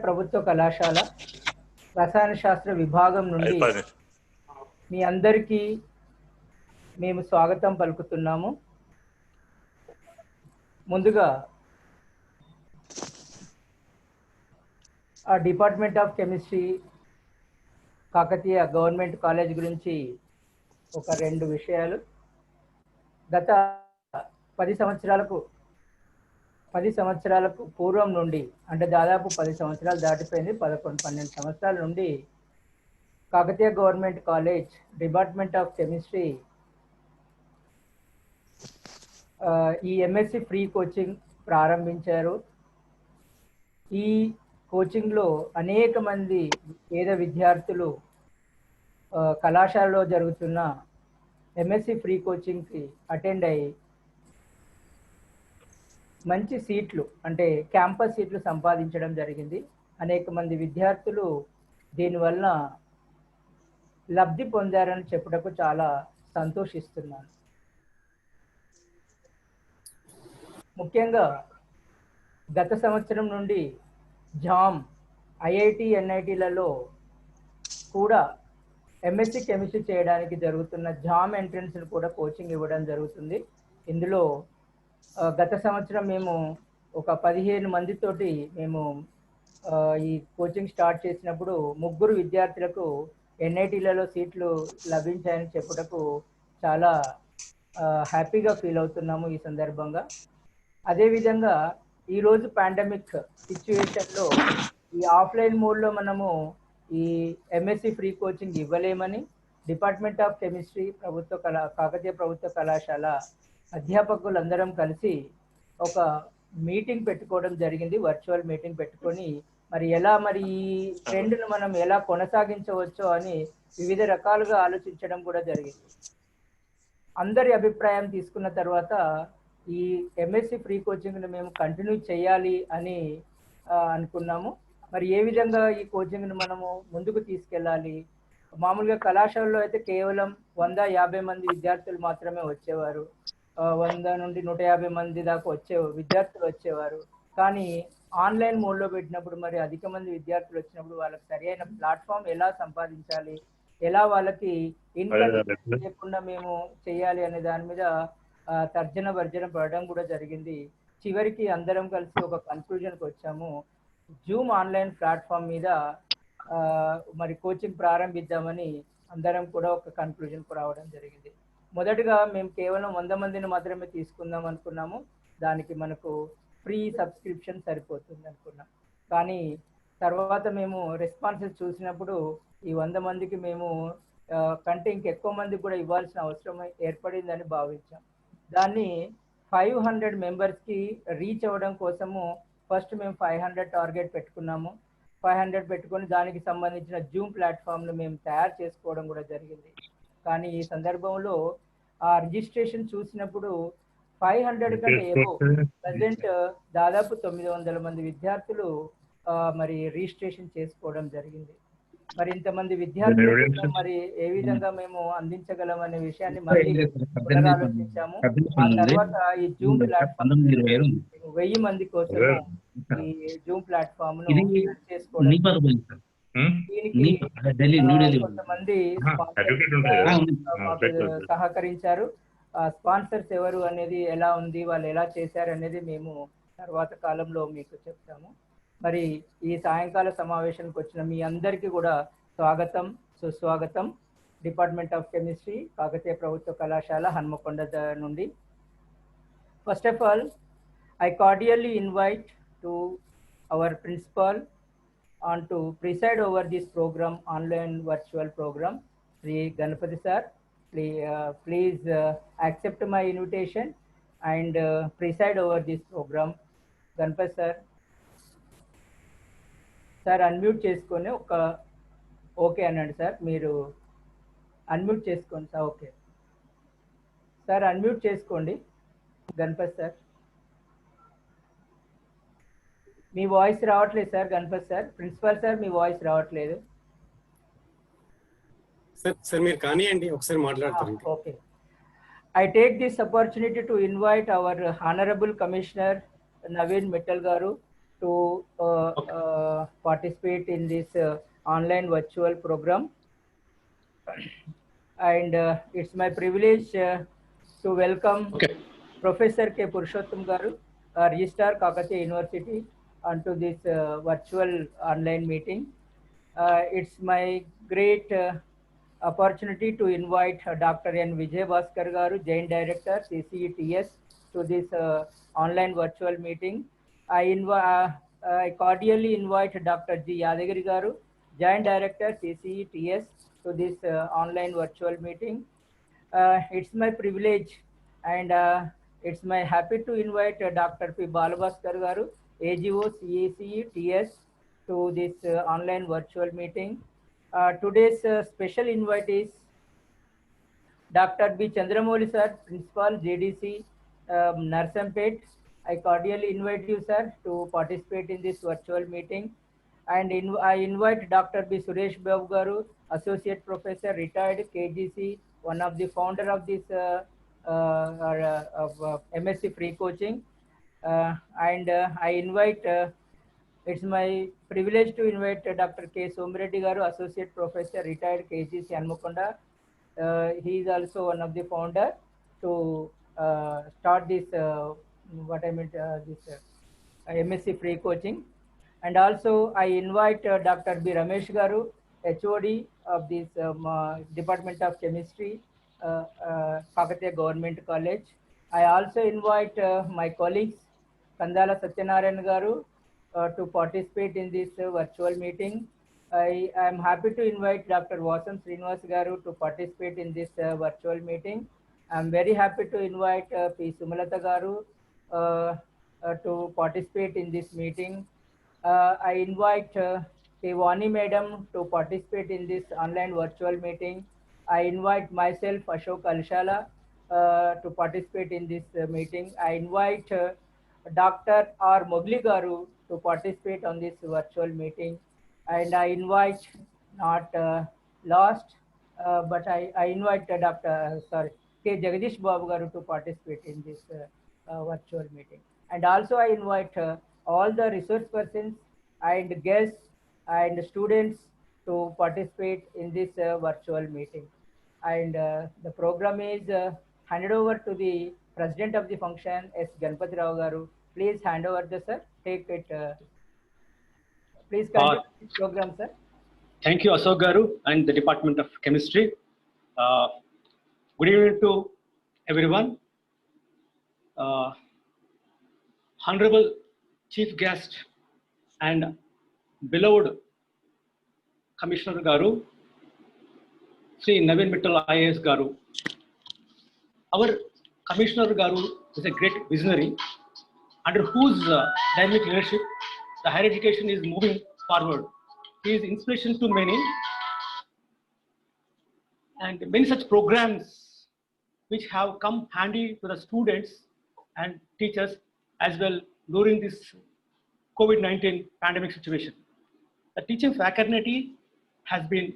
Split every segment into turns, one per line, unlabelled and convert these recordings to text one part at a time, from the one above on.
ప్రభుత్వ కళాశాల రసాయన శాస్త్ర విభాగం నుండి మీ అందరికీ మేము స్వాగతం పలుకుతున్నాము. ముందుగా ఆ department of chemistry Kakatiya government college గురించి ఒక 2 విషయాలు. గత 10 సంవత్సరాలకు పూర్వం నుండి, అంటే దాదాపు 10 సంవత్సరాలు దాటిపోయింది, 11-12 సంవత్సరాల నుండి Kakatiya government college department of chemistry ఈ ఎంఎస్సి ఫ్రీ కోచింగ్ ప్రారంభించారు. ఈ కోచింగ్లో అనేక మంది పేద విద్యార్థులు కళాశాలలో జరుగుతున్న ఎంఎస్సి ఫ్రీ కోచింగ్కి అటెండ్ అయ్యి మంచి సీట్లు, అంటే క్యాంపస్ సీట్లు సంపాదించడం జరిగింది. అనేక మంది విద్యార్థులు దీనివల్ల లబ్ధి పొందారని చెప్పుటకు చాలా సంతోషిస్తున్నాను. ముఖ్యంగా గత సంవత్సరం నుండి జామ్, ఐఐటి, ఎన్ఐటీలలో కూడా ఎంఎస్సి కెమిస్ట్రీ చేయడానికి జరుగుతున్న జామ్ ఎంట్రన్స్ను కూడా కోచింగ్ ఇవ్వడం జరుగుతుంది. ఇందులో గత సంవత్సరం మేము ఒక 15 మందితోటి మేము ఈ కోచింగ్ స్టార్ట్ చేసినప్పుడు 3 విద్యార్థులకు ఎన్ఐటీలలో సీట్లు లభించాయని చెప్పుటకు చాలా హ్యాపీగా ఫీల్ అవుతున్నాము ఈ సందర్భంగా. అదేవిధంగా ఈరోజు పాండమిక్ సిచ్యువేషన్లో ఈ ఆఫ్లైన్ మోడ్లో మనము ఈ ఎంఎస్సి ఫ్రీ కోచింగ్ ఇవ్వలేమని డిపార్ట్మెంట్ ఆఫ్ కెమిస్ట్రీ కాకతీయ ప్రభుత్వ కళాశాల అధ్యాపకులందరం కలిసి ఒక మీటింగ్ పెట్టుకోవడం జరిగింది. వర్చువల్ మీటింగ్ పెట్టుకొని మరి ఈ ట్రెండ్ను మనం ఎలా కొనసాగించవచ్చో అని వివిధ రకాలుగా ఆలోచించడం కూడా జరిగింది. అందరి అభిప్రాయం తీసుకున్న తర్వాత ఈ ఎంఎస్సి ఫ్రీ కోచింగ్ను మేము కంటిన్యూ చేయాలి అని అనుకున్నాము. మరి ఏ విధంగా ఈ కోచింగ్ను మనము ముందుకు తీసుకెళ్ళాలి? మామూలుగా కళాశాలలో అయితే కేవలం 150 మంది విద్యార్థులు మాత్రమే వచ్చేవారు. 100 నుండి 150 మంది దాకా విద్యార్థులు వచ్చేవారు. కానీ ఆన్లైన్ మోడ్లో పెట్టినప్పుడు మరి అధిక మంది విద్యార్థులు వచ్చినప్పుడు వాళ్ళకి సరైన ప్లాట్ఫామ్ ఎలా సంపాదించాలి, ఎలా వాళ్ళకి ఇన్కమ్ లేకుండా మేము చేయాలి అనే దాని మీద తర్జన భర్జన పడడం కూడా జరిగింది. చివరికి అందరం కలిసి ఒక కన్క్లూజన్కి వచ్చాము. జూమ్ ఆన్లైన్ ప్లాట్ఫామ్ మీద మరి కోచింగ్ ప్రారంభిద్దామని అందరం కూడా ఒక కన్క్లూజన్కు రావడం జరిగింది. మొదటగా మేము కేవలం 100 మందిని మాత్రమే తీసుకుందాం అనుకున్నాము. దానికి మనకు ఫ్రీ సబ్స్క్రిప్షన్ సరిపోతుంది అనుకున్నాం. కానీ తర్వాత మేము రెస్పాన్సెస్ చూసినప్పుడు ఈ 100 మందికి మేము కంటే ఇంకెక్కువ మందికి కూడా ఇవ్వాల్సిన అవసరం ఏర్పడిందని భావించాం. దాన్ని 500 మెంబర్స్కి రీచ్ అవ్వడం కోసము ఫస్ట్ మేము 500 టార్గెట్ పెట్టుకున్నాము. 500 పెట్టుకొని దానికి సంబంధించిన జూమ్ ప్లాట్ఫామ్ను మేము తయారు చేసుకోవడం కూడా జరిగింది. కానీ ఈ సందర్భంలో ఆ రిజిస్ట్రేషన్ చూసినప్పుడు 500 కంటే ఏవో ప్రజెంట్ దాదాపు 900 మంది విద్యార్థులు మరి రిజిస్ట్రేషన్ చేసుకోవడం జరిగింది. మరి ఇంతమంది విద్యార్థులు మరి ఏ విధంగా మేము అందించగలం అనే విషయాన్ని మళ్ళీ ఆలోచించాము. ఆ తర్వాత ఈ జూమ్ ప్లాట్ఫామ్ 1000 మంది కోసం ఈ జూమ్ ప్లాట్ఫామ్ ను చేసుకోవడం. కొంతమంది సహకరించారు. స్పాన్సర్స్ ఎవరు అనేది ఎలా ఉంది, వాళ్ళు ఎలా చేశారు అనేది మేము తర్వాత కాలంలో మీకు చెప్తాము. మరి ఈ సాయంకాల సమావేశానికి వచ్చిన మీ అందరికీ కూడా స్వాగతం, సుస్వాగతం. డిపార్ట్మెంట్ ఆఫ్ కెమిస్ట్రీ కాకతీయ ప్రభుత్వ కళాశాల హన్మకొండ నుండి. First of all, I cordially invite to our principal on to preside over this program, online virtual program, Sri Ganapati sir. Please accept my invitation and preside over this program. Ganapati sir. Sir unmute చేసుకొని okay అనండి sir. మీరు unmute చేసుకోండి sir. Okay sir, unmute చేసుకోండి Ganapati sir. మీ voice రావట్లేదు sir Ganapati sir. Principal sir, మీ voice రావట్లేదు
sir. మీరు కానివ్వండి, ఒకసారి మాట్లాడతారు.
Okay. I take this opportunity to invite our Honorable Commissioner Naveen Mittal garu to participate in this online virtual program. And it's my privilege to welcome Professor K. Purushottam Garu, Registrar Kakatiya University, onto this virtual online meeting. It's my great opportunity to invite Dr. N. Vijay Bhaskar Garu, Joint Director, CCETS, to this online virtual meeting. I cordially invite Dr. G. Yadagiri Garu, Joint Director, CCETS, to this online virtual meeting. It's my privilege and it's my happy to invite Dr. P. Balabhaskar Garu, AGO, CACE, TS, to this online virtual meeting. Today's special invite is Dr. B. Chandramouli sir, Principal, JDC, Narsampet. I cordially invite you, sir, to participate in this virtual meeting. And I invite Dr. B. Suresh Babu Garu, Associate Professor, retired, KGC, one of the founder of this MSc Free Coaching. And I invite, it's my privilege to invite Dr. K. Somireddy Garu, Associate Professor, retired, KGC, Hanmakonda. He is also one of the founder to start this MSc Free Coaching. And also I invite Dr. B. Ramesh Garu, HOD of this Department of Chemistry, Kakatiya Government College. I also invite my colleagues Kandala Satyanarayan Garu to participate in this virtual meeting. I am happy to invite Dr. Vasam Srinivas Garu to participate in this virtual meeting. I am very happy to invite P. Sumalata Garu to participate in this meeting. I invite Vani Madam to participate in this online virtual meeting. I invite myself, Ashok Alshala, to participate in this meeting. I invite Dr. R. Mogli Garu to participate on this virtual meeting. And I invite, not last, but I invite Dr. K. Jagadish Babu Garu to participate in this virtual meeting. And also I invite all the resource persons and guests and students to participate in this virtual meeting. And the program is handed over to the President of the function, S. Ganpati Rao Garu. Please hand over the sir. Take it. Please continue the program, sir.
Thank you, Ashok Garu and the Department of Chemistry. Good evening to everyone. Honorable Chief Guest and beloved Commissioner Garu, Sri Naveen Mittal IAS Garu. Our Commissioner Garu is a great visionary under whose dynamic leadership the higher education is moving forward. He is inspiration to many, and many such programs which have come handy to the students and teachers as well during this COVID-19 pandemic situation. The teaching fraternity has been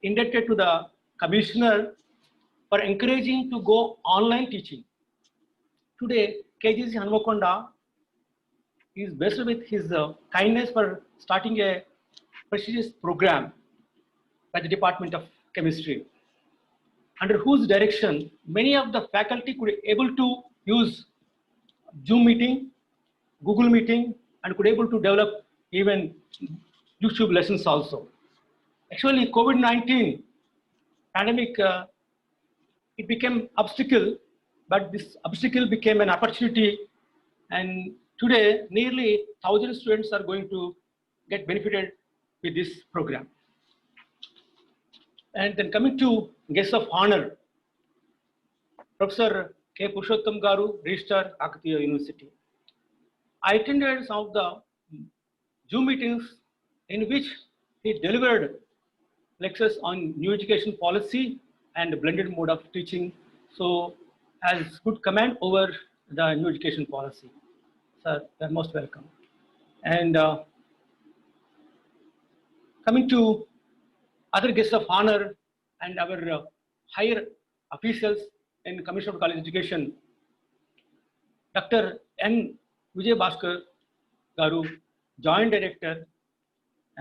indebted to the Commissioner for encouraging to go online teaching. Today, KGC Hanmakonda is blessed with his kindness for starting a prestigious program by the Department of Chemistry, under whose direction many of the faculty could be able to use Zoom meeting, Google meeting, and could able to develop even YouTube lessons also. Actually, COVID-19 pandemic, it became obstacle, but this obstacle became an opportunity, and today nearly 1,000 students are going to get benefited with this program. And then coming to guest of honor, Professor K. Purushottam Garu, Registrar, Kakatiya University. I attended some of the Zoom meetings in which he delivered lectures on new education policy and blended mode of teaching. So has good command over the new education policy. Sir, you're most welcome. And coming to other guests of honor and our higher officials in Commission of College Education, Dr. N. Vijay Bhaskar Garu, Joint Director,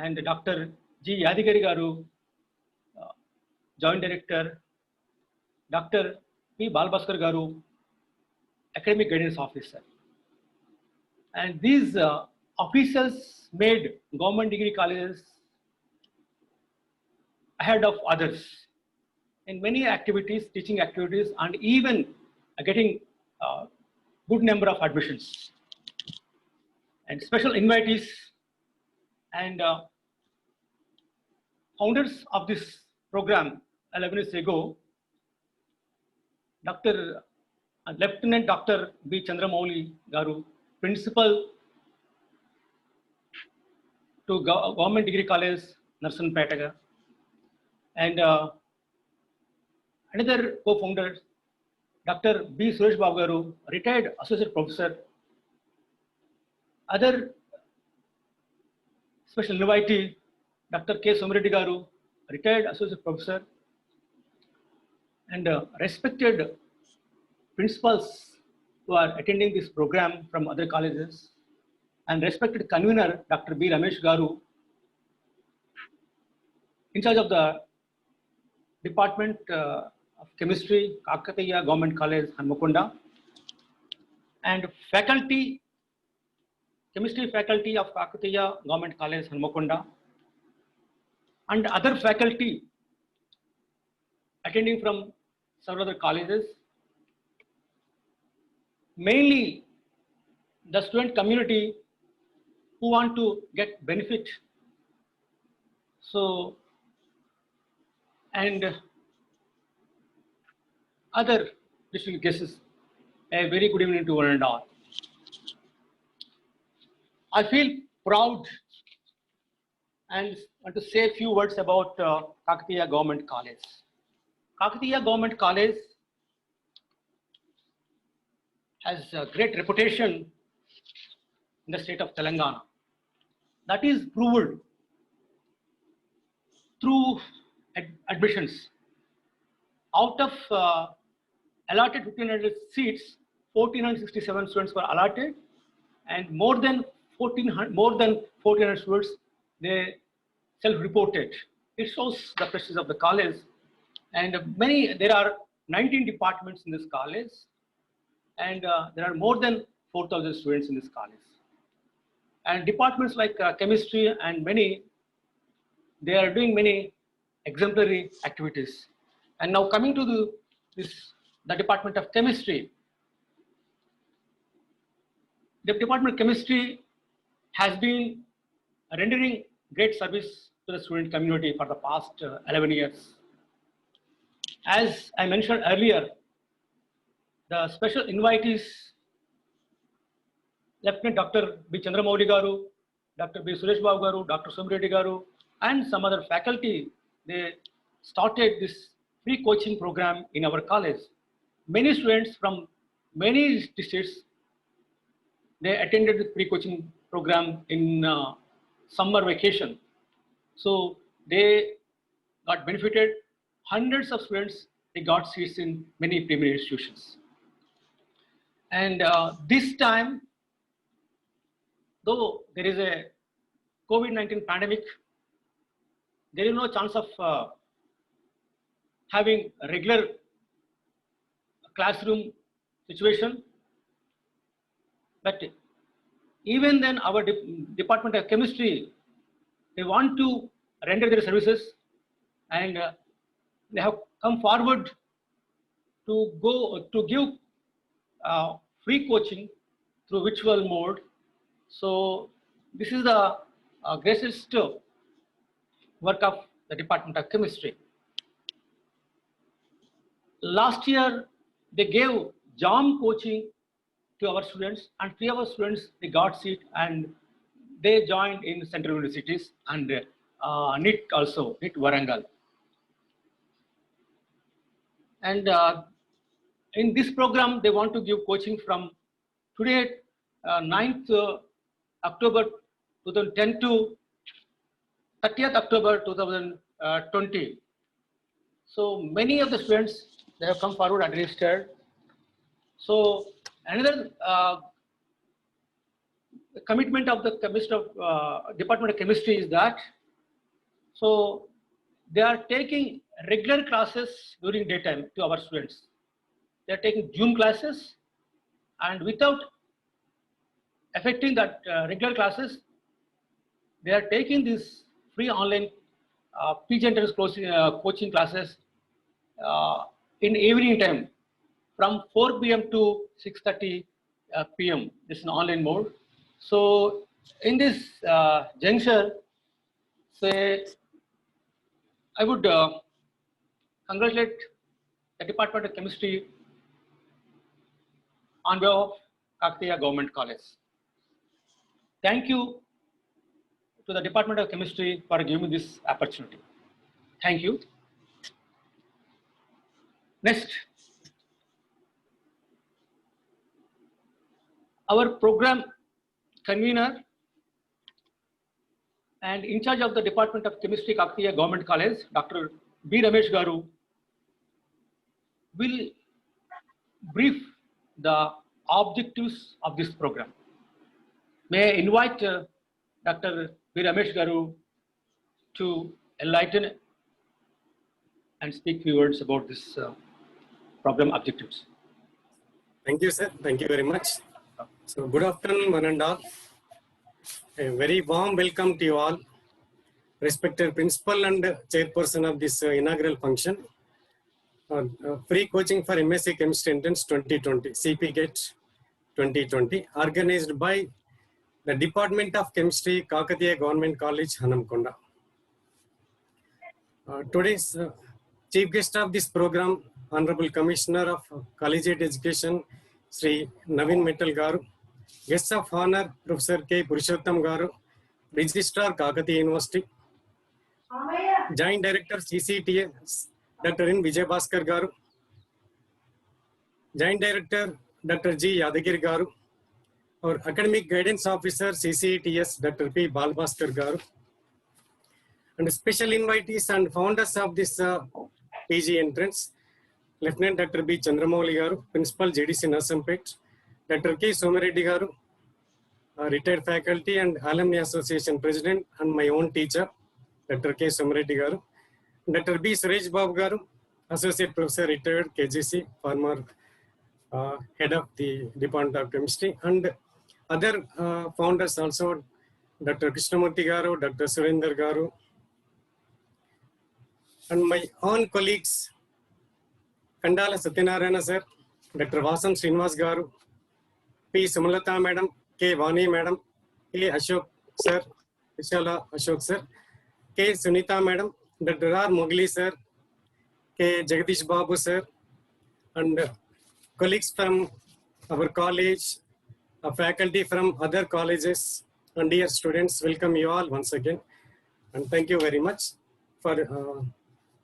and Dr. G. Yadigari Garu, Joint Director, Dr. P. Balbhaskar Garu, Academic Guidance Officer. And these officers made government degree colleges ahead of others in many activities, teaching activities, and even getting good number of admissions. And special invitees and founders of this program 11 years ago, Lieutenant Dr. B. Chandramouli Garu, Principal to Government Degree College, Narsanpeta, and another co-founder, Dr. B. Suresh Babu Garu, retired associate professor. Other special invitee, Dr. K. Somireddy Garu, retired associate professor, and respected principals who are attending this program from other colleges, and respected convener, Dr. B. Ramesh Garu, in charge of the Department of Chemistry, Kakatiya Government College, Hanmakunda, and faculty, chemistry faculty of Kakatiya Government College, Hanmakunda, and other faculty attending from several other colleges. Mainly the student community who want to get benefit. So, and other distinguished guests, a very good evening to one and all. I feel proud and want to say a few words about Kakatiya Government College. Kakatiya Government College has a great reputation in the state of Telangana. That is proved through admissions. Out of allotted 1,500 seats, 1,467 students were allotted, and more than 1,400 students, they self-reported. It shows the prestige of the college. And there are 19 departments in this college, and there are more than 4,000 students in this college. And departments like chemistry and they are doing many exemplary activities. And now coming to the Department of Chemistry. The Department of Chemistry has been rendering great service to the student community for the past 11 years. As I mentioned earlier, the special invitees, Lieutenant Dr. B. Chandramouli Garu, Dr. B. Suresh Babu Garu, Dr. Somireddy Garu, and some other faculty, they started this free coaching program in our college. Many students from many districts, they attended the free coaching program in summer vacation. So they got benefited. Hundreds of students, they got seats in many primary institutions. And this time, though there is a COVID-19 pandemic, there is no chance of having a regular classroom situation. But even then, our Department of Chemistry, they want to render their services, and they have come forward to give free coaching through virtual mode. So this is the greatest work of the Department of Chemistry. Last year, they gave JAM coaching to our students, and 3 of our students, they got seat and they joined in central universities and NIT also, NIT Warangal. And in this program, they want to give coaching from today, 9th October 2010 to 30th October 2020. So many of the students, they have come forward and registered. So another the commitment of the Department of Chemistry is that, so they are taking regular classes during daytime to our students. They are taking Zoom classes, and without affecting that regular classes, they are taking these free online PG entrance coaching classes in evening time from 4 p.m. to 6:30 p.m. This is an online mode. So in this juncture, say, I would congratulate the Department of Chemistry on behalf of Kakatiya Government College. Thank you to the Department of Chemistry for giving me this opportunity. Thank you. Next, our program convener and in charge of the Department of Chemistry, Kakatiya Government College, Dr. B. Ramesh Garu, will brief the objectives of this program. May I invite Dr. B. Ramesh Garu to enlighten and speak few words about this program objectives.
Thank you, sir. Thank you very much. So, good afternoon, one and all. A very warm welcome to you all, respected principal and chairperson of this inaugural function. Free coaching for MSc Chemistry Entrance 2020, CP GATE 2020, organized by the Department of Chemistry, Kakatiya Government College, Hanamkonda. Today's chief guest of this program, Honorable Commissioner of Collegiate Education, Sri Naveen Mittal Garu. Guests of honor, Professor K. Purushottam Garu, Registrar, Kakatiya University. Joint Director, CCTS, Dr. N. Vijay Bhaskar Garu. Joint Director, Dr. G. Yadagiri Garu. Our Academic Guidance Officer, CCTS, Dr. P. Balbhaskar Garu. And special invitees and founders of this PG entrance, Lieutenant Dr. B. Chandramouli Garu, Principal JDC Nasampet, Dr. K. Somireddy Garu, retired faculty and Alumni Association President, and my own teacher, Dr. K. Somireddy Garu, Dr. B. Suresh Babu Garu, Associate Professor, retired KGC, former head of the Department of Chemistry, and other founders also, Dr. Krishnamurthy Garu, Dr. Surender Garu, and my own colleagues, Kandala Satyanarayana sir, Dr. Vasan Srinivas Garu, P. Sumalata madam, K. Vani madam, K. Ashok sir, Vishala Ashok sir, K. Sunita madam, Dr. R. Mogli sir, K. Jagadish Babu sir, and colleagues from our college, faculty from other colleges, and dear students, welcome you all once again. And thank you very much for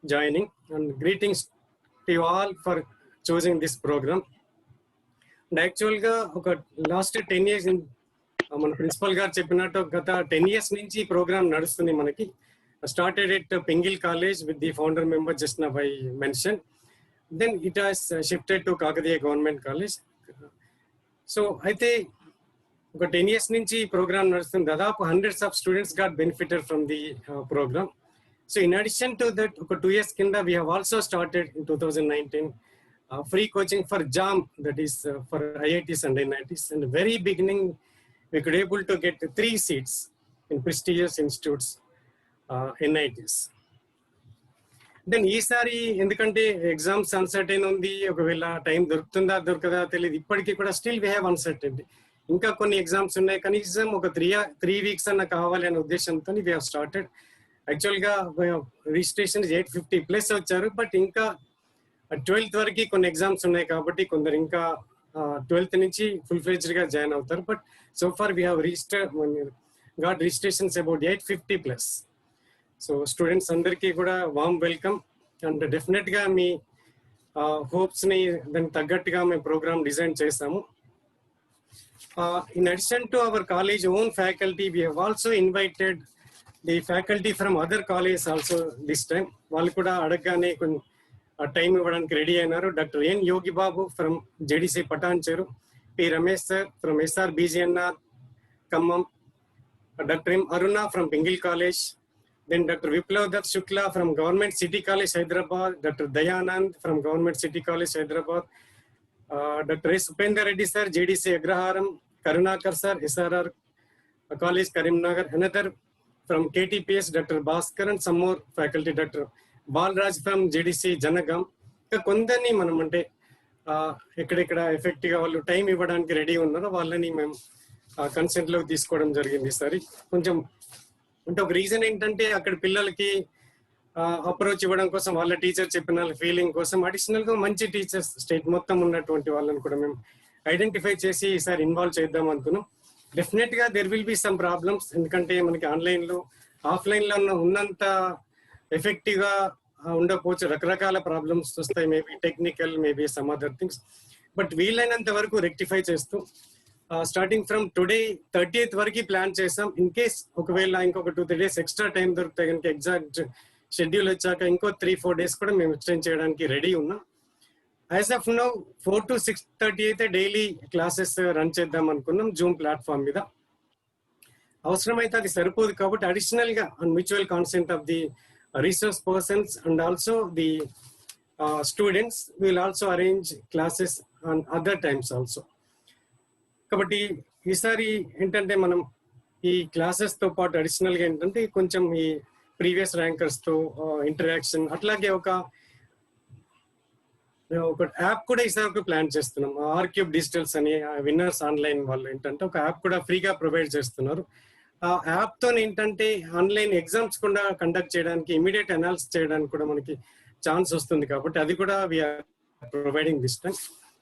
joining, and greetings to you all for choosing this program. And actually, last 10 years in principal garu cheppinattu gata 10 years nunchi program nadustundi manaki. Started at Pingil College with the founder member just now I mentioned. Then it has shifted to Kakatiya Government College. So I think 10 years nunchi program nadustundi, dadapu hundreds of students got benefited from the program. So in addition to that, 2 years kinda we have also started in 2019 free coaching for JAM, that is for IITs and NITs. In the very beginning, we could able to get 3 seats in prestigious institutes, NITs. Then ఈసారి ఎందుకంటే exams uncertain ఉంది, ఒకవేళ time దొరుకుతుందా దొరకదా తెలియదు, ఇప్పటికీ కూడా still we have uncertainty. ఇంకా కొన్ని ఎగ్జామ్స్ ఉన్నాయి, కనీసం ఒక 3 వీక్స్ అన్న కావాలి అనే ఉద్దేశంతో వీ హ్యావ్ స్టార్టెడ్. యాక్చువల్గా రిజిస్ట్రేషన్ 850+ వచ్చారు, బట్ ఇంకా 12th వరకు కొన్ని ఎగ్జామ్స్ ఉన్నాయి కాబట్టి కొందరు ఇంకా 12th నుంచి ఫుల్ ఫ్లెడ్జ్డ్గా జాయిన్ అవుతారు. But so far we have got registrations about 850+. So students అందరికీ కూడా వామ్ వెల్కమ్, అండ్ డెఫినెట్గా మీ హోప్స్ని దానికి తగ్గట్టుగా మేము ప్రోగ్రామ్ డిజైన్ చేస్తాము. In addition to our college own faculty, we have also invited the faculty from other college also this time. వాళ్ళు కూడా అడగగానే కొన్ని టైం ఇవ్వడానికి రెడీ అయినారు. Doctor N Yogi Babu from JDC Patancheru, P Ramesh sir from SR BGNR, Khammam, Dr. M. Aruna from Bengal College, then Dr. Viplav Dutt Shukla from Government City College, Hyderabad, Dr. Dayanand from Government City College, Hyderabad, Dr. S. Upendra Reddy sir, JDC Agraharam, Karunakar sir, SRR College, Karimnagar, another from KTPS, Dr. Bhaskar, and some more faculty, Dr. Balraj from JDC Janagam. ఇంకా కొందరిని మనం అంటే ఎక్కడెక్కడ ఎఫెక్ట్గా వాళ్ళు time ఇవ్వడానికి ready ఉన్నారో వాళ్ళని మేము కన్సెంట్లోకి తీసుకోవడం జరిగింది ఈసారి. కొంచెం అంటే ఒక రీజన్ ఏంటంటే అక్కడ పిల్లలకి అప్రోచ్ ఇవ్వడం కోసం వాళ్ళ టీచర్ చెప్పిన ఫీలింగ్ కోసం అడిషనల్గా మంచి టీచర్స్ స్టేట్ మొత్తం ఉన్నటువంటి వాళ్ళని కూడా మేము ఐడెంటిఫై చేసి ఈసారి ఇన్వాల్వ్ చేద్దాం అనుకున్నాం. డెఫినెట్గా there will be some problems, ఎందుకంటే మనకి ఆన్లైన్లో ఆఫ్లైన్లో ఉన్నంత ఎఫెక్టివ్గా ఉండకపోవచ్చు, రకరకాల ప్రాబ్లమ్స్ వస్తాయి, maybe technical, maybe some other things. But వీలైనంత వరకు రెక్టిఫై చేస్తూ స్టార్టింగ్ ఫ్రమ్ టుడే 30th వరకు ప్లాన్ చేసాం. ఇన్ కేస్ ఒకవేళ ఇంకొక 2-3 days ఎక్స్ట్రా టైం దొరికితే కనుక ఎగ్జాక్ట్ షెడ్యూల్ వచ్చాక ఇంకో 3-4 days కూడా మేము ఎక్స్టెండ్ చేయడానికి రెడీ ఉన్నాం. యాజ్ ఆఫ్ నౌ 4 to 6:30 అయితే డైలీ క్లాసెస్ రన్ చేద్దాం అనుకున్నాం జూమ్ ప్లాట్ఫామ్ మీద. అవసరమైతే అది సరిపోదు కాబట్టి అడిషనల్ గా on mutual consent of the resource persons and also the students will also arrange classes on other times also. కాబట్టి ఈసారి ఏంటంటే మనం ఈ క్లాసెస్ తో పాటు అడిషనల్ గా ఏంటంటే కొంచెం ఈ ప్రీవియస్ ర్యాంకర్స్ తో ఇంటరాక్షన్, అట్లాగే ఒక యాప్ కూడా ఈసారి ప్లాన్ చేస్తున్నాం. ఆర్క్యూబ్ డిజిటల్స్ అని విన్నర్స్ ఆన్లైన్ వాళ్ళు ఏంటంటే ఒక యాప్ కూడా ఫ్రీగా ప్రొవైడ్ చేస్తున్నారు. ఆ యాప్ తో ఏంటంటే ఆన్లైన్ ఎగ్జామ్స్ కూడా కండక్ట్ చేయడానికి, ఇమీడియట్ అనాలిసిస్ చేయడానికి కూడా మనకి ఛాన్స్ వస్తుంది. కాబట్టి అది కూడా వీఆర్ ప్రొవైడింగ్ దిస్ టైం.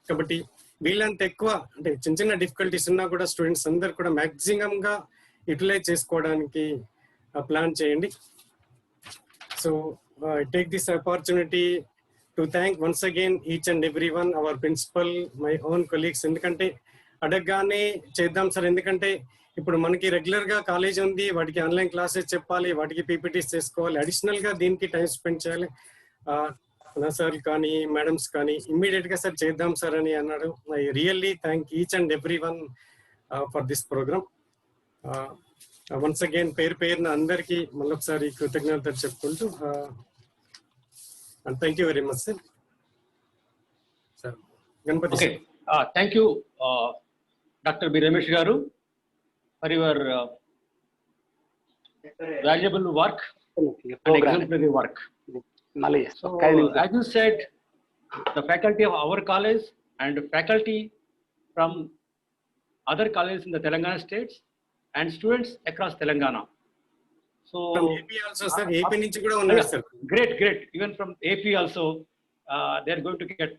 కాబట్టి వీళ్ళంత ఎక్కువ అంటే చిన్న చిన్న డిఫికల్టీస్ ఉన్నా కూడా స్టూడెంట్స్ అందరు కూడా మ్యాక్సిమం గా యూటిలైజ్ చేసుకోవడానికి ప్లాన్ చేయండి. So I take this opportunity to thank once again each and every one, our principal, my own colleagues. ఎందుకంటే అడగగానే చేద్దాం సార్, ఎందుకంటే ఇప్పుడు మనకి రెగ్యులర్ గా కాలేజ్ ఉంది, వాటికి ఆన్లైన్ క్లాసెస్ చెప్పాలి, వాటికి పీపీటీస్ చేసుకోవాలి, అడిషనల్ గా దీనికి టైం స్పెండ్ చేయాలి. సార్ కానీ మేడమ్స్ కానీ ఇమ్మీడియట్ గా సార్ చేద్దాం సార్ అని అన్నాడు. I really thank each and every one for this program. Once again పేరున అందరికీ మళ్ళొకసారి కృతజ్ఞతలు చెప్పుకుంటూ and thank you very much, sir. Sir, Ganpati.
Okay. Thank you, Dr. B. Ramesh Garu, for your valuable work and exemplary work. So, as you said, the faculty of our college and faculty from other colleges in the Telangana states and students across Telangana. So
from AP also, sir. AP nunchi kuda unnaru, sir.
Great. Even from AP also, they are going to get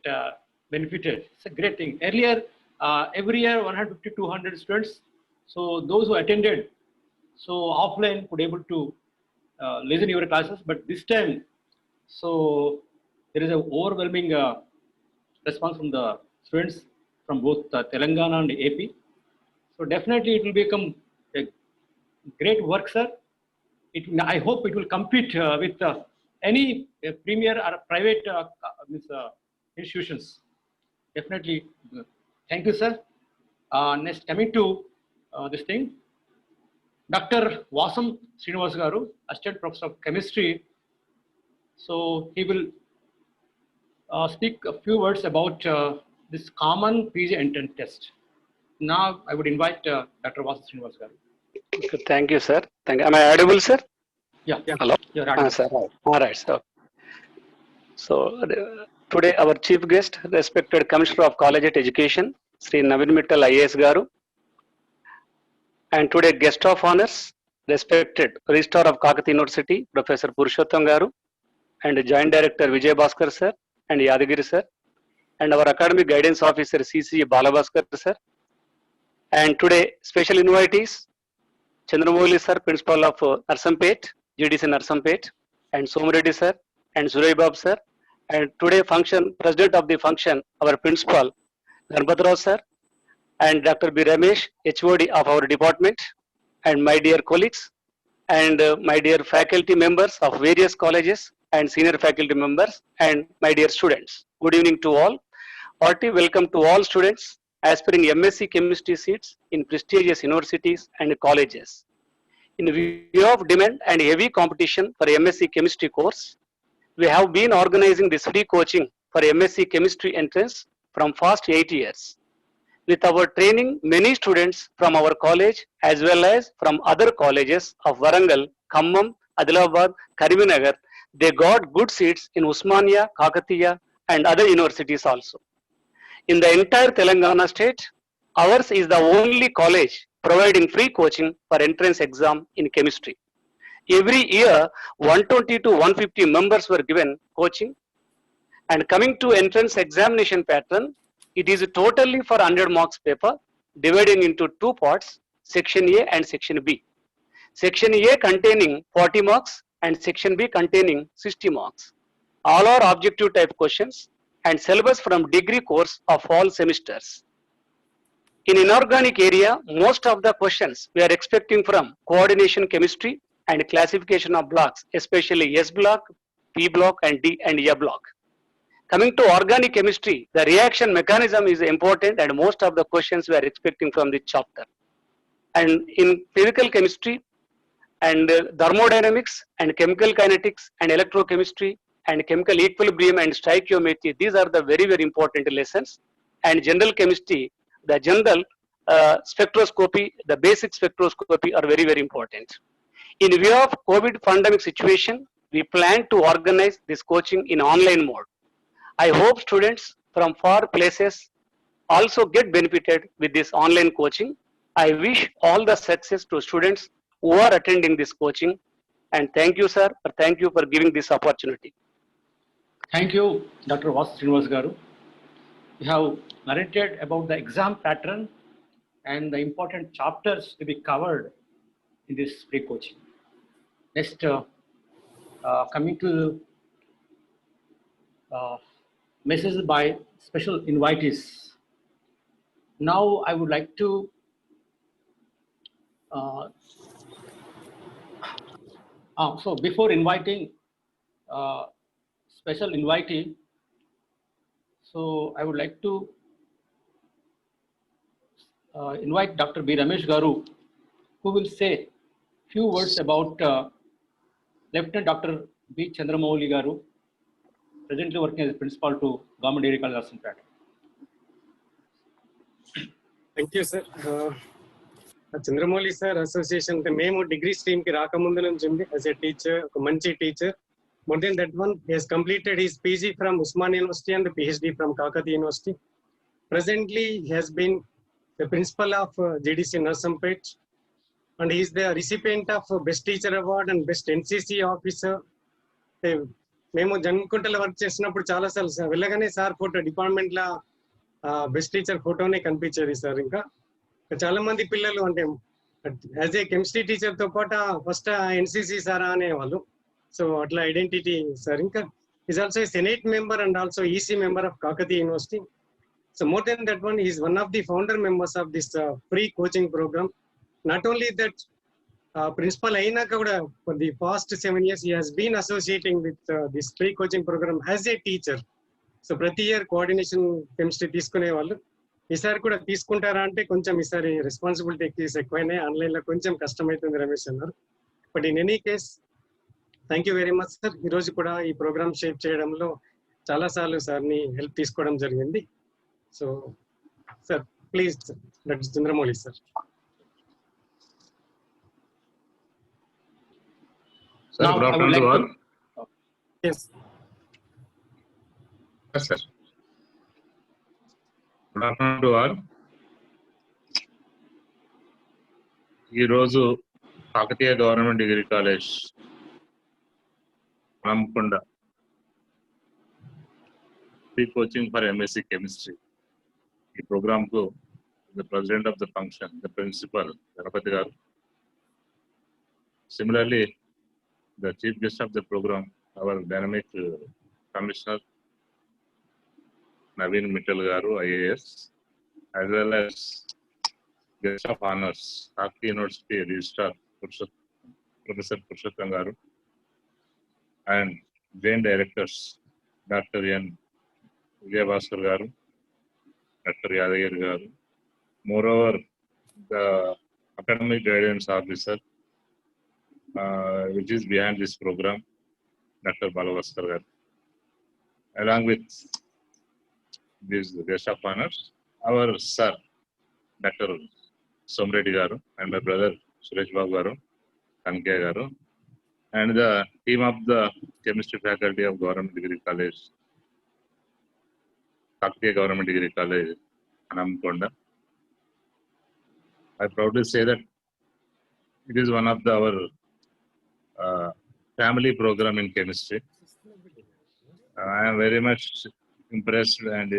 benefited. It's a great thing. Earlier, every year 150-200 students. So those who attended, so offline could able to listen your classes. But this time, so there is a overwhelming response from the students from both Telangana and AP. So definitely it will become a great work, sir. I hope it will compete with any premier or private institutions. Definitely. Thank you, sir. Next, coming to this thing, Dr. Vasam Srinivas Garu, Assistant Professor of Chemistry. So he will speak a few words about this common PG entrance test. Now, I would invite Dr. Vasam Srinivas Garu.
Okay, thank you, sir. Thank you. Am I audible, sir?
Yeah.
Hello.
You're audible.
Sir. All right, sir. So today our chief guest, respected Commissioner of Collegiate Education, Sri Naveen Mittal IAS Garu, and today guest of honors, respected Registrar of Kakatiya University, Professor Purushottam Garu, and Joint Director Vijay Bhaskar sir, and Yadagiri sir, and our Academic Guidance Officer CC Balabhaskar sir, and today special invitees, Chandramouli sir, Principal of Narsampet, GDC Narsampet, and Somareddy sir, and Suraibab sir, and today President of the function, our Principal, Ganpatrao sir, and Dr. B. Ramesh, HOD of our department, and my dear colleagues, and my dear faculty members of various colleges, and senior faculty members, and my dear students. Good evening to all. Hearty welcome to all students aspiring MSc chemistry seats in prestigious universities and colleges. In view of demand and heavy competition for MSc chemistry course, we have been organizing this free coaching for MSc chemistry entrance from past 8 years. With our training, many students from our college as well as from other colleges of Warangal, Khammam, Adilabad, Karimnagar, they got good seats in Usmania, Kakatiya and other universities also. In the entire Telangana state, ours is the only college providing free coaching for entrance exam in chemistry. Every year, 120 to 150 members were given coaching. And coming to entrance examination pattern, it is totally for 100 marks paper, dividing into two parts, section A and section B. Section A containing 40 marks and section B containing 60 marks. All are objective type questions and syllabus from degree course of all semesters. In inorganic area, most of the questions we are expecting from coordination chemistry and classification of blocks, especially S block, P block and D and E block. Coming to organic chemistry, the reaction mechanism is important and most of the questions we are expecting from this chapter. And in physical chemistry and thermodynamics and chemical kinetics and electrochemistry and chemical equilibrium and stoichiometry, these are the very, very important lessons. And general chemistry, the general spectroscopy, the basic spectroscopy are very, very important. In view of COVID pandemic situation, we plan to organize this coaching in online mode. I hope students from far places also get benefited with this online coaching. I wish all the success to students who are attending this coaching. And thank you, sir. Thank you for giving this opportunity.
Thank you, Dr. Vasan Srinivas Garu. You have narrated about the exam pattern and the important chapters to be covered in this free coaching. Next, coming to messages by special invitees. Now I would like to so before inviting special invitee, so I would like to invite Dr. B. Ramesh Garu, who will say few words about Lieutenant Dr. B. Chandramouli Garu, presently working as principal to Government Degree College Narsanpet.
Thank you, sir. Chandramouli sir association the మేము degree stream ki రాకముందు నుంచి ఉంది as a teacher, ఒక మంచి teacher. More than that one, he has completed his PG from Usmania University and the PhD from Kakatiya University. Presently, he has been the principal of GDC Narsanpet, and he is the recipient of Best Teacher Award and Best NCC Officer. మేము జన్మకుంటలో work చేసినప్పుడు చాలా సార్లు వెళ్ళగానే sir photo department లా best teacher ఫోటోనే కనిపించేది sir. ఇంకా చాలా మంది పిల్లలు అంటే యాజ్ ఏ కెమిస్ట్రీ టీచర్ తో పాటు ఫస్ట్ ఎన్సిసి సారా అనేవాళ్ళు. సో అట్లా ఐడెంటిటీ సార్. ఇంకా is also senate member and also EC member of Kakatiya university. So more then that one is one of the founder members of this free coaching program. Not only that, principal అయినాక కూడా for the past 7 years he has been associating with this free coaching program as a teacher. So ప్రతి year coordination chemistry తీసుకునే వాళ్ళు. ఈసారి కూడా తీసుకుంటారా అంటే కొంచెం ఈసారి రెస్పాన్సిబిలిటీ ఎక్కువైనాయి, ఆన్లైన్ లో కొంచెం కష్టమవుతుంది రమేష్ అన్నారు. But in any case thank you very much sir. ఈ రోజు కూడా ఈ ప్రోగ్రామ్ షేప్ చేయడంలో చాలా సార్లు సార్ని హెల్ప్ తీసుకోవడం జరిగింది. So sir please doctor Chandramouli sir.
Sir, good afternoon to all.
Yes.
Yes, sir. Good afternoon to all. ఈ రోజు Kakatiya government degree college Ramakonda free coaching for MSc chemistry ఈ ప్రోగ్రామ్ కు the president of the function, the principal Ganapathi గారు, similarly the chief guest of the program, our dynamic commissioner Naveen Mittal Garu, IAS, as well as guest of honors, Kakatiya University Registrar Professor Purushottam Garu, and joint directors Dr. N. Vijay Bhaskar Garu, Dr. Yadagiri garu. Moreover, the academic guidance officer, which is behind this program, Dr. Balavaskar garu. Along with this guest of honors, our sir, Dr. Somreddy garu, and my brother Suresh Babu garu, Kankaya garu, and the team of the chemistry faculty of Government Degree College, Kakatiya Government Degree College, Anamkonda. I proudly say that it is one of our family program in chemistry. I am very much impressed and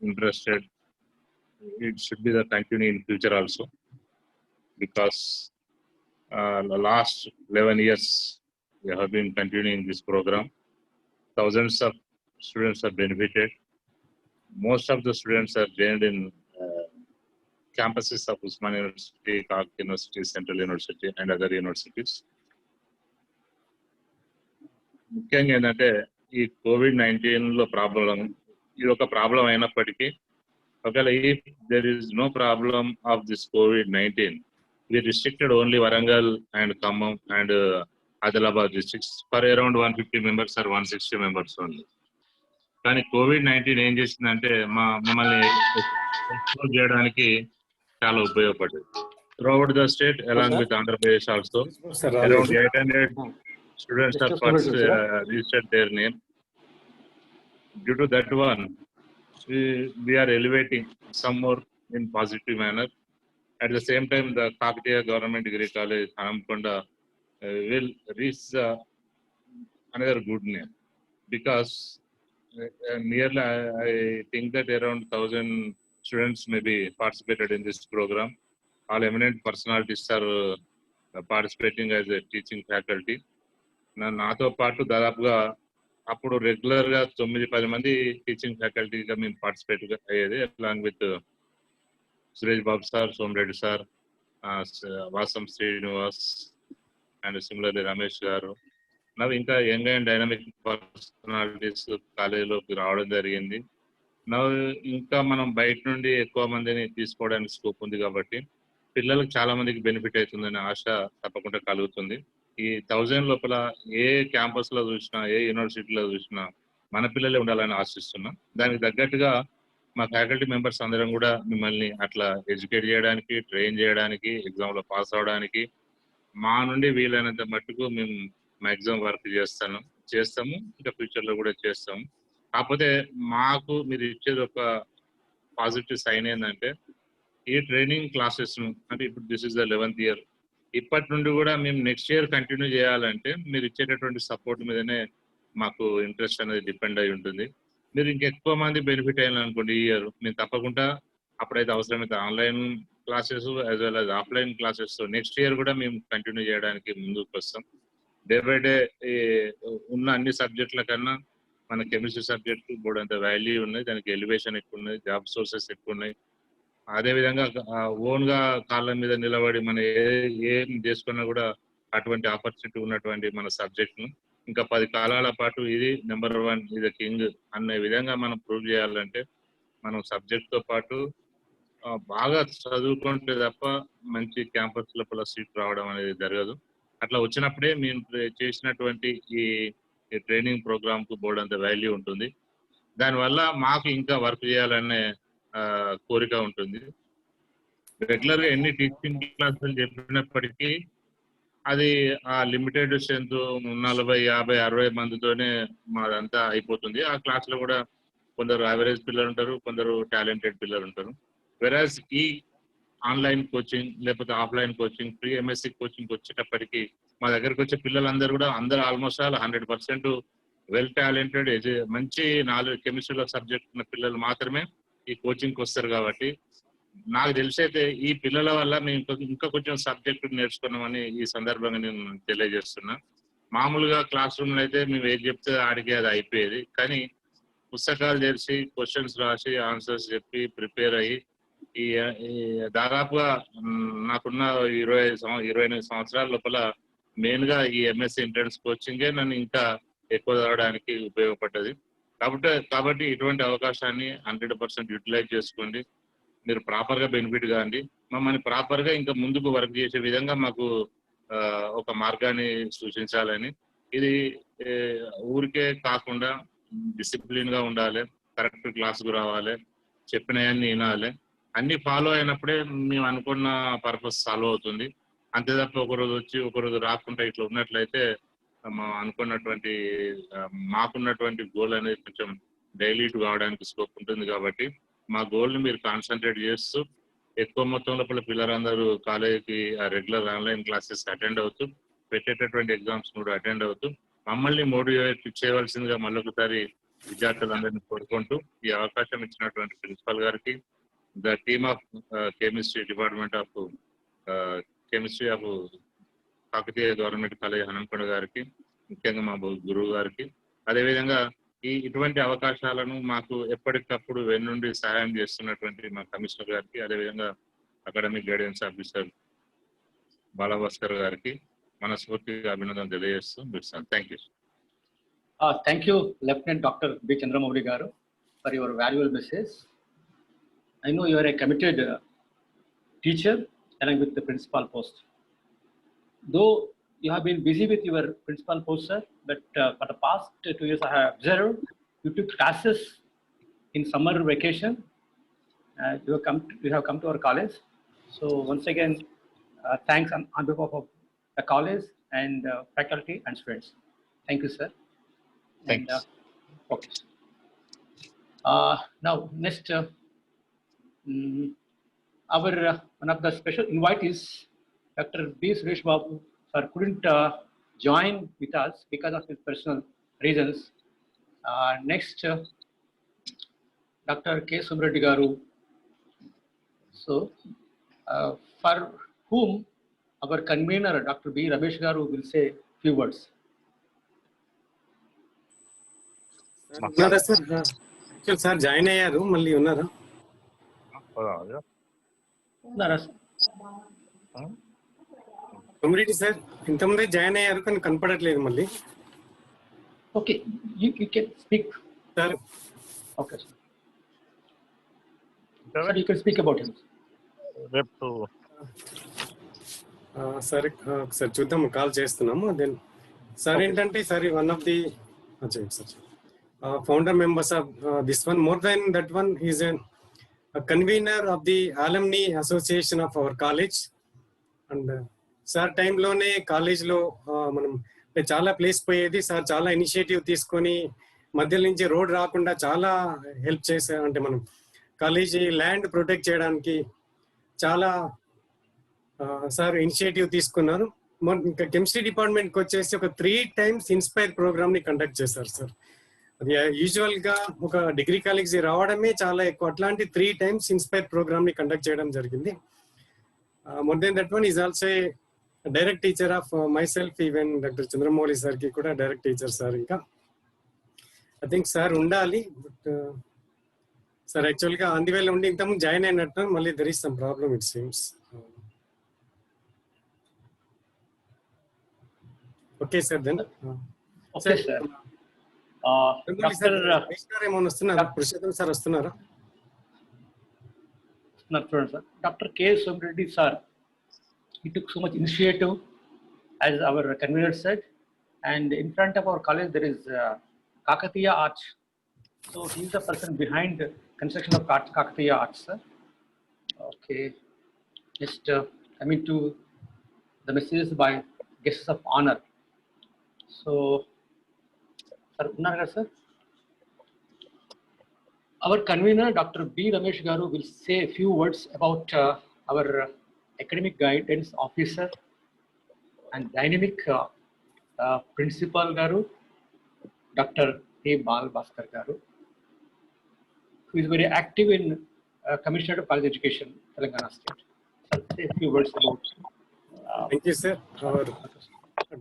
interested. It should be the continue in future also, because the last 11 years we have been continuing this program. Thousands of students have benefited. Most of the students are gained in campuses of Usman University, Kak University, Central University, and other universities. ముఖ్యంగా ఏంటంటే ఈ COVID-19 problem ఇది ఒక problem అయినప్పటికీ ఒకవేళ if there is no problem of this COVID-19, we restricted only Warangal and Khammam and Adilabad districts for around 150 members or 160 members only. కానీ COVID-19 ఏం చేసిందంటే మమ్మల్ని ఎక్స్ప్లోర్ చేయడానికి చాలా ఉపయోగపడింది. Throughout the state, along with Andhra Pradesh also, around 800 students have registered their name. Due to that one, we are elevating some more in positive manner. At the same time, the Kakatiya Government Degree College, Anamkonda, will reach another good name, because nearly I think that around 1,000 students may be participated in this program. All eminent personalities are participating as a teaching faculty. నాతో పాటు దాదాపుగా అప్పుడు regular గా 9-10 మంది teaching ఫ్యాకల్టీగా మేము participate అయ్యేది, along with Suresh Babu sir, Somareddy sir, Vasam Srinivas and similarly Ramesh గారు. నాకు ఇంకా యంగ్ అండ్ డైనమిక్ పర్సనాలిటీస్ కాలేజీలోకి రావడం జరిగింది. ఇంకా మనం బయట నుండి ఎక్కువ మందిని తీసుకోవడానికి స్కోప్ ఉంది కాబట్టి పిల్లలకు చాలా మందికి బెనిఫిట్ అవుతుందనే ఆశ తప్పకుండా కలుగుతుంది. ఈ 1000 లోపల ఏ క్యాంపస్ లో చూసినా, ఏ యూనివర్సిటీలో చూసినా మన పిల్లలే ఉండాలని ఆశిస్తున్నాం. దానికి తగ్గట్టుగా మా ఫ్యాకల్టీ మెంబర్స్ అందరం కూడా మిమ్మల్ని అట్లా ఎడ్యుకేట్ చేయడానికి, ట్రైన్ చేయడానికి, ఎగ్జామ్ లో పాస్ అవడానికి మా నుండి వీలైనంత మట్టుకు మేము మ్యాక్సిమం వర్క్ చేస్తాము, ఇంకా ఫ్యూచర్ లో కూడా చేస్తాము. కాకపోతే మాకు మీరు ఇచ్చేది ఒక పాజిటివ్ సైన్ ఏంటంటే, ఈ ట్రైనింగ్ క్లాసెస్ అంటే ఇప్పుడు this is the 11th year, ఇప్పటి నుండి కూడా మేము నెక్స్ట్ ఇయర్ కంటిన్యూ చేయాలంటే మీరు ఇచ్చేటటువంటి సపోర్ట్ మీదనే మాకు ఇంట్రెస్ట్ అనేది డిపెండ్ అయి ఉంటుంది. మీరు ఇంకెక్కువ మంది బెనిఫిట్ అయ్యాలనుకోండి ఈ ఇయర్, మేము తప్పకుండా అప్పుడైతే అవసరమైతే online classes as well as offline classes next year కూడా మేము కంటిన్యూ చేయడానికి ముందుకు వస్తాం. డే బై డే ఉన్న అన్ని సబ్జెక్టుల కన్నా మన కెమిస్ట్రీ సబ్జెక్ట్ కూడా అంత వాల్యూ ఉన్నాయి, దానికి ఎలివేషన్ ఎక్కువ ఉన్నాయి, జాబ్ సోర్సెస్ ఎక్కువ ఉన్నాయి. అదేవిధంగా ఓన్ గా కాళ్ళ మీద నిలబడి మనం ఏం చేసుకున్నా కూడా అటువంటి ఆపర్చునిటీ ఉన్నటువంటి మన సబ్జెక్ట్ ను ఇంకా 10 కాలాల పాటు ఇది నెంబర్ 1, ఇది కింగ్ అనే విధంగా మనం ప్రూవ్ చేయాలంటే మనం సబ్జెక్ట్ తో పాటు బాగా చదువుకుంటే తప్ప మంచి క్యాంపస్ లోపల సీట్ రావడం అనేది జరగదు. అట్లా వచ్చినప్పుడే మేము చేసినటువంటి ఈ ట్రైనింగ్ ప్రోగ్రామ్ కు బోర్డు అంత వాల్యూ ఉంటుంది. దానివల్ల మాకు ఇంకా వర్క్ చేయాలనే కోరిక ఉంటుంది. రెగ్యులర్ గా ఎన్ని టీచింగ్ క్లాసులు చెప్పినప్పటికీ అది ఆ లిమిటెడ్ స్ట్రెంత్ 40, 50, 60 మందితోనే మాదంతా అయిపోతుంది. ఆ క్లాస్ లో కూడా కొందరు యావరేజ్ పిల్లలు ఉంటారు, కొందరు టాలెంటెడ్ పిల్లలు ఉంటారు. వెరాజ్ ఈ ఆన్లైన్ కోచింగ్ లేకపోతే offline coaching, pre MSc coaching వచ్చేటప్పటికి మా దగ్గరకు వచ్చే పిల్లలందరూ కూడా ఆల్మోస్ట్ 100% వెల్ టాలెంటెడ్, మంచి నాలెడ్జ్ కెమిస్ట్రీలో సబ్జెక్ట్ ఉన్న పిల్లలు మాత్రమే ఈ కోచింగ్కి వస్తారు. కాబట్టి నాకు తెలిసైతే ఈ పిల్లల వల్ల మేము ఇంకా కొంచెం సబ్జెక్టు నేర్చుకున్నామని ఈ సందర్భంగా నేను తెలియజేస్తున్నా. మామూలుగా క్లాస్ రూమ్ లో అయితే మేము ఏది చెప్తే ఆడికి అది అయిపోయేది, కానీ పుస్తకాలు తెరిచి క్వశ్చన్స్ రాసి ఆన్సర్స్ చెప్పి ప్రిపేర్ అయ్యి ఈ దాదాపుగా నాకున్న 28 సంవత్సరాల లోపల మెయిన్ గా ఈ ఎంఎస్సి ఎంట్రన్స్ కోచింగే నన్ను ఇంకా ఎక్కువ చదవడానికి ఉపయోగపడ్డది. కాబట్టి ఇటువంటి అవకాశాన్ని 100% యూటిలైజ్ చేసుకోండి. మీరు ప్రాపర్ గా బెనిఫిట్ కాండి. మమ్మల్ని ప్రాపర్ గా ఇంకా ముందుకు వర్క్ చేసే విధంగా మాకు ఒక మార్గాన్ని సూచించాలని. ఇది ఊరికే కాకుండా డిసిప్లిన్ గా ఉండాలి, కరెక్ట్ క్లాస్కు రావాలి, చెప్పినవన్నీ వినాలి, అన్ని ఫాలో అయినప్పుడే మేము అనుకున్న పర్పస్ సాల్వ్ అవుతుంది. అంతే తప్ప ఒకరోజు వచ్చి ఒకరోజు రాకుండా ఇట్లా ఉన్నట్లయితే అనుకున్నటువంటి మాకున్నటువంటి గోల్ అనేది కొంచెం డైలీట్ కావడానికి స్కోప్ ఉంటుంది. కాబట్టి మా గోల్ని మీరు కాన్సన్ట్రేట్ చేస్తూ ఎక్కువ మొత్తంలో పిల్లలందరూ కాలేజీకి రెగ్యులర్ ఆన్లైన్ క్లాసెస్ అటెండ్ అవుతూ పెట్టేటటువంటి ఎగ్జామ్స్ కూడా అటెండ్ అవుతూ మమ్మల్ని మోటివేట్ చేయవలసిందిగా మళ్ళొకసారి విద్యార్థులందరినీ కోరుకుంటూ ఈ అవకాశం ఇచ్చినటువంటి ప్రిన్సిపల్ గారికి, the team of chemistry department of chemistry of Kakatiya government college Hanamkonda గారికి, ముఖ్యంగా మా గురువు గారికి, అదేవిధంగా ఇటువంటి అవకాశాలను మాకు ఎప్పటికప్పుడు వెన్నుండి సహాయం చేస్తున్నటువంటి మా కమిషనర్ గారికి, అదేవిధంగా అకాడమిక్ గైడెన్స్ ఆఫీసర్ బాలభాస్కర్ గారికి మనస్ఫూర్తిగా అభినందన తెలియజేస్తూ బిడ్సాను. Thank you.
Thank you, Lieutenant Dr. B. Chandramouli Garu, for your valuable message. I know you are a committed teacher along with the principal post. Though you have been busy with your principal post, sir, but for the past 2 years I have observed you took classes in summer vacation. You have come to our college. So once again, thanks on behalf of the college and faculty and students. Thank you, sir.
Thanks.
And, okay. Now, next, our one of the special invitees, Dr. B. Suresh Babu, sir, couldn't join with us because of his personal reasons. Next, Dr. K. Subramanian Garu. So, for whom our convener, Dr. B. Ramesh Garu, will say few words.
ఉన్నారా sir? Actual sir join అయ్యారు, మళ్ళీ ఉన్నారా? Community sir ఇంతకుముందే join అయ్యారు కానీ కనపడట్లేదు మళ్ళీ.
Okay, you can speak.
Sir
Okay, sir. Sir, you can speak about him.
సరే ఒకసారి చూద్దాం, కాల్ చేస్తున్నాము. దెన్ సార్ ఏంటంటే sir one of the founder members of this one. More than that one, he is a convener of the alumni association of our college. And sir టైంలోనే కాలేజ్లో మనం చాలా place పోయేది. సార్ చాలా initiative తీసుకొని మధ్యలో నుంచి రోడ్ రాకుండా చాలా హెల్ప్ చేశారు. అంటే మనం కాలేజీ ల్యాండ్ ప్రొటెక్ట్ చేయడానికి చాలా సార్ ఇనిషియేటివ్ తీసుకున్నారు. ఇంకా కెమిస్ట్రీ డిపార్ట్మెంట్కి వచ్చేసి ఒక 3 times ఇన్స్పైర్ ప్రోగ్రామ్ని కండక్ట్ చేశారు సార్. అది యూజువల్ గా ఒక డిగ్రీ కాలేజ్ రావడమే చాలా ఎక్కువ, అట్లాంటి 3 times ఇన్స్పైర్ ప్రోగ్రామ్ ని కండక్ట్ చేయడం జరిగింది. More then that one is also direct teacher of myself. Even doctor Chandramouli sir కి కూడా డైరెక్ట్ టీచర్ సార్. ఇంకా ఐ థింక్ సార్ ఉండాలి, బట్ సార్ యాక్చువల్ గా అందువేళ ఉండి ఇంతకుముందు జాయిన్ అయినట్టు, మళ్ళీ there is some problem it seems. Okay sir, then
okay sir.
Purushottam sir వస్తున్నారా?
Dr. K. Subramanian sir, he took so much initiative, as our convener said, and in front of our college there is Kakatiya Arch. So he is the person behind the construction of Kakatiya Arch, sir. Okay, just coming to the messages by guests of honor. So, sir, sir, our convener, Dr. B. Ramesh Garu, will say a few words about our academic guidance officer and dynamic principal Garu, Dr. A. Balbhaskar Garu, who is very active in Commissioner of College Education, Telangana State. Sir, say a few words about.
Thank you, sir. Our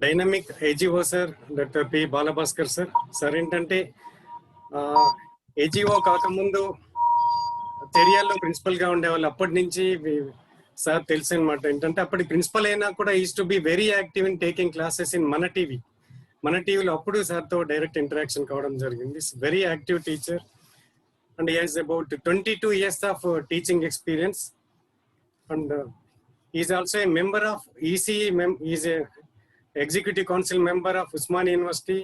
dynamic AGO sir doctor P Balabhaskar sir. Sir ఏంటంటే AGO కాకముందు తెరియాల్లో principal గా ఉండేవాళ్ళు. అప్పటి నుంచి sir తెలుసు అనమాట. ఏంటంటే అప్పటి ప్రిన్సిపల్ అయినా కూడా is to be very active in taking classes in మన టీవీ. మన టీవీలో అప్పుడు సార్తో డైరెక్ట్ ఇంటరాక్షన్ కావడం జరిగింది. Very active teacher and he has about 22 years of teaching experience, and he is also a member of ECE. He is a executive council member of Usmania University.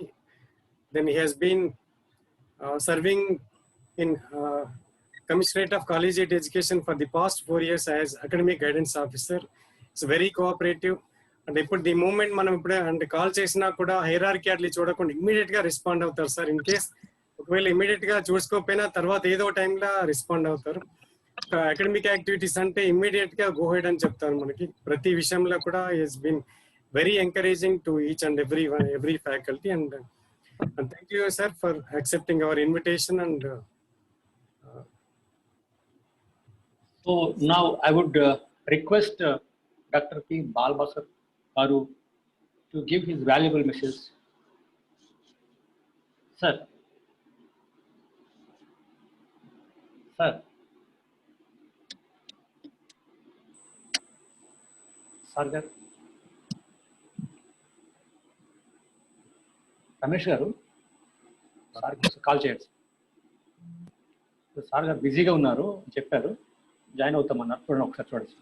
Then he has been serving in Commissionerate of Collegiate Education for the past 4 years as academic guidance officer. It's very cooperative. And ఇప్పుడు the moment మనం ఇప్పుడే అంటే call చేసినా కూడా hierarchy అట్లా చూడకుండా immediate గా respond అవుతారు సార్. ఇన్ కేస్ ఒకవేళ ఇమ్మీడియట్ గా చూసుకోకపోయినా తర్వాత ఏదో టైంలో రెస్పాండ్ అవుతారు. అకాడమిక్ యాక్టివిటీస్ అంటే ఇమ్మీడియట్ గా గో హెడ్ అని చెప్తారు. మనకి ప్రతి విషయంలో కూడా he's been very encouraging to each and every faculty. And thank you sir for accepting our invitation. And
so now I would request Dr. P. Balbasar Garu to give his valuable message. Sir. Sargar. Ramesh గారు sir call చేయండి. Sir గారు బిజీగా ఉన్నారు చెప్పారు, join అవుతామన్నారు. చూడండి ఒకసారి చూడండి.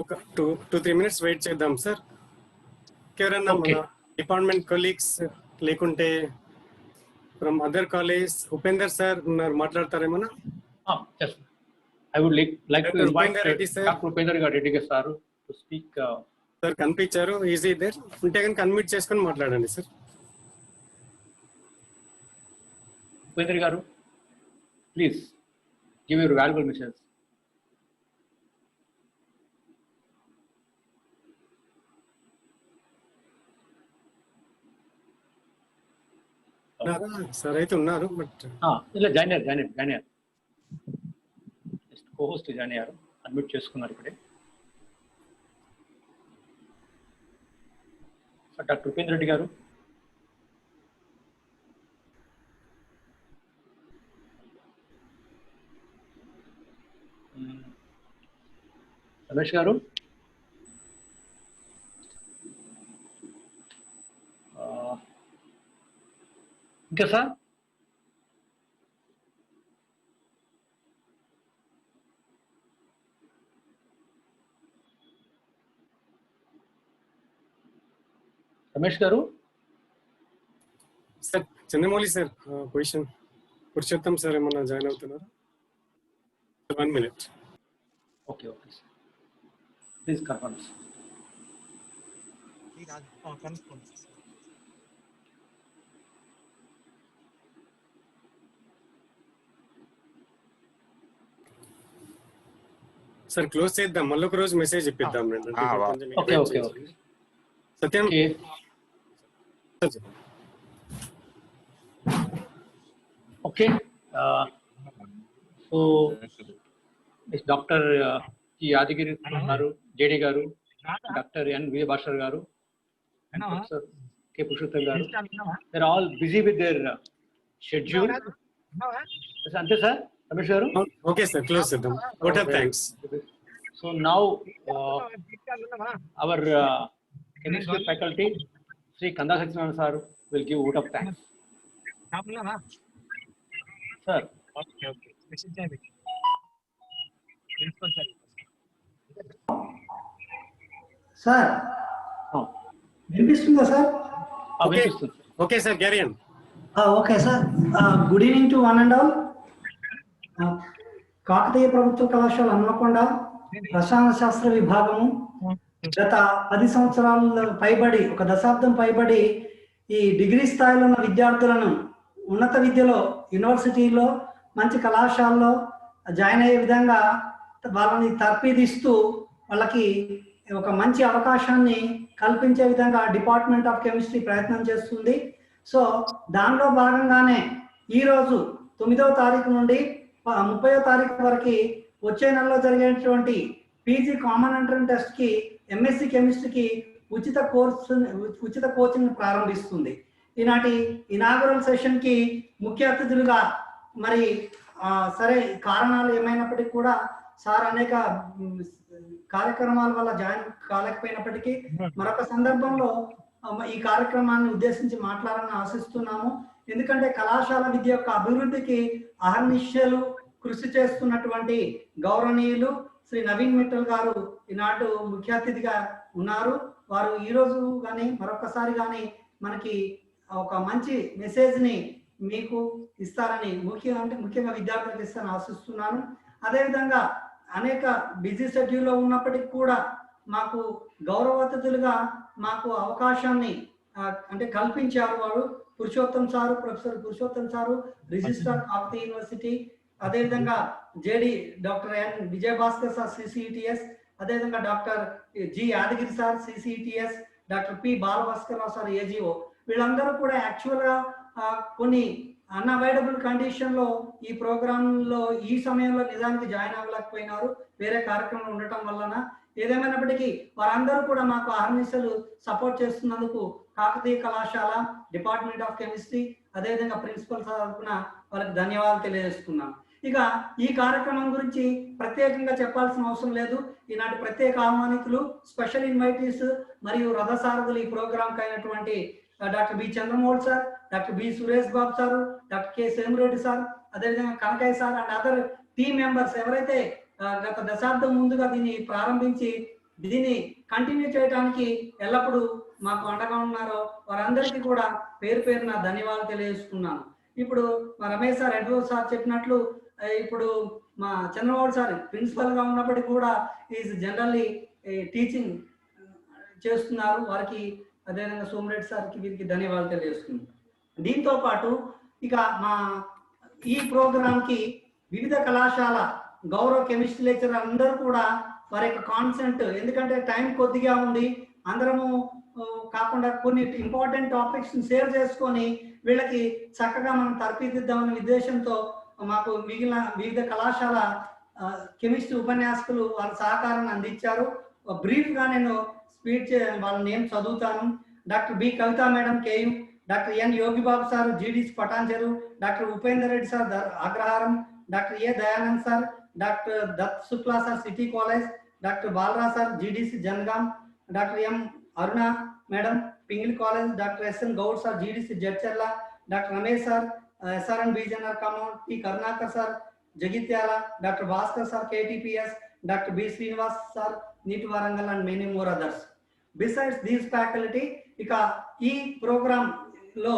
ఒక 2-3 minutes వెయిట్ చేద్దాం సార్. ఎవరన్నా మన డిపార్ట్మెంట్ కొలీగ్స్ లేకుంటే from other college Upender sir ఉన్నారు, మాట్లాడతారేమన్నా?
I would like to invite Dr. Upendra Reddy sir to speak.
Sir కనిపించారు, ఈజీ దేర్ ఉంటే కనుక అన్మ్యూట్ చేసుకొని మాట్లాడండి sir.
Upendra garu, please give your valuable message.
Sir అయితే ఉన్నారు బట్
ఇలా జాయిన్ అయ్యారు co-host జాయిన్ అయ్యారు, అడ్మిట్ చేసుకున్నారు ఇప్పుడే. డాక్టర్ ఉపేంద్ర రెడ్డి గారు, రమేష్ గారు, ఇంకా సార్ రమేష్ గారు,
sir Chandramouli sir position Purushottam sir ఏమన్నా జాయిన్ అవుతున్నారు? 1 minute.
Okay please confirm.
Sir close చేద్దాం, మళ్ళీ ఒక రోజు మెసేజ్ ఇప్పిద్దాం.
ఓకే
సత్యం
ఓకే. సో డాక్టర్ కి యాదగిరి గారు, జేడి గారు, డాక్టర్ ఎన్ విజయభాస్కర్ గారు, ప్రొఫెసర్ కె పురుషోత్తం గారు, they're all busy with their schedule. అంతే సార్ రమేష్ గారు?
ఓకే సార్ క్లోజ్ చేద్దాం. What are thanks.
So now our chemistry faculty Sri Kanda Satyanarayana sir will give vote of thanks. Sir.
Okay.
Sir వినిపిస్తుందా sir?
Okay sir carry on.
Okay sir, good evening to one and all. Kakatiya ప్రభుత్వ కళాశాల హన్మకొండ రసాయన శాస్త్ర విభాగము గత 10 సంవత్సరాల పైబడి, ఒక దశాబ్దం పైబడి ఈ డిగ్రీ స్థాయిలో ఉన్న విద్యార్థులను ఉన్నత విద్యలో యూనివర్సిటీలో మంచి కళాశాలలో జాయిన్ అయ్యే విధంగా వాళ్ళని తర్ఫీదిస్తూ వాళ్ళకి ఒక మంచి అవకాశాన్ని కల్పించే విధంగా డిపార్ట్మెంట్ ఆఫ్ కెమిస్ట్రీ ప్రయత్నం చేస్తుంది. సో దానిలో భాగంగానే ఈరోజు 9వ తారీఖు నుండి 30వ తారీఖు వరకు వచ్చే నెలలో జరిగేటువంటి పీజీ కామన్ ఎంట్రన్స్ టెస్ట్కి ఎంఎస్సి కెమిస్ట్రీకి ఉచిత కోచింగ్ ప్రారంభిస్తుంది. ఈనాటి ఇనాగురల్ సెషన్కి ముఖ్య అతిథులుగా మరి సరే కారణాలు ఏమైనప్పటికీ కూడా సార్ అనేక కార్యక్రమాల వల్ల జాయిన్ కాలేకపోయినప్పటికీ మరొక సందర్భంలో ఈ కార్యక్రమాన్ని ఉద్దేశించి మాట్లాడాలని ఆశిస్తున్నాము. ఎందుకంటే కళాశాల విద్య యొక్క అభివృద్ధికి అహర్నిశలు కృషి చేస్తున్నటువంటి గౌరవనీయులు శ్రీ నవీన్ మిట్టల్ గారు ఈనాడు ముఖ్య అతిథిగా ఉన్నారు. వారు ఈరోజు కానీ మరొకసారి కానీ మనకి ఒక మంచి మెసేజ్ని మీకు ఇస్తారని ముఖ్యంగా విద్యార్థులకు ఇస్తారని ఆశిస్తున్నాను. అదేవిధంగా అనేక బిజీ షెడ్యూల్లో ఉన్నప్పటికీ కూడా మాకు గౌరవ అతిథులుగా మాకు అవకాశాన్ని అంటే కల్పించారు వారు Purushottam sir, professor Purushottam sir, registrar Kakatiya university, అదేవిధంగా JD doctor N Vijayabhaskar sir CCTS, అదేవిధంగా doctor G Yadagiri sir CCTS, doctor P Balabhaskar Rao sir AGO. వీళ్ళందరూ కూడా యాక్చువల్గా కొన్ని అన్అవైలబుల్ కండిషన్లో ఈ ప్రోగ్రాంలో ఈ సమయంలో నిజానికి జాయిన్ అవ్వలేకపోయినారు వేరే కార్యక్రమం ఉండటం వలన. ఏదేమైనప్పటికీ వారందరూ కూడా మాకు అహర్నిశలు సపోర్ట్ చేస్తున్నందుకు కాకతీయ కళాశాల, డిపార్ట్మెంట్ ఆఫ్ కెమిస్ట్రీ, అదేవిధంగా ప్రిన్సిపల్ తరఫున వాళ్ళకి ధన్యవాదాలు తెలియజేస్తున్నాం. ఇక ఈ కార్యక్రమం గురించి ప్రత్యేకంగా చెప్పాల్సిన అవసరం లేదు. ఈనాటి ప్రత్యేక ఆహ్వానితులు, స్పెషల్ ఇన్వైటీస్ మరియు రథసారథులు ఈ ప్రోగ్రాంకి అయినటువంటి doctor B Chandramohan sir, doctor B Suresh Babu sir, doctor K Semareddy sir, అదేవిధంగా Kanakaiah sir and other team members ఎవరైతే గత దశాబ్దం ముందుగా దీన్ని ప్రారంభించి దీన్ని కంటిన్యూ చేయడానికి ఎల్లప్పుడూ మాకు అండగా ఉన్నారో వారందరికీ కూడా పేరు పేరున ధన్యవాదాలు తెలియజేస్తున్నాను. ఇప్పుడు మా రమేష్ సార్ ఎడ్వో సార్ చెప్పినట్లు ఇప్పుడు మా చంద్రబాబు సార్ ప్రిన్సిపల్ గా ఉన్నప్పటికీ కూడా ఈజ్ జనరల్లీ టీచింగ్ చేస్తున్నారు. వారికి అదేవిధంగా సోమరెడ్డి సార్కి వీరికి ధన్యవాదాలు తెలియజేస్తున్నాను. దీంతో పాటు ఇక మా ఈ ప్రోగ్రాంకి వివిధ కళాశాల గౌరవ కెమిస్ట్రీ లెక్చరర్ అందరూ కూడా వారి యొక్క కాన్సెంట్, ఎందుకంటే టైం కొద్దిగా ఉంది, అందరము కాకుండా కొన్ని ఇంపార్టెంట్ టాపిక్స్ షేర్ చేసుకొని వీళ్ళకి చక్కగా మనం తర్ఫీదిద్దామనే ఉద్దేశంతో మాకు మిగిలిన వివిధ కళాశాల కెమిస్ట్రీ ఉపన్యాసకులు వాళ్ళ సహకారాన్ని అందించారు. బ్రీఫ్గా నేను వాళ్ళ నేమ్ చదువుతాను. Doctor B Kavitha madam KU, doctor N Yogibabu sir GDC Patancheru, doctor Upender Reddy sir Agraharam, doctor A Dayanand sir, doctor Dutt Shukla sir city college, doctor Balaraj sir GDC Jangaon, doctor M Aruna madam Pingle college, doctor SN Goud sir GDC Jadcherla, doctor Ramesh sir SRN BJNR Khammam, T Karunakar sir Jagtial, doctor Bhaskar sir KTPS, doctor B Srinivas sir NIT Warangal and many more others. Besides these faculty, ఇక ఈ programme లో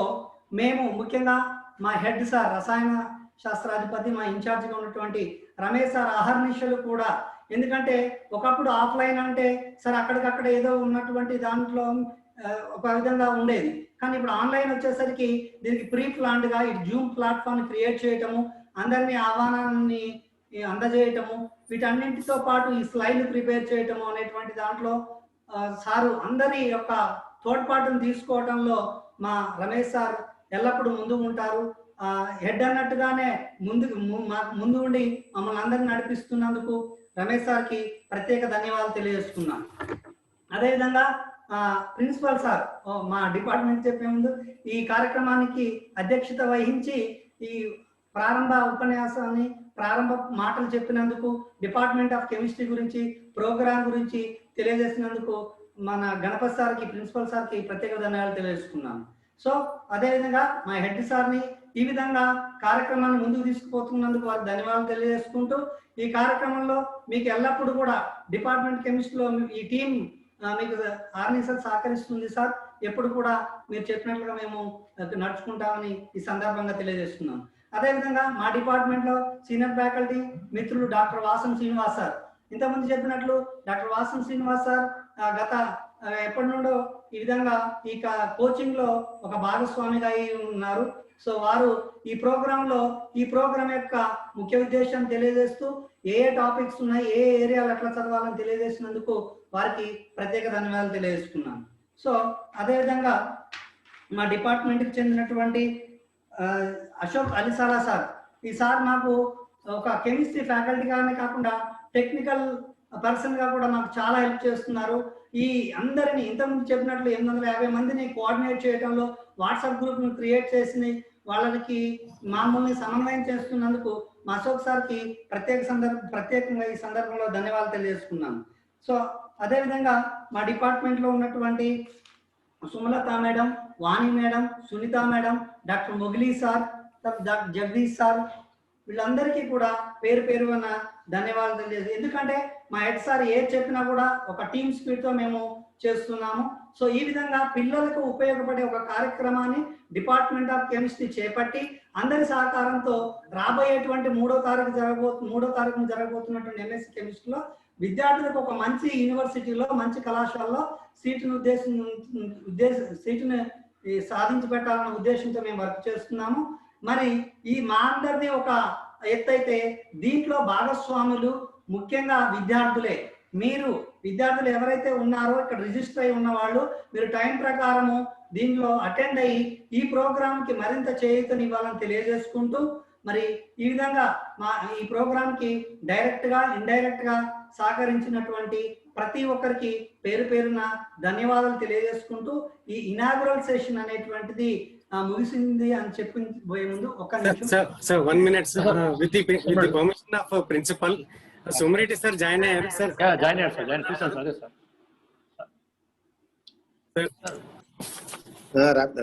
మేము ముఖ్యంగా మా head sir రసాయన శాస్త్రాధిపతి, మా ఇన్ఛార్జిగా ఉన్నటువంటి రమేష్ సార్ అహర్నిశలు కూడా, ఎందుకంటే ఒకప్పుడు ఆఫ్లైన్ అంటే సార్ అక్కడికక్కడ ఏదో ఉన్నటువంటి దాంట్లో ఒక విధంగా ఉండేది, కానీ ఇప్పుడు ఆన్లైన్ వచ్చేసరికి దీనికి ప్రీ ప్లాన్డ్ గా ఈ జూమ్ ప్లాట్ఫామ్ క్రియేట్ చేయటము, అందరినీ ఆహ్వానాన్ని అందజేయటము, వీటన్నింటితో పాటు ఈ స్లైడ్ ప్రిపేర్ చేయటము అనేటువంటి దాంట్లో సారు అందరి యొక్క తోడ్పాటును తీసుకోవడంలో మా రమేష్ సార్ ఎల్లప్పుడూ ముందు ఉంటారు. హెడ్ అన్నట్టుగానే ముందు ఉండి మమ్మల్ని అందరిని నడిపిస్తున్నందుకు రమేష్ సార్కి ప్రత్యేక ధన్యవాదాలు తెలియజేస్తున్నాను. అదేవిధంగా ప్రిన్సిపల్ సార్ మా డిపార్ట్మెంట్ చెప్పే ముందు ఈ కార్యక్రమానికి అధ్యక్షత వహించి ఈ ప్రారంభ ఉపన్యాసాన్ని ప్రారంభ మాటలు చెప్పినందుకు, డిపార్ట్మెంట్ ఆఫ్ కెమిస్ట్రీ గురించి ప్రోగ్రాం గురించి తెలియజేసినందుకు మన గణపతి సార్కి, ప్రిన్సిపల్ సార్కి ప్రత్యేక ధన్యవాదాలు తెలియజేసుకున్నాను. సో అదేవిధంగా మా హెడ్ సార్ని ఈ విధంగా కార్యక్రమాన్ని ముందుకు తీసుకుపోతున్నందుకు వారికి ధన్యవాదాలు తెలియజేసుకుంటూ, ఈ కార్యక్రమంలో మీకు ఎల్లప్పుడూ కూడా డిపార్ట్మెంట్ కెమిస్ట్రీలో ఈ టీం మీకు ఆర్నిసల్ సహకరిస్తుంది సార్. ఎప్పుడు కూడా మీరు చెప్పినట్లుగా మేము నడుచుకుంటామని ఈ సందర్భంగా తెలియజేస్తున్నాం. అదేవిధంగా మా డిపార్ట్మెంట్లో సీనియర్ ఫ్యాకల్టీ మిత్రులు డాక్టర్ వాసం శ్రీనివాస్ సార్, ఇంతకుముందు చెప్పినట్లు డాక్టర్ వాసం శ్రీనివాస్ సార్ గత ఎప్పటి నుండో ఈ విధంగా ఈ కోచింగ్ లో ఒక భాగస్వామిగా ఉన్నారు. సో వారు ఈ ప్రోగ్రామ్ యొక్క ముఖ్య ఉద్దేశం తెలియజేస్తూ ఏ టాపిక్స్ ఉన్నాయి, ఏ ఏరియాలు ఎట్లా చదవాలని తెలియజేసినందుకు వారికి ప్రత్యేక ధన్యవాదాలు తెలియజేస్తున్నాను. సో అదేవిధంగా మా డిపార్ట్మెంట్కి చెందినటువంటి అశోక్ అలిసాలా సార్, ఈ సార్ మాకు ఒక కెమిస్ట్రీ ఫ్యాకల్టీగానే కాకుండా టెక్నికల్ పర్సన్ గా కూడా మాకు చాలా హెల్ప్ చేస్తున్నారు. ఈ అందరినీ ఇంతకుముందు చెప్పినట్లు 850 మందిని కోఆర్డినేట్ చేయడంలో వాట్సాప్ గ్రూప్ను క్రియేట్ చేసి వాళ్ళకి మామూలుని సమన్వయం చేస్తున్నందుకు మా అశోక్ సార్కి ప్రత్యేకంగా ఈ సందర్భంలో ధన్యవాదాలు తెలియజేసుకున్నాను. సో అదేవిధంగా మా డిపార్ట్మెంట్లో ఉన్నటువంటి Sumalatha madam, Vani madam, Sunitha madam, doctor Mogili sir, doctor Jagadish sir, వీళ్ళందరికీ కూడా పేరు పేరున ధన్యవాదాలు తెలియజేసి, ఎందుకంటే మా హెడ్ సార్ ఏది చెప్పినా కూడా ఒక టీమ్ స్పిరిట్తో మేము చేస్తున్నాము. సో ఈ విధంగా పిల్లలకు ఉపయోగపడే ఒక కార్యక్రమాన్ని డిపార్ట్మెంట్ ఆఫ్ కెమిస్ట్రీ చేపట్టి అందరి సహకారంతో రాబోయేటువంటి 3వ తారీఖున జరగబోతున్నటువంటి ఎంఎస్సీ కెమిస్ట్రీలో విద్యార్థులకు ఒక మంచి యూనివర్సిటీలో, మంచి కళాశాలలో సీటును సాధించి పెట్టాలన్న ఉద్దేశంతో మేము వర్క్ చేస్తున్నాము. మరి ఈ మా అందరినీ ఒక ఎత్తైతే దీంట్లో భాగస్వాములు ముఖ్యంగా విద్యార్థులే. విద్యార్థులు ఎవరైతే ఉన్నారో ఇక్కడ రిజిస్టర్ అయి ఉన్న వాళ్ళు, మీరు టైం ప్రకారము దీనిలో అటెండ్ అయ్యి ఈ ప్రోగ్రామ్కి మరింత చేయూతనివ్వాలని తెలియజేసుకుంటూ, మరి ఈ విధంగా ఈ ప్రోగ్రామ్కి డైరెక్ట్గా ఇండైరెక్ట్గా సహకరించినటువంటి ప్రతి ఒక్కరికి పేరు పేరున ధన్యవాదాలు తెలియజేసుకుంటూ ఈ ఇనాగురల్ సెషన్ అనేటువంటిది ముగిసింది అని చెప్పబోయే ముందు ఒక్క నిమిషం.
Sir 1 minute with the permission of principal Sumareddy sir join అయ్యారు. సార్
జాయిన్ అయ్యారు సార్, జాయిన్ చేశాను sir.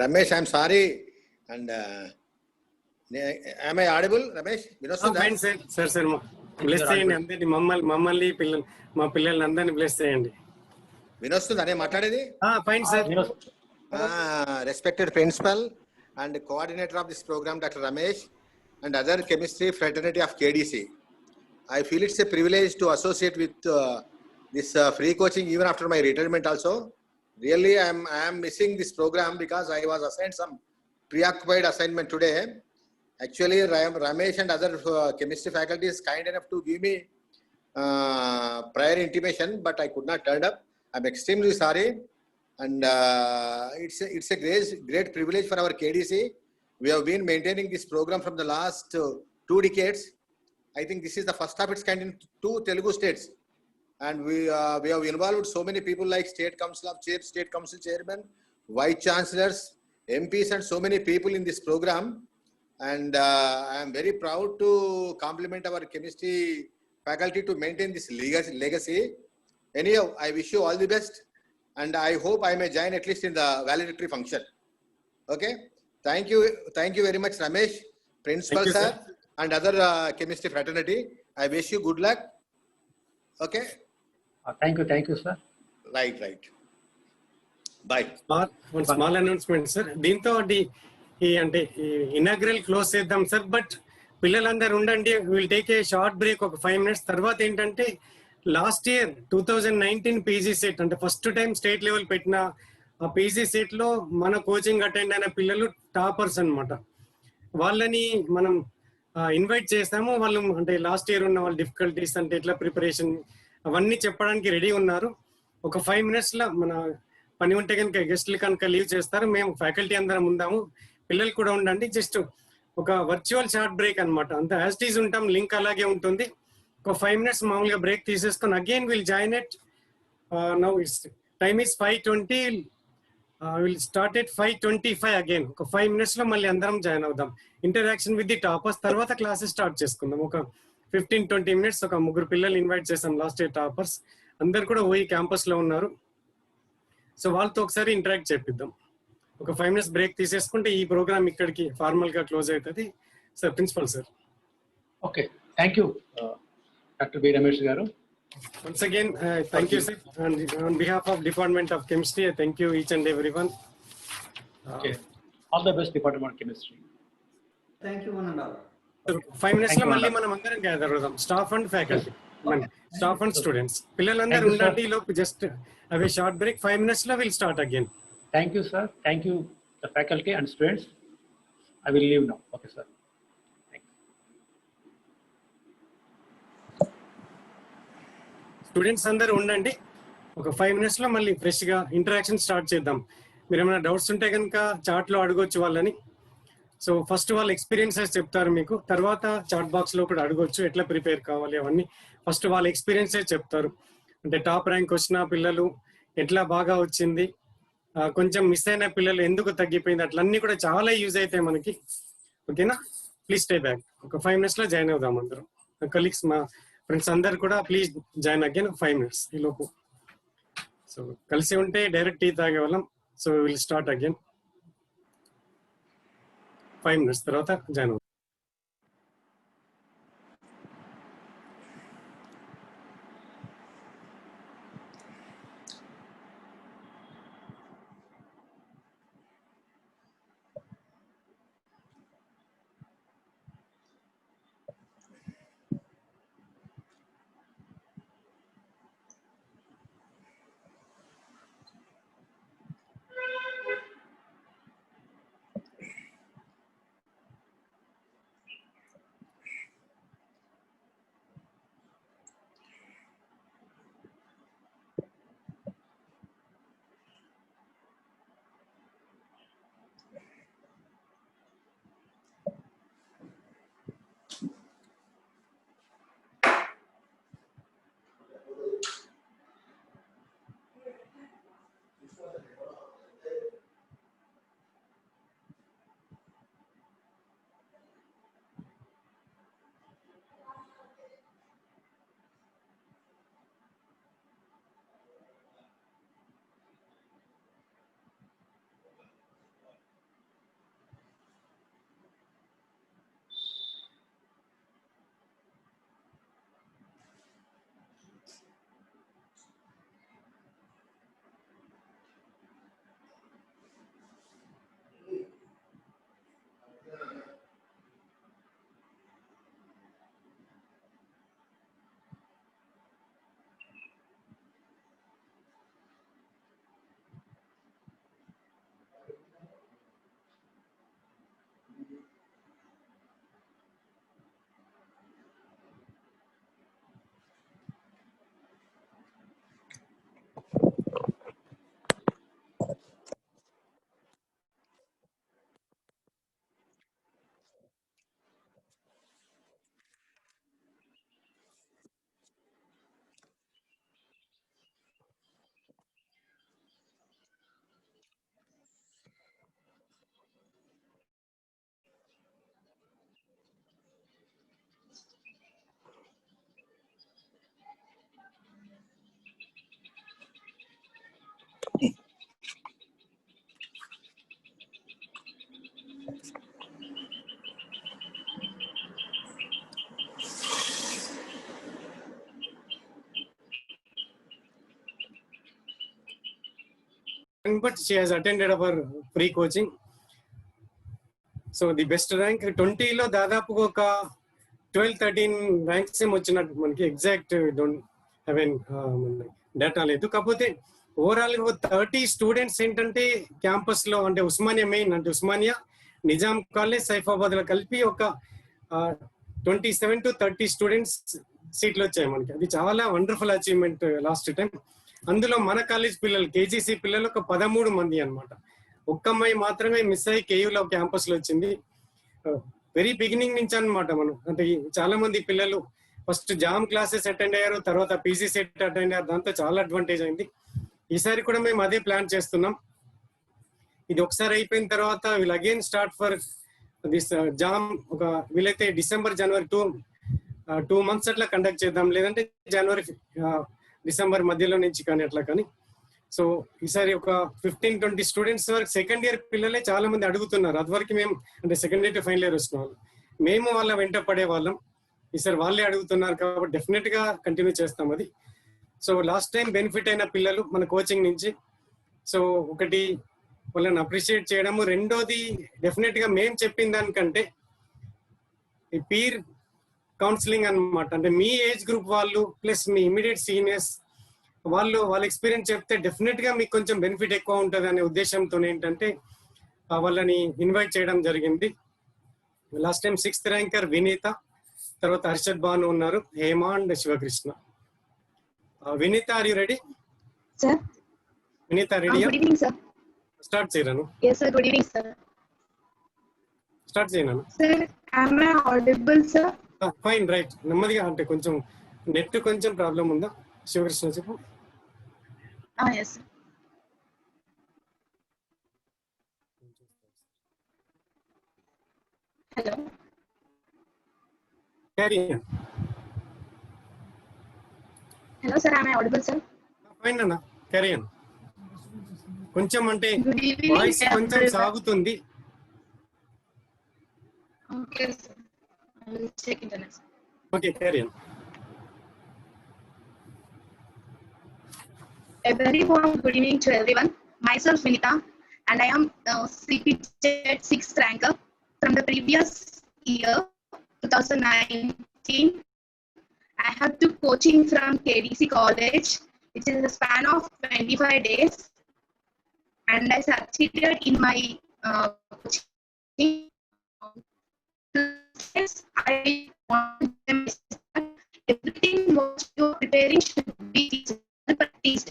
Ramesh, I'm sorry, and am I audible, Ramesh?
Fine sir bless చేయండి అందరినీ, మమ్మల్ని మా పిల్లల్ని అందరినీ బ్లెస్ చేయండి.
వినొస్తుందా నేను మాట్లాడేది?
Fine sir.
Respected principal and coordinator of this program, Dr. Ramesh, and other chemistry fraternity of KDC. I feel it's a privilege to associate with this free coaching even after my retirement also. Really, I am missing this program because I was assigned some preoccupied assignment today. Actually, Ramesh and other chemistry faculty is kind enough to give me prior intimation, but I could not turn up. I'm extremely sorry, and it's a great privilege for our KDC. We have been maintaining this program from the last 2 decades. I think this is the first of its kind in 2 Telugu states, and we have involved so many people like State Council Chairman, Vice Chancellors, MPs, and so many people in this program. And I am very proud to compliment our chemistry faculty to maintain this legacy. Anyhow, I wish you all the best, and I hope I may join at least in the valedictory function. Okay, thank you very much, Ramesh, principal sir, and other chemistry fraternity. I wish you good luck. Okay,
thank you sir.
Right. Bye.
One small announcement, sir. దీంతో అంటే inaugural close చేద్దాం sir, but పిల్లలందరూ ఉండండి. Will take a short break, ఒక 5 minutes. తర్వాత ఏంటంటే last year 2019 PG set అంటే first time state level పెట్టిన ఆ పీజీ సెట్ లో మన కోచింగ్ అటెండ్ అయిన పిల్లలు టాపర్స్ అన్నమాట. వాళ్ళని మనం ఇన్వైట్ చేస్తాము. వాళ్ళు అంటే లాస్ట్ ఇయర్ ఉన్న వాళ్ళ డిఫికల్టీస్ అంటే ఎట్లా ప్రిపరేషన్ అవన్నీ చెప్పడానికి రెడీ ఉన్నారు. ఒక 5 minutes లో మన పని ఉంటే కనుక గెస్ట్లు కనుక లీవ్ చేస్తారు. మేము ఫ్యాకల్టీ అందరం ఉందాము, పిల్లలు కూడా ఉండండి. జస్ట్ ఒక వర్చువల్ షార్ట్ బ్రేక్ అనమాట. అంత యాజ్ ఇట్ ఈజ్ ఉంటాం, లింక్ అలాగే ఉంటుంది. ఒక 5 minutes మామూలుగా బ్రేక్ తీసేసుకొని again will join at now it's time is 5:20. Will start at 5:25 again. ఒక 5 minutes లో మళ్ళీ అందరం జాయిన్ అవుదాం. ఇంటరాక్షన్ విత్ ది టాపర్స్, తర్వాత క్లాసెస్ స్టార్ట్ చేసుకుందాం. ఒక 15-20 minutes. ఒక 3 పిల్లలు ఇన్వైట్ చేసాం లాస్ట్ ఇయర్ టాపర్స్, అందరు కూడా పోయి క్యాంపస్ లో ఉన్నారు. సో వాళ్ళతో ఒకసారి ఇంటరాక్ట్ చేపిద్దాం. ఒక 5 minutes బ్రేక్ తీసేసుకుంటే ఈ ప్రోగ్రామ్ ఇక్కడికి ఫార్మల్ గా క్లోజ్ అవుతుంది. Sir principal sir.
Okay, thank you doctor B Ramesh గారు.
Once again, thank you, sir. And on behalf of Department of Chemistry, I thank you each and everyone.
Okay. All the best, Department of Chemistry.
Thank you one and all.
5 minutes లో మళ్ళీ మనం అందరం gather అవుదాం, staff and faculty, staff and students. పిల్లలందరూ ఉండండి. లోపు just అవే short break. 5 minutes లో will start again.
Thank you, sir. Thank you, the faculty and students. I will leave now. Okay, sir.
Students అందరూ ఉండండి. ఒక 5 minutes లో మళ్ళీ ఫ్రెష్ గా ఇంటరాక్షన్ స్టార్ట్ చేద్దాం. మీరు ఏమైనా డౌట్స్ ఉంటే కనుక చాట్ లో అడగొచ్చు వాళ్ళని. సో ఫస్ట్ వాళ్ళ ఎక్స్పీరియన్సెస్ చెప్తారు మీకు, తర్వాత చాట్ బాక్స్ లో కూడా అడగొచ్చు ఎట్లా ప్రిపేర్ కావాలి అవన్నీ. ఫస్ట్ వాళ్ళ ఎక్స్పీరియన్సెస్ చెప్తారు. అంటే టాప్ ర్యాంక్ వచ్చిన పిల్లలు ఎట్లా బాగా వచ్చింది, కొంచెం మిస్ అయిన పిల్లలు ఎందుకు తగ్గిపోయింది అట్లన్నీ కూడా చాలా యూజ్ అవుతాయి మనకి. ఓకేనా, ప్లీజ్ స్టే బ్యాక్. ఒక 5 minutes లో జాయిన్ అవుదాం అందరం. కలీగ్స్, మా ఫ్రెండ్స్ అందరు కూడా ప్లీజ్ జాయిన్ అగైన్ 5 minutes ఈ లోపు. సో కలిసి ఉంటే డైరెక్ట్ టీ తాగేవాళ్ళం. So will start again 5 minutes తర్వాత జాయిన్ అవుతాం. But she has attended our free coaching. So the best rank 20 లో దాదాపు ఒక 12-13 ర్యాంక్స్ ఏమో వచ్చినట్టు మనకి exact don't have an data లేదు. కాకపోతే ఓవరాల్ 30 స్టూడెంట్స్ ఏంటంటే క్యాంపస్ లో అంటే ఉస్మానియా మెయిన్ అంటే ఉస్మానియా, నిజాం కాలేజ్, సైఫాబాద్ లో కలిపి ఒక 27 to 30 స్టూడెంట్స్ సీట్లు వచ్చాయి మనకి. అది చాలా వండర్ఫుల్ అచీవ్మెంట్ లాస్ట్ టైం. అందులో మన కాలేజ్ పిల్లలు కేజీసీ పిల్లలు ఒక 13 మంది అనమాట. ఒక్క అమ్మాయి మాత్రమే మిస్ అయ్యి కేయూలో క్యాంపస్ లో వచ్చింది. వెరీ బిగినింగ్ నుంచి అనమాట. మనం అంటే చాలా మంది పిల్లలు ఫస్ట్ జామ్ క్లాసెస్ అటెండ్ అయ్యారు, తర్వాత పీసీ సెట్ అటెండ్ అయ్యారు. దాంతో చాలా అడ్వాంటేజ్ అయింది. ఈసారి కూడా మేము అదే ప్లాన్ చేస్తున్నాం. ఇది ఒకసారి అయిపోయిన తర్వాత will again start for this jam. ఒక వీలైతే డిసెంబర్, జనవరి 2 months అట్లా కండక్ట్ చేద్దాం, లేదంటే జనవరి, డిసెంబర్ మధ్యలో నుంచి కానీ అట్లా కానీ. సో ఈసారి ఒక 15-20 స్టూడెంట్స్ వరకు సెకండ్ ఇయర్ పిల్లలే చాలా మంది అడుగుతున్నారు. అదివరకు మేము అంటే second year to final year వస్తున్న వాళ్ళు, మేము వాళ్ళ వెంట పడే వాళ్ళం. ఈసారి వాళ్ళే అడుగుతున్నారు కాబట్టి డెఫినెట్ గా కంటిన్యూ చేస్తాం అది. సో లాస్ట్ టైం బెనిఫిట్ అయిన పిల్లలు మన కోచింగ్ నుంచి, సో ఒకటి వాళ్ళని అప్రిషియేట్ చేయడము, రెండోది డెఫినెట్ గా మేము చెప్పిన దానికంటే ఈ పీర్ కౌన్సిలింగ్ అన్నమాట. అంటే మీ ఏజ్ గ్రూప్ వాళ్ళు ప్లస్ మీ ఇమీడియట్ సీనియర్స్ వాళ్ళు వాళ్ళ ఎక్స్పీరియన్స్ చెప్తే డెఫినెట్ గా మీకు కొంచెం బెనిఫిట్ ఎక్కువ ఉంటుంది అనే ఉద్దేశంతో ఏంటంటే వాళ్ళని ఇన్వైట్ చేయడం జరిగింది. Last time 6th ranker Vineeta, తర్వాత హర్షద్ భాను ఉన్నారు, Hema and Shivakrishna. Vineetha, are you ready?
Sir.
Vineetha ready?
Good evening, sir.
Start చేయరాను.
Yes, sir. Good evening, sir.
Start చేయను.
Sir, am I audible, sir?
Fine, right. నెమ్మదిగా, అంటే కొంచెం నెట్ కొంచెం ప్రాబ్లం ఉందా? శివకృష్ణ చెప్పు.
Yes, sir. Hello.
Carry on.
Hello, sir. Am I audible, sir?
Fine, Anna. Carry on. కొంచెం అంటే
Good evening,
వాయిస్ కొంచెం
everyone.
సాగుతుంది.
Okay, sir. I will check internet.
Okay, carry on.
A very warm good evening to everyone. Myself, Vinita, and I am CPZ 6th ranker from the previous year, 2019. I have took coaching from KDC College, which is a span of 25 days, and I succeeded in my coaching. I want them everything what you are preparing should be practiced.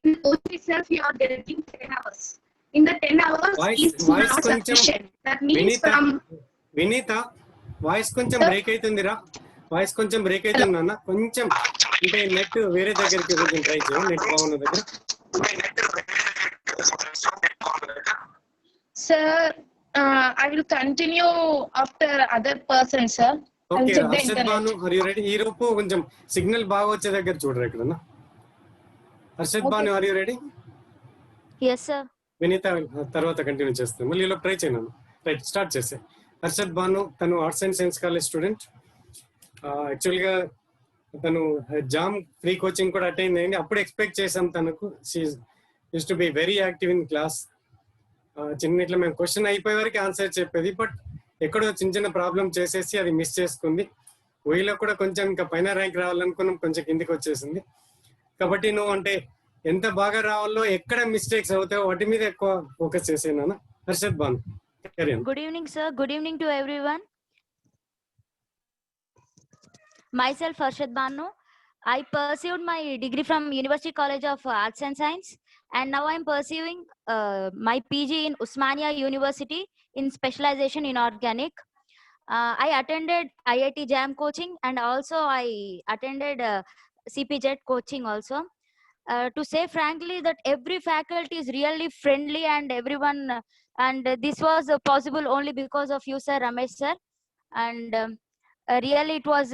In coaching itself, you are getting 10 hours. In the 10 hours,
Voice
is not
కొంచెం
sufficient. That means
Vineetha
from
Vineetha voice కొంచెం
Sir.
Break అవుతుందిరా. Voice కొంచెం break అవుతుంది అన్న. కొంచెం అంటే net వేరే దగ్గరికి కొంచెం ట్రై చేయండి. నెట్ బాగున్న దగ్గర.
Sir, I will continue after other person, sir. I will
okay,
check the
Harshad
internet.
Bhanu are you ready? ఈ రూపు కొంచెం సిగ్నల్ బాగా వచ్చే దగ్గర చూడరు ఎక్కడన్నా. Harshad Bhanu are you ready?
Yes, sir.
Vineetha తర్వాత కంటిన్యూ చేస్తాను. మళ్ళీ ఇలా ట్రై చేయను. రైట్, స్టార్ట్ చేసే. హర్షద్ భాను తను arts and science college student. యాక్చువల్గా తను జామ్ ఫ్రీ కోచింగ్ కూడా అటెండ్ అయింది. అప్పుడు ఎక్స్పెక్ట్ చేసాం తనకు. She use to be very active in class. చిన్న ఇట్లా మేము క్వశ్చన్ అయిపోయే వరకు ఆన్సర్ చెప్పేది. బట్ ఎక్కడో చిన్న చిన్న ప్రాబ్లం చేసేసి అది మిస్ చేసుకుంది. ఓయిలో కూడా కొంచెం ఇంకా పైన ర్యాంక్ రావాలనుకున్నాం, కొంచెం కిందికి వచ్చేసింది. కాబట్టి నువ్వు అంటే ఎంత బాగా రావాలో, ఎక్కడ మిస్టేక్స్ అవుతాయో వాటి మీద ఎక్కువ ఫోకస్ చేసేనా. Harshad Bhanu, carry on.
Good evening, sir. Good evening to everyone. Myself, Harshad Banu. I pursued my degree from University College of Arts and Science, and now I'm pursuing my PG in Usmania University in specialization in organic. I attended IIT JAM coaching, and also I attended CPZ coaching also. To say frankly that every faculty is really friendly and everyone, and this was possible only because of you, sir, Ramesh sir. And really it was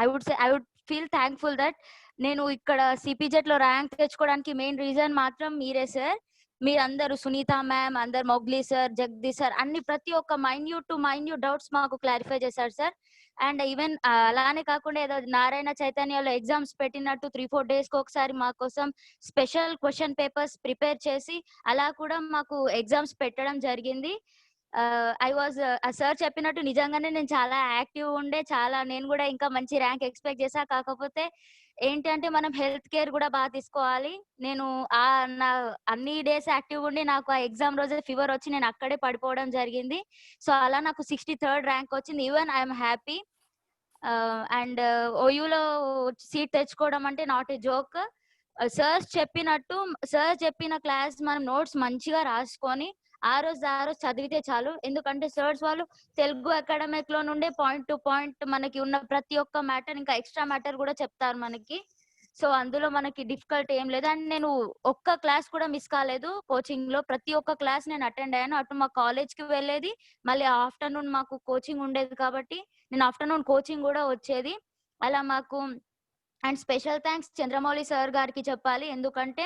I would say I would feel thankful that నేను ఇక్కడ CPGET లో rank తెచ్చుకోవడానికి main reason మాత్రం మీరే sir. మీరందరూ Sunitha ma'am, అందరు Mowgli sir, Jagadish sir, అన్ని ప్రతి ఒక్క మైన్యూట్ టు మైన్యూట్ డౌట్స్ మాకు క్లారిఫై చేశారు సార్. అండ్ ఈవెన్ అలానే కాకుండా ఏదో నారాయణ చైతన్యలో ఎగ్జామ్స్ పెట్టినట్టు 3-4 days కి ఒకసారి మా కోసం స్పెషల్ క్వశ్చన్ పేపర్స్ ప్రిపేర్ చేసి అలా కూడా మాకు ఎగ్జామ్స్ పెట్టడం జరిగింది. ఐ వాజ్ సార్ చెప్పినట్టు నిజంగానే నేను చాలా యాక్టివ్ ఉండే, చాలా నేను కూడా ఇంకా మంచి ర్యాంక్ ఎక్స్పెక్ట్ చేశా. కాకపోతే ఏంటంటే మనం హెల్త్ కేర్ కూడా బాగా తీసుకోవాలి. నేను నా అన్ని డేస్ యాక్టివ్ ఉండి నాకు ఆ ఎగ్జామ్ రోజే ఫీవర్ వచ్చి నేను అక్కడే పడిపోవడం జరిగింది. సో అలా నాకు 63rd ర్యాంక్ వచ్చింది. Even I'm happy. అండ్ ఓయూలో సీట్ తెచ్చుకోవడం అంటే నాట్ ఏ జోక్. సార్ చెప్పినట్టు సార్ చెప్పిన క్లాస్ మనం నోట్స్ మంచిగా రాసుకొని ఆ రోజు చదివితే చాలు. ఎందుకంటే సర్స్ వాళ్ళు తెలుగు అకాడమిక్ లో నుండే పాయింట్ టు పాయింట్ మనకి ఉన్న ప్రతి ఒక్క మ్యాటర్ ఇంకా ఎక్స్ట్రా మ్యాటర్ కూడా చెప్తారు మనకి. సో అందులో మనకి డిఫికల్ట్ ఏం లేదు. అండ్ నేను ఒక్క క్లాస్ కూడా మిస్ కాలేదు కోచింగ్ లో. ప్రతి ఒక్క క్లాస్ నేను అటెండ్ అయ్యాను. అటు మా కాలేజ్ కి వెళ్ళేది, మళ్ళీ ఆఫ్టర్నూన్ మాకు కోచింగ్ ఉండేది కాబట్టి నేను ఆఫ్టర్నూన్ కోచింగ్ కూడా వచ్చేది. అలా మాకు and special thanks Chandramouli sir గారికి చెప్పాలి. ఎందుకంటే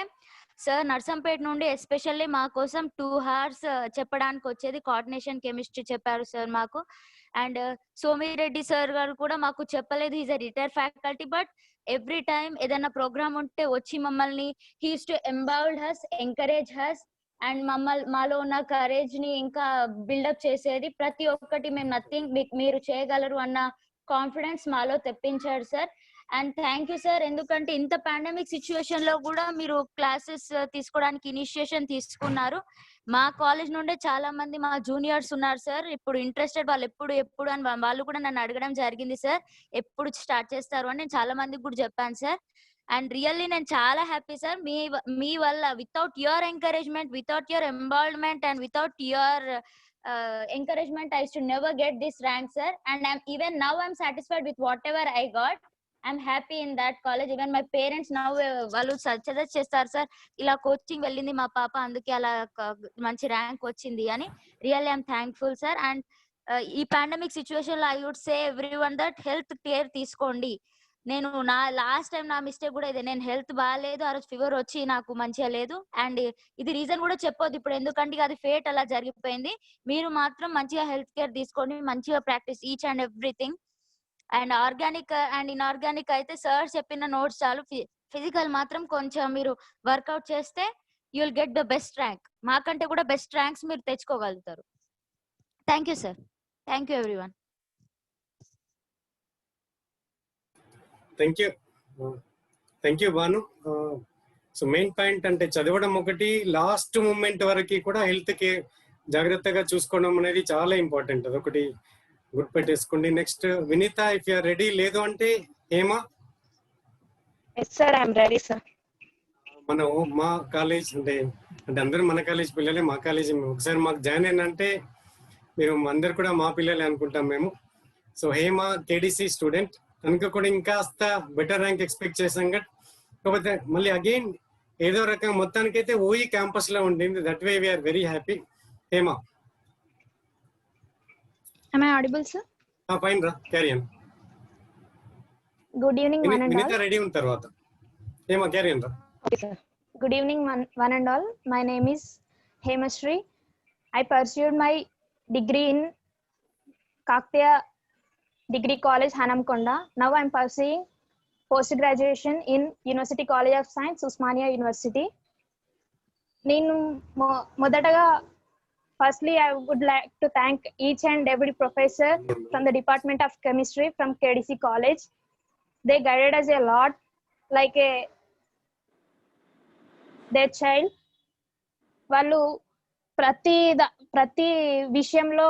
సార్ నర్సంపేట నుండి ఎస్పెషల్లీ మా కోసం 2 hours చెప్పడానికి వచ్చేది. కోఆర్డినేషన్ కెమిస్ట్రీ చెప్పారు సార్ మాకు. అండ్ సోమిరెడ్డి సార్ గారు కూడా మాకు చెప్పలేదు. Is a retired faculty, but every time ఏదైనా ప్రోగ్రామ్ ఉంటే వచ్చి మమ్మల్ని he use to embolden us, encourage us, and మాలో ఉన్న కరేజ్ ని ఇంకా బిల్డప్ చేసేది. ప్రతి ఒక్కటి మేము నథింగ్ మీరు చేయగలరు అన్న కాన్ఫిడెన్స్ మాలో తెప్పించాడు sir. And thank you sir. ఎందుకంటే ఇంత పాండమిక్ సిచ్యువేషన్ లో కూడా మీరు క్లాసెస్ తీసుకోవడానికి ఇనిషియేషన్ తీసుకున్నారు. మా కాలేజ్ నుండే చాలా మంది మా జూనియర్స్ ఉన్నారు సార్ ఇప్పుడు ఇంట్రెస్టెడ్. వాళ్ళు ఎప్పుడు అని వాళ్ళు కూడా నన్ను అడగడం జరిగింది సార్ ఎప్పుడు స్టార్ట్ చేస్తారు అని. నేను చాలా మందికి కూడా చెప్పాను సార్. అండ్ రియల్లీ నేను చాలా హ్యాపీ సార్. మీ వల్ల without your encouragement, without your involvement and without your encouragement I should never get this rank sir. And even now I'm satisfied with whatever I got. I'm happy in that college. Even my parents now వాళ్ళు suggest చేస్తారు, sir ఇలా coaching వెళ్ళింది మా పాప అందుకే అలా మంచి rank వచ్చింది అని. Really I'm thankful sir. And ఈ పాండమిక్ సిచ్యువేషన్ లో I would say every one that health care తీసుకోండి. నేను నా లాస్ట్ టైం నా మిస్టేక్ కూడా ఇదే, నేను హెల్త్ బాగాలేదు, ఆ రోజు ఫీవర్ వచ్చి నాకు మంచిగా లేదు. అండ్ ఇది రీజన్ కూడా చెప్పొద్దు ఇప్పుడు, ఎందుకంటే అది ఫేట్ అలా జరిగిపోయింది. మీరు మాత్రం మంచిగా హెల్త్ కేర్ తీసుకోండి, మంచిగా practice each and everything. And organic and inorganic అయితే సార్ చెప్పిన నోట్స్ చాలు. ఫిజికల్ మాత్రం కొంచెం మీరు వర్కౌట్ చేస్తే you will get the best rank. మాకంటే కూడా బెస్ట్ ర్యాంక్స్ మీరు తెచ్చుకోగలుగుతారు. Thank you sir. Thank you everyone.
Thank you Bhanu. So main point అంటే చదవడం ఒకటి, లాస్ట్ మూమెంట్ వరకు కూడా హెల్త్ కేర్ జాగ్రత్తగా చూసుకోవడం అనేది చాలా ఇంపార్టెంట్. అదొకటి గుర్తు పెట్టేసుకోండి. Next Vineetha, if you're ready. లేదు అంటే హేమా. మనం మా కాలేజ్ అంటే అందరూ మన కాలేజ్ పిల్లలే, మా కాలేజ్ ఒకసారి మాకు జాయిన్ అయినంటే మీరు అందరు కూడా మా పిల్లలే అనుకుంటాం మేము. సో హేమా కేడిసి స్టూడెంట్ కనుక కూడా ఇంకాస్త బెటర్ ర్యాంక్ ఎక్స్పెక్ట్ చేసాం. కాకపోతే మళ్ళీ అగైన్ ఏదో రకం మొత్తానికైతే ఓయి క్యాంపస్ లో ఉండింది. That way we're very happy. Hema,
Am I audible, sir?
Fine రా, carry on.
Good evening, one and all.
Vineetha ready ఉన్న తర్వాత హేమా క్యారీ ఆన్ రా.
Okay, sir. Good evening, one and all. My name is Hemashri. I pursued my degree in Kakatiya Degree College, Hanamkonda. Now I am pursuing post-graduation in University College of Science, Usmania University. Nenu modataga firstly I would like to thank each and every professor from the Department of Chemistry from KDC College. They guided us a lot like their child. వాళ్ళు ప్రతి విషయంలో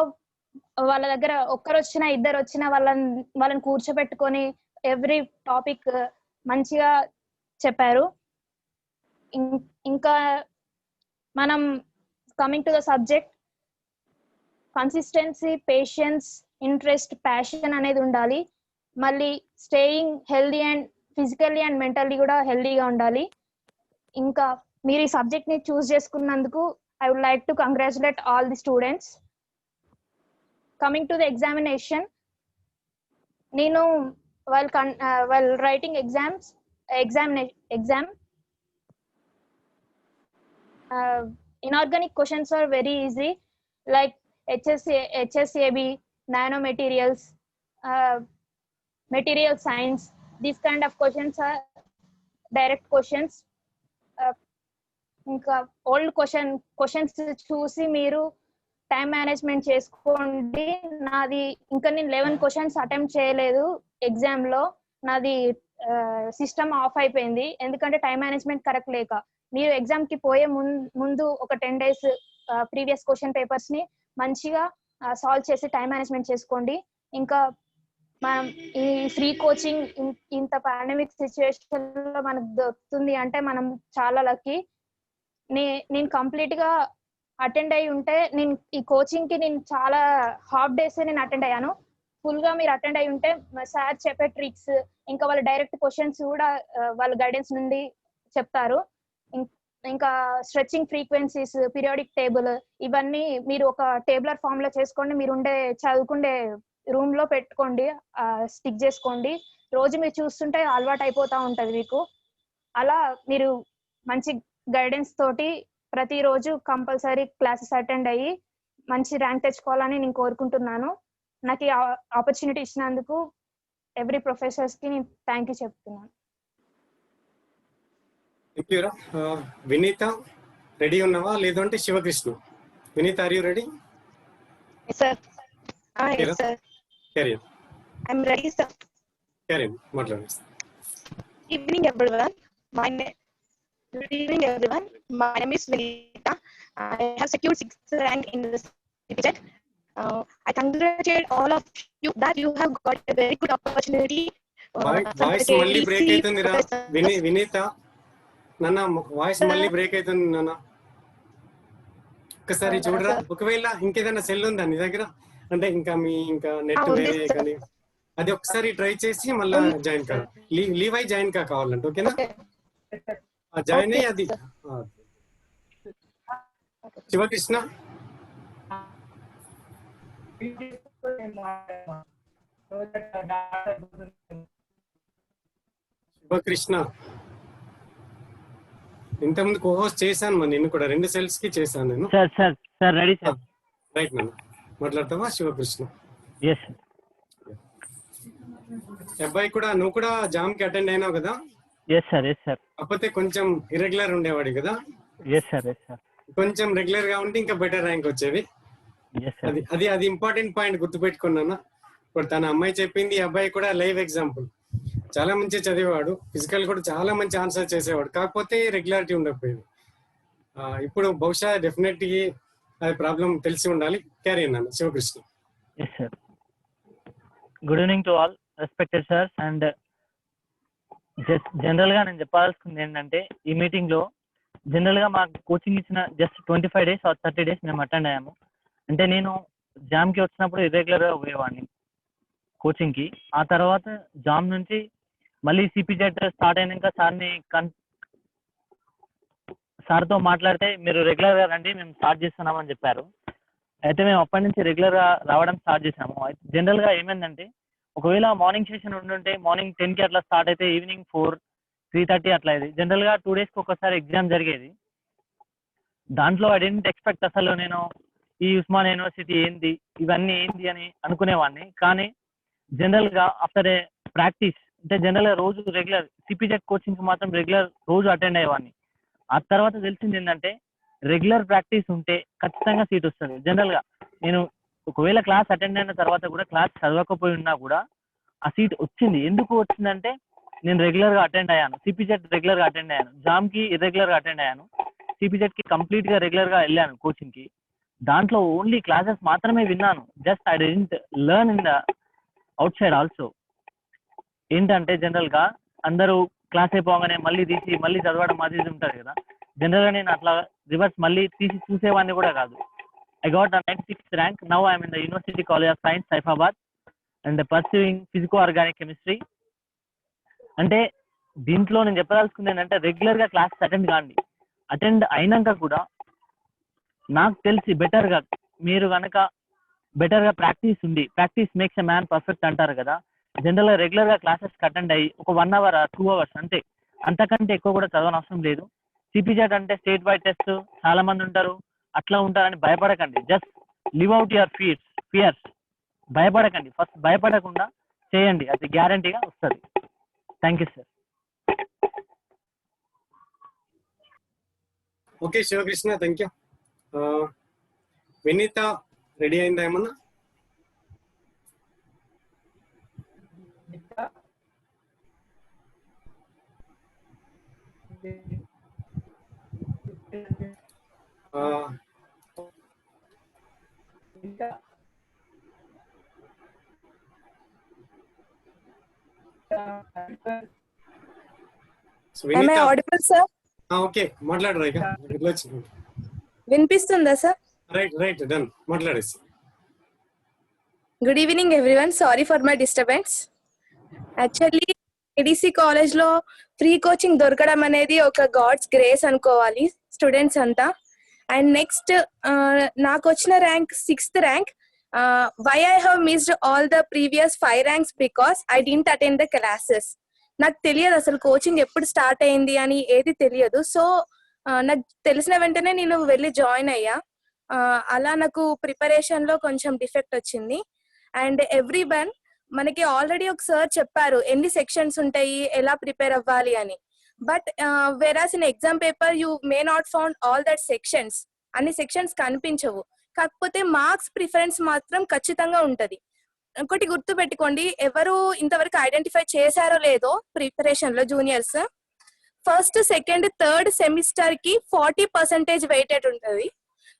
వాళ్ళ దగ్గర ఒక్కరు వచ్చినా ఇద్దరు వచ్చినా వాళ్ళని కూర్చోబెట్టుకొని ఎవ్రీ టాపిక్ మంచిగా చెప్పారు. ఇంకా మనం coming to the subject, consistency, patience, interest, passion అనేది ఉండాలి. మళ్ళీ staying healthy and physically and mentally కూడా హెల్దీగా ఉండాలి. ఇంకా మీరు ఈ సబ్జెక్ట్ ని చూస్ చేసుకున్నందుకు I would like to congratulate all the students. Coming to the examination, Nino while writing exam, inorganic questions are very easy, like HSAB, nanomaterials, material science. These kind of questions are direct questions. ఇంకా old questions చూసి మీరు time management చేసుకోండి. నాది ఇంకా నేను 11 questions attempt చేయలేదు exam లో. నాది సిస్టమ్ ఆఫ్ అయిపోయింది ఎందుకంటే టైం మేనేజ్మెంట్ కరెక్ట్ లేక. మీరు ఎగ్జామ్ కి పోయే ముందు ఒక 10 days ప్రీవియస్ క్వశ్చన్ పేపర్స్ ని మంచిగా సాల్వ్ చేసి టైం మేనేజ్మెంట్ చేసుకోండి. ఇంకా మనం ఈ ఫ్రీ కోచింగ్ ఇంత పాండమిక్ సిచ్యువేషన్ లో మనకు దొరుకుతుంది అంటే మనం చాలా లక్కీ. నేను కంప్లీట్ గా అటెండ్ అయి ఉంటే, నేను ఈ కోచింగ్ కి నేను చాలా హాఫ్ డేస్ నేను అటెండ్ అయ్యాను. ఫుల్ గా మీరు అటెండ్ అయి ఉంటే సార్ చెప్పే ట్రిక్స్, ఇంకా వాళ్ళ డైరెక్ట్ క్వశ్చన్స్ కూడా వాళ్ళ గైడెన్స్ నుండి చెప్తారు. ఇంకా స్ట్రెచింగ్ ఫ్రీక్వెన్సీస్, పీరియాడిక్ టేబుల్, ఇవన్నీ మీరు ఒక టేబులర్ ఫామ్ లో చేసుకోండి. మీరు చదువుకుండే రూమ్ లో పెట్టుకోండి, స్టిక్ చేసుకోండి. రోజు మీరు చూస్తుంటే అలవాటు అయిపోతా ఉంటది మీకు. అలా మీరు మంచి గైడెన్స్ తోటి ప్రతిరోజు కంపల్సరీ క్లాసెస్ అటెండ్ అయ్యి మంచి ర్యాంక్ తెచ్చుకోవాలని నేను కోరుకుంటున్నాను. నాకు ఈ ఆపర్చునిటీ ఇచ్చినందుకు ఎవ్రీ ప్రొఫెసర్స్ కి నేను థ్యాంక్ యూ చెప్తున్నాను.
వినీత రెడీ ఉన్నావా? లేదంటే Shivakrishna. Vineetha, are you ready?
Sir I'm ready sir.
మాట్లాడండి.
Evening everyone. Good evening, everyone. My name is Vinita. I have secured 6th rank in the CPTET. I congratulate all of you that you have got a very good opportunity.
Voice మళ్ళీ break అవుతుంది రా వినీత. నాన్న voice మళ్ళీ break అవుతుంది నాన్న, ఒక్కసారి చూడరా. ఒకవేళ ఇంకేదైనా సెల్ ఉందా నీ దగ్గర? అంటే ఇంకా నెట్ వేరే కానీ అది ఒకసారి ట్రై చేసి మళ్ళీ జాయిన్ కా లీవ్ అయి జాయిన్ కావాలంటే ఓకేనా? జాయిన్ అయ్యి అది శివకృష్ణ శివకృష్ణ ఇంతకుముందు కోహోస్ట్ చేశాను మరి నిన్ను కూడా 2 సెల్స్ కి చేశాను నేను.
Sir ready sir.
రైట్ నాన్న మాట్లాడతావా శివకృష్ణ?
ఎస్
అబ్బాయి కూడా నువ్వు కూడా జామ్ కి అటెండ్ అయినావు కదా?
Yes sir.
కాకపోతే కొంచెం ఇర్రెగ్యులర్ ఉండేవాడి కదా?
Yes sir.
కొంచెం రెగ్యులర్ గా ఉంటే ఇంకా బెటర్ ర్యాంక్ వచ్చేది. అది ఇంపార్టెంట్ పాయింట్ గుర్తుపెట్టుకున్నాను. ఇప్పుడు తన అమ్మాయి చెప్పింది, అబ్బాయి కూడా లైవ్ ఎగ్జాంపుల్. చాలా మంచి చదివేవాడు, ఫిజికల్ కూడా చాలా మంచి ఆన్సర్ చేసేవాడు, కాకపోతే రెగ్యులారిటీ ఉండకపోయేది. ఇప్పుడు బహుశా డెఫినెట్ అది ప్రాబ్లం తెలిసి ఉండాలి. క్యారీ అన్నాను Sivakrishna.
Yes sir. Good evening to all respected sirs. And general గా నేను చెప్పాల్సింది ఏంటంటే, ఈ మీటింగ్ లో జనరల్ గా మాకు కోచింగ్ ఇచ్చిన జస్ట్ 25 days ఆర్ 30 days మేము అటెండ్ అయ్యాము. అంటే నేను జామ్ కి వచ్చినప్పుడు ఇర్రెగ్యులర్ గా పోయేవాడిని కోచింగ్ కి. ఆ తర్వాత జామ్ నుంచి మళ్ళీ సిపిజెడ్ స్టార్ట్ అయినాక సార్తో మాట్లాడితే మీరు రెగ్యులర్ గా రండి, మేము స్టార్ట్ చేస్తున్నామని చెప్పారు. అయితే మేము అప్పటి నుంచి రెగ్యులర్ గా రావడం స్టార్ట్ చేసాము. అయితే జనరల్ గా ఏమైందంటే, ఒకవేళ మార్నింగ్ సెషన్ ఉండుంటే మార్నింగ్ 10 కి అట్లా స్టార్ట్ అయితే ఈవినింగ్ 4, 3:30 అట్లా అయింది. జనరల్ గా 2 days కి ఒకసారి ఎగ్జామ్ జరిగేది. దాంట్లో ఐ డెంట్ ఎక్స్పెక్ట్ అసలు నేను ఈ ఉస్మానియా యూనివర్సిటీ ఏంది, ఇవన్నీ ఏంది అని అనుకునేవాడిని. కానీ జనరల్ గా ఆఫ్టర్ ఏ ప్రాక్టీస్, అంటే జనరల్ గా రోజు రెగ్యులర్ సిపిజెడ్ కోచింగ్ మాత్రం రెగ్యులర్ రోజు అటెండ్ అయ్యేవాడిని. ఆ తర్వాత తెలిసింది ఏంటంటే, రెగ్యులర్ ప్రాక్టీస్ ఉంటే ఖచ్చితంగా సీట్ వస్తుంది. జనరల్ గా నేను ఒకవేళ క్లాస్ అటెండ్ అయిన తర్వాత కూడా క్లాస్ చదవకపోయి ఉన్నా కూడా ఆ సీట్ వచ్చింది. ఎందుకు వచ్చిందంటే, నేను రెగ్యులర్ గా అటెండ్ అయ్యాను, సిపిజెడ్ రెగ్యులర్ గా అటెండ్ అయ్యాను, జామ్ కి ఇర్రెగ్యులర్ గా అటెండ్ అయ్యాను, సిపిజెడ్ కి కంప్లీట్ గా రెగ్యులర్ గా వెళ్ళాను కోచింగ్ కి. దాంట్లో ఓన్లీ క్లాసెస్ మాత్రమే విన్నాను. Just I didn't learn in the outside also. ఏంటంటే జనరల్ గా అందరూ క్లాస్ అయిపోగానే మళ్ళీ తీసి మళ్ళీ చదవడం అది ఇది ఉంటుంది కదా. జనరల్ గా నేను అట్లా రివర్స్ మళ్ళీ తీసి చూసేవాడిని కూడా కాదు. I got a 96th rank. Now I am in the University College of Science, Saifabad, and pursuing physico-organic chemistry. అంటే దీంట్లో నేను చెప్పదలుచుకుంది ఏంటంటే, రెగ్యులర్ గా క్లాస్ అటెండ్ కాండి. అటెండ్ అయినాక కూడా నాకు తెలిసి బెటర్ గా మీరు కనుక బెటర్ గా ప్రాక్టీస్ ఉండి, practice makes a man perfect అంటారు కదా. జనరల్ గా రెగ్యులర్ గా క్లాసెస్ అటెండ్ అయ్యి ఒక 1 hour 2 hours అంతే, అంతకంటే ఎక్కువ కూడా చదవనవసరం లేదు. సిపిజెడ్ అంటే స్టేట్ వైడ్ టెస్ట్, చాలా మంది ఉంటారు, అట్లా ఉంటారని భయపడకండి. Just live out your fears. భయపడకండి, ఫస్ట్ భయపడకుండా చేయండి, అది గ్యారంటీగా వస్తుంది. Thank you sir.
Okay Sivakrishna, thank you. Vineetha ready అయిందా ఏమన్నా?
Am I audible, sir?
Okay మాట్లాడరా. ఇక
వినిపిస్తుందా సార్?
రైట్ డన్, మాట్లాడేసి.
Good evening everyone, sorry for my disturbance. Actually ADC college లో ఫ్రీ కోచింగ్ దొరకడం అనేది ఒక గాడ్స్ గ్రేస్ అనుకోవాలి స్టూడెంట్స్ అంతా. అండ్ నెక్స్ట్ నాకు వచ్చిన rank 6th rank. Why I have missed all the previous 5 ranks because I didn't attend the classes. నాకు తెలియదు అసలు కోచింగ్ ఎప్పుడు స్టార్ట్ అయింది అని, ఏది తెలియదు. సో నాకు తెలిసిన వెంటనే నేను వెళ్ళి జాయిన్ అయ్యా. అలా నాకు ప్రిపరేషన్ లో కొంచెం డిఫెక్ట్ వచ్చింది. అండ్ ఎవ్రీవన్, మనకి ఆల్రెడీ ఒక సార్ చెప్పారు ఎన్ని సెక్షన్స్ ఉంటాయి, ఎలా ప్రిపేర్ అవ్వాలి అని. But వెరాస్ in exam paper you may not found all that sections. అన్ని సెక్షన్స్ కనిపించవు, కాకపోతే మార్క్స్ ప్రిఫరెన్స్ మాత్రం ఖచ్చితంగా ఉంటది. ఒకటి గుర్తు పెట్టుకోండి, ఎవరు ఇంతవరకు ఐడెంటిఫై చేశారో లేదో ప్రిపరేషన్ లో juniors, 1st, 2nd, 3rd semester కి 40% వెయిటేజ్ ఉంటుంది.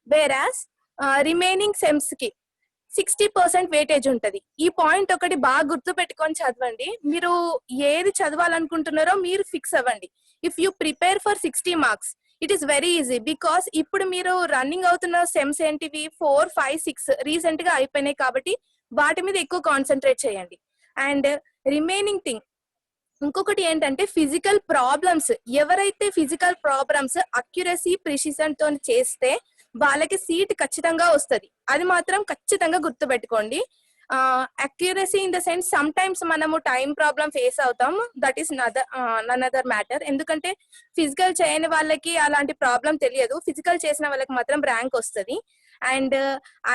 వేరాస్ రిమైనింగ్ సెమ్స్ కి 60% వెయిటేజ్ ఉంటది. ఈ పాయింట్ ఒకటి బాగా గుర్తు పెట్టుకొని చదవండి. మీరు ఏది చదవాలనుకుంటున్నారో మీరు ఫిక్స్ అవ్వండి. If you prepare for 60 marks, it is very easy. Because ఇప్పుడు మీరు రన్నింగ్ అవుతున్న సెమ్స్ ఏంటివి, 4, 5, 6 రీసెంట్ గా అయిపోయినాయి కాబట్టి వాటి మీద ఎక్కువ కాన్సన్ట్రేట్ చేయండి. అండ్ రిమైనింగ్ థింగ్ ఇంకొకటి ఏంటంటే ఫిజికల్ ప్రాబ్లమ్స్, ఎవరైతే ఫిజికల్ ప్రాబ్లమ్స్ అక్యురసీ ప్రిసిషన్ తో చేస్తే వాళ్ళకి సీట్ ఖచ్చితంగా వస్తుంది. అది మాత్రం ఖచ్చితంగా గుర్తుపెట్టుకోండి. Accuracy in the sense some times మనము టైం ప్రాబ్లం ఫేస్ అవుతాం, దట్ ఈస్ నదర్ మ్యాటర్. ఎందుకంటే ఫిజికల్ చేయని వాళ్ళకి అలాంటి ప్రాబ్లం తెలియదు, ఫిజికల్ చేసిన వాళ్ళకి మాత్రం ర్యాంక్ వస్తుంది. And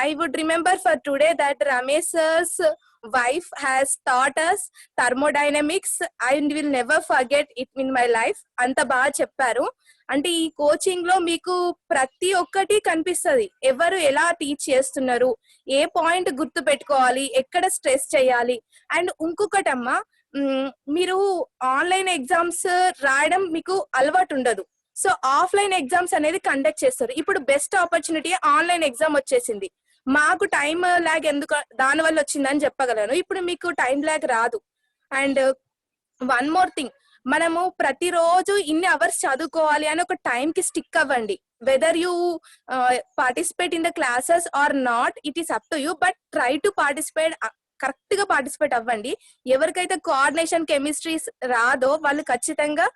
I would remember for today that Ramesh sir's wife has taught us thermodynamics. I will never forget it in my life. అంత బాగా చెప్పారు. అంటే ఈ కోచింగ్ లో మీకు ప్రతి ఒక్కటి కనిపిస్తుంది, ఎవరు ఎలా టీచ్ చేస్తున్నారు, ఏ పాయింట్ గుర్తు పెట్టుకోవాలి, ఎక్కడ స్ట్రెస్ చేయాలి. అండ్ ఇంకొకటమ్మా, మీరు ఆన్లైన్ ఎగ్జామ్స్ రాయడం మీకు అలవాటు ఉండదు, సో ఆఫ్లైన్ ఎగ్జామ్స్ అనేది కండక్ట్ చేస్తారు. ఇప్పుడు బెస్ట్ ఆపర్చునిటీ ఆన్లైన్ ఎగ్జామ్ వచ్చేసింది. మాకు టైం ల్యాగ్ ఎందుకు దాని వల్ల వచ్చిందని చెప్పగలను, ఇప్పుడు మీకు టైం ల్యాగ్ రాదు. అండ్ వన్ మోర్ థింగ్, మనము ప్రతిరోజు ఇన్ని అవర్స్ చదువుకోవాలి అని ఒక టైం కి స్టిక్ అవ్వండి. Whether you participate in the classes or not, it is up to you, but try to participate. Correct గా పార్టిసిపేట్ అవ్వండి. ఎవరికైతే కోఆర్డినేషన్ కెమిస్ట్రీస్ రాదో వాళ్ళు ఖచ్చితంగా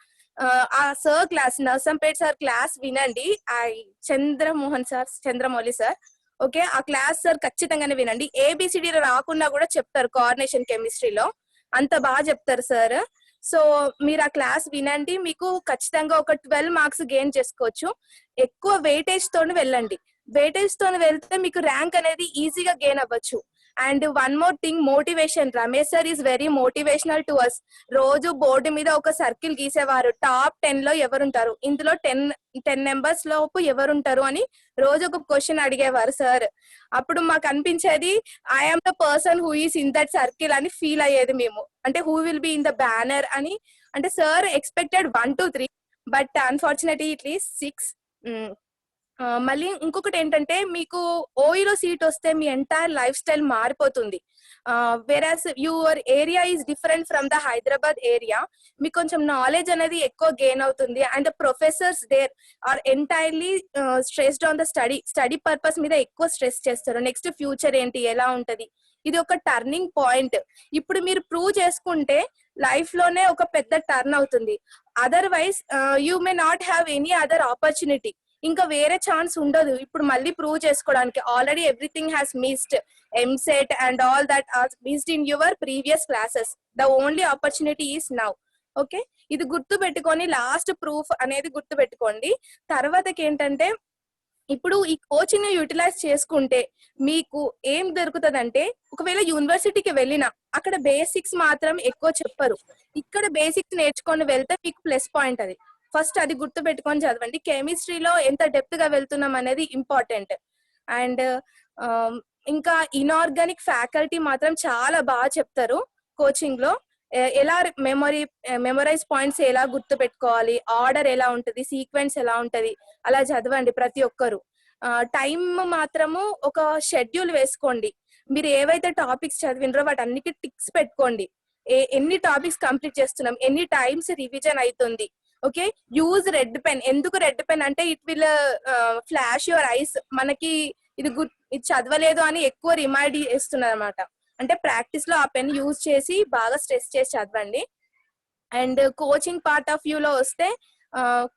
ఆ sir class, Narsampet sir class వినండి. చంద్రమౌళి సార్, ఓకే, ఆ క్లాస్ సార్ ఖచ్చితంగానే వినండి. ఏబిసిడి రాకుండా కూడా చెప్తారు కోఆర్డినేషన్ కెమిస్ట్రీలో, అంత బాగా చెప్తారు సార్. సో మీరు ఆ క్లాస్ వినండి, మీకు ఖచ్చితంగా ఒక 12 మార్క్స్ గెయిన్ చేసుకోవచ్చు. ఎక్కువ వెయిటేజ్ తోని వెళ్ళండి, వెయిటేజ్ తోని వెళ్తే మీకు ర్యాంక్ అనేది ఈజీగా గెయిన్ అవ్వచ్చు. And one more thing, motivation. Ramesh sir is very motivational to us. రోజు బోర్డు మీద ఒక సర్కిల్ గీసేవారు, టాప్ 10 లో ఎవరుంటారు, ఇందులో 10 నెంబర్స్ లోపు ఎవరుంటారు అని రోజు ఒక క్వశ్చన్ అడిగేవారు సార్. అప్పుడు మాకు అనిపించేది I'm the person who is in that circle అని ఫీల్ అయ్యేది మేము, అంటే who will be in the banner అని. అంటే sir expected 1 to 3, but unfortunately it is 6. మళ్ళీ ఇంకొకటి ఏంటంటే, మీకు ఓఈలో సీట్ వస్తే మీ ఎంటైర్ లైఫ్ స్టైల్ మారిపోతుంది. Whereas your area is different from the Hyderabad area, మీకు కొంచెం నాలెడ్జ్ అనేది ఎక్కువ గెయిన్ అవుతుంది. And professors there are entirely stressed on the study purpose మీద ఎక్కువ స్ట్రెస్ చేస్తారు. నెక్స్ట్ ఫ్యూచర్ ఏంటి, ఎలా ఉంటది, ఇది ఒక టర్నింగ్ పాయింట్. ఇప్పుడు మీరు ప్రూవ్ చేసుకుంటే లైఫ్ లోనే ఒక పెద్ద టర్న్ అవుతుంది. Otherwise you may not have any other opportunity, ఇంకా వేరే ఛాన్స్ ఉండదు ఇప్పుడు మళ్ళీ ప్రూవ్ చేసుకోవడానికి. Already everything has missed, EAMCET and all that are missed in your previous classes. The only opportunity is now. Okay, ఇది గుర్తు పెట్టుకొని లాస్ట్ ప్రూఫ్ అనేది గుర్తు పెట్టుకోండి. తర్వాతకి ఏంటంటే, ఇప్పుడు ఈ కోచింగ్ యూటిలైజ్ చేసుకుంటే మీకు ఏం దొరుకుతుందంటే, ఒకవేళ యూనివర్సిటీకి వెళ్ళినా అక్కడ బేసిక్స్ మాత్రం ఎక్కువ చెప్పరు, ఇక్కడ బేసిక్స్ నేర్చుకొని వెళ్తే మీకు ప్లస్ పాయింట్. అది ఫస్ట్ అది గుర్తు పెట్టుకొని చదవండి. కెమిస్ట్రీలో ఎంత డెప్త్ గా వెళ్తున్నాం అనేది ఇంపార్టెంట్. అండ్ ఇంకా ఇన్ఆర్గానిక్ ఫ్యాకల్టీ మాత్రం చాలా బాగా చెప్తారు కోచింగ్ లో. ఎలా మెమరైజ్ పాయింట్స్ ఎలా గుర్తు పెట్టుకోవాలి, ఆర్డర్ ఎలా ఉంటది, సీక్వెన్స్ ఎలా ఉంటది, అలా చదవండి ప్రతి ఒక్కరు. టైం మాత్రము ఒక షెడ్యూల్ వేసుకోండి. మీరు ఏవైతే టాపిక్స్ చదివినరో వాటి అన్నికి టిక్స్ పెట్టుకోండి. ఎన్ని టాపిక్స్ కంప్లీట్ చేస్తున్నాం, ఎన్ని టైమ్స్ రివిజన్ అవుతుంది. Okay, use red pen. ఎందుకు రెడ్ పెన్ అంటే it will flash your eyes. మనకి ఇది చదవలేదు అని ఎక్కువ రిమైండ్ చేస్తున్నారు అనమాట. అంటే ప్రాక్టీస్ లో ఆ పెన్ యూజ్ చేసి బాగా స్ట్రెస్ చేసి చదవండి. And coaching part of view లో వస్తే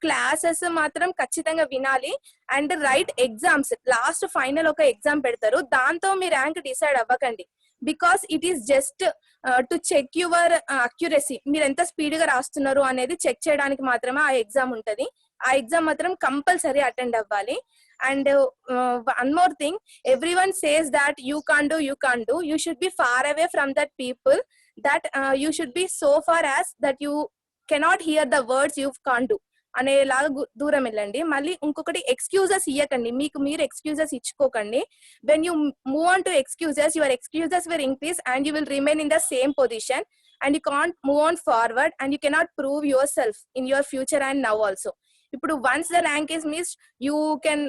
క్లాసెస్ మాత్రం ఖచ్చితంగా వినాలి. And right exams, last final ఒక ఎగ్జామ్ పెడతారు, దాంతో మీ ర్యాంక్ డిసైడ్ అవ్వకండి. Because it is just to check your accuracy, మీరు ఎంత స్పీడ్ గా రాస్తున్నారు అనేది చెక్ చేయడానికి మాత్రమే ఆ ఎగ్జామ్ ఉంటది. ఆ ఎగ్జామ్ మాత్రం కంపల్సరీ అటెండ్ అవ్వాలి. And one more thing, every one says that you can do, you should be far away from that people, that you should be so far as that you cannot hear the words you can do అనేలాగా దూరం వెళ్ళండి. మళ్ళీ ఇంకొకటి, excuses ఇవ్వకండి, మీకు మీరు excuses ఇచ్చుకోకండి. When you move on to excuses, your excuses will increase and you will remain in the same position and you can't move on forward and you cannot prove yourself in your future and now also. ఇప్పుడు once the rank is missed, you can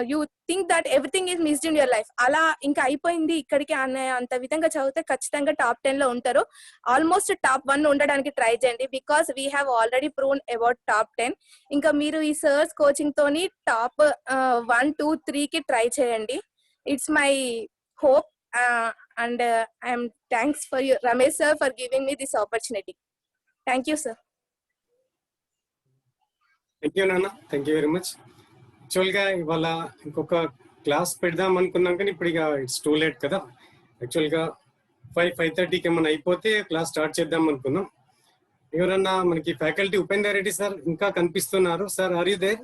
you think that everything is missed in your life. అలా ఇంకా అయిపోయింది ఇక్కడికి అనే అంత విధంగా చదివితే ఖచ్చితంగా టాప్ 10 లో ఉంటారు. ఆల్మోస్ట్ టాప్ 1 ఉండడానికి ట్రై చేయండి, because we have already proven about top 10. ఇంకా మీరు ఈ సర్స్ కోచింగ్ తోని టాప్ 1, 2, 3 కి ట్రై చేయండి. It's my hope. and I am thanks for you, Ramesh sir, for giving me this opportunity. Thank you, sir.
Thank you నాన్న, thank you very much. యాక్చువల్గా ఇవాళ ఇంకొక క్లాస్ పెడదాం అనుకున్నాం కానీ ఇప్పుడు ఇక ఇట్స్ టూ లేట్ కదా. యాక్చువల్గా 5:30కి ఏమన్నా అయిపోతే క్లాస్ స్టార్ట్ చేద్దాం అనుకున్నాం. ఎవరన్నా మనకి ఫ్యాకల్టీ ఉపేందర్ రెడ్డి సార్ ఇంకా కనిపిస్తున్నారు సార్? Are you there?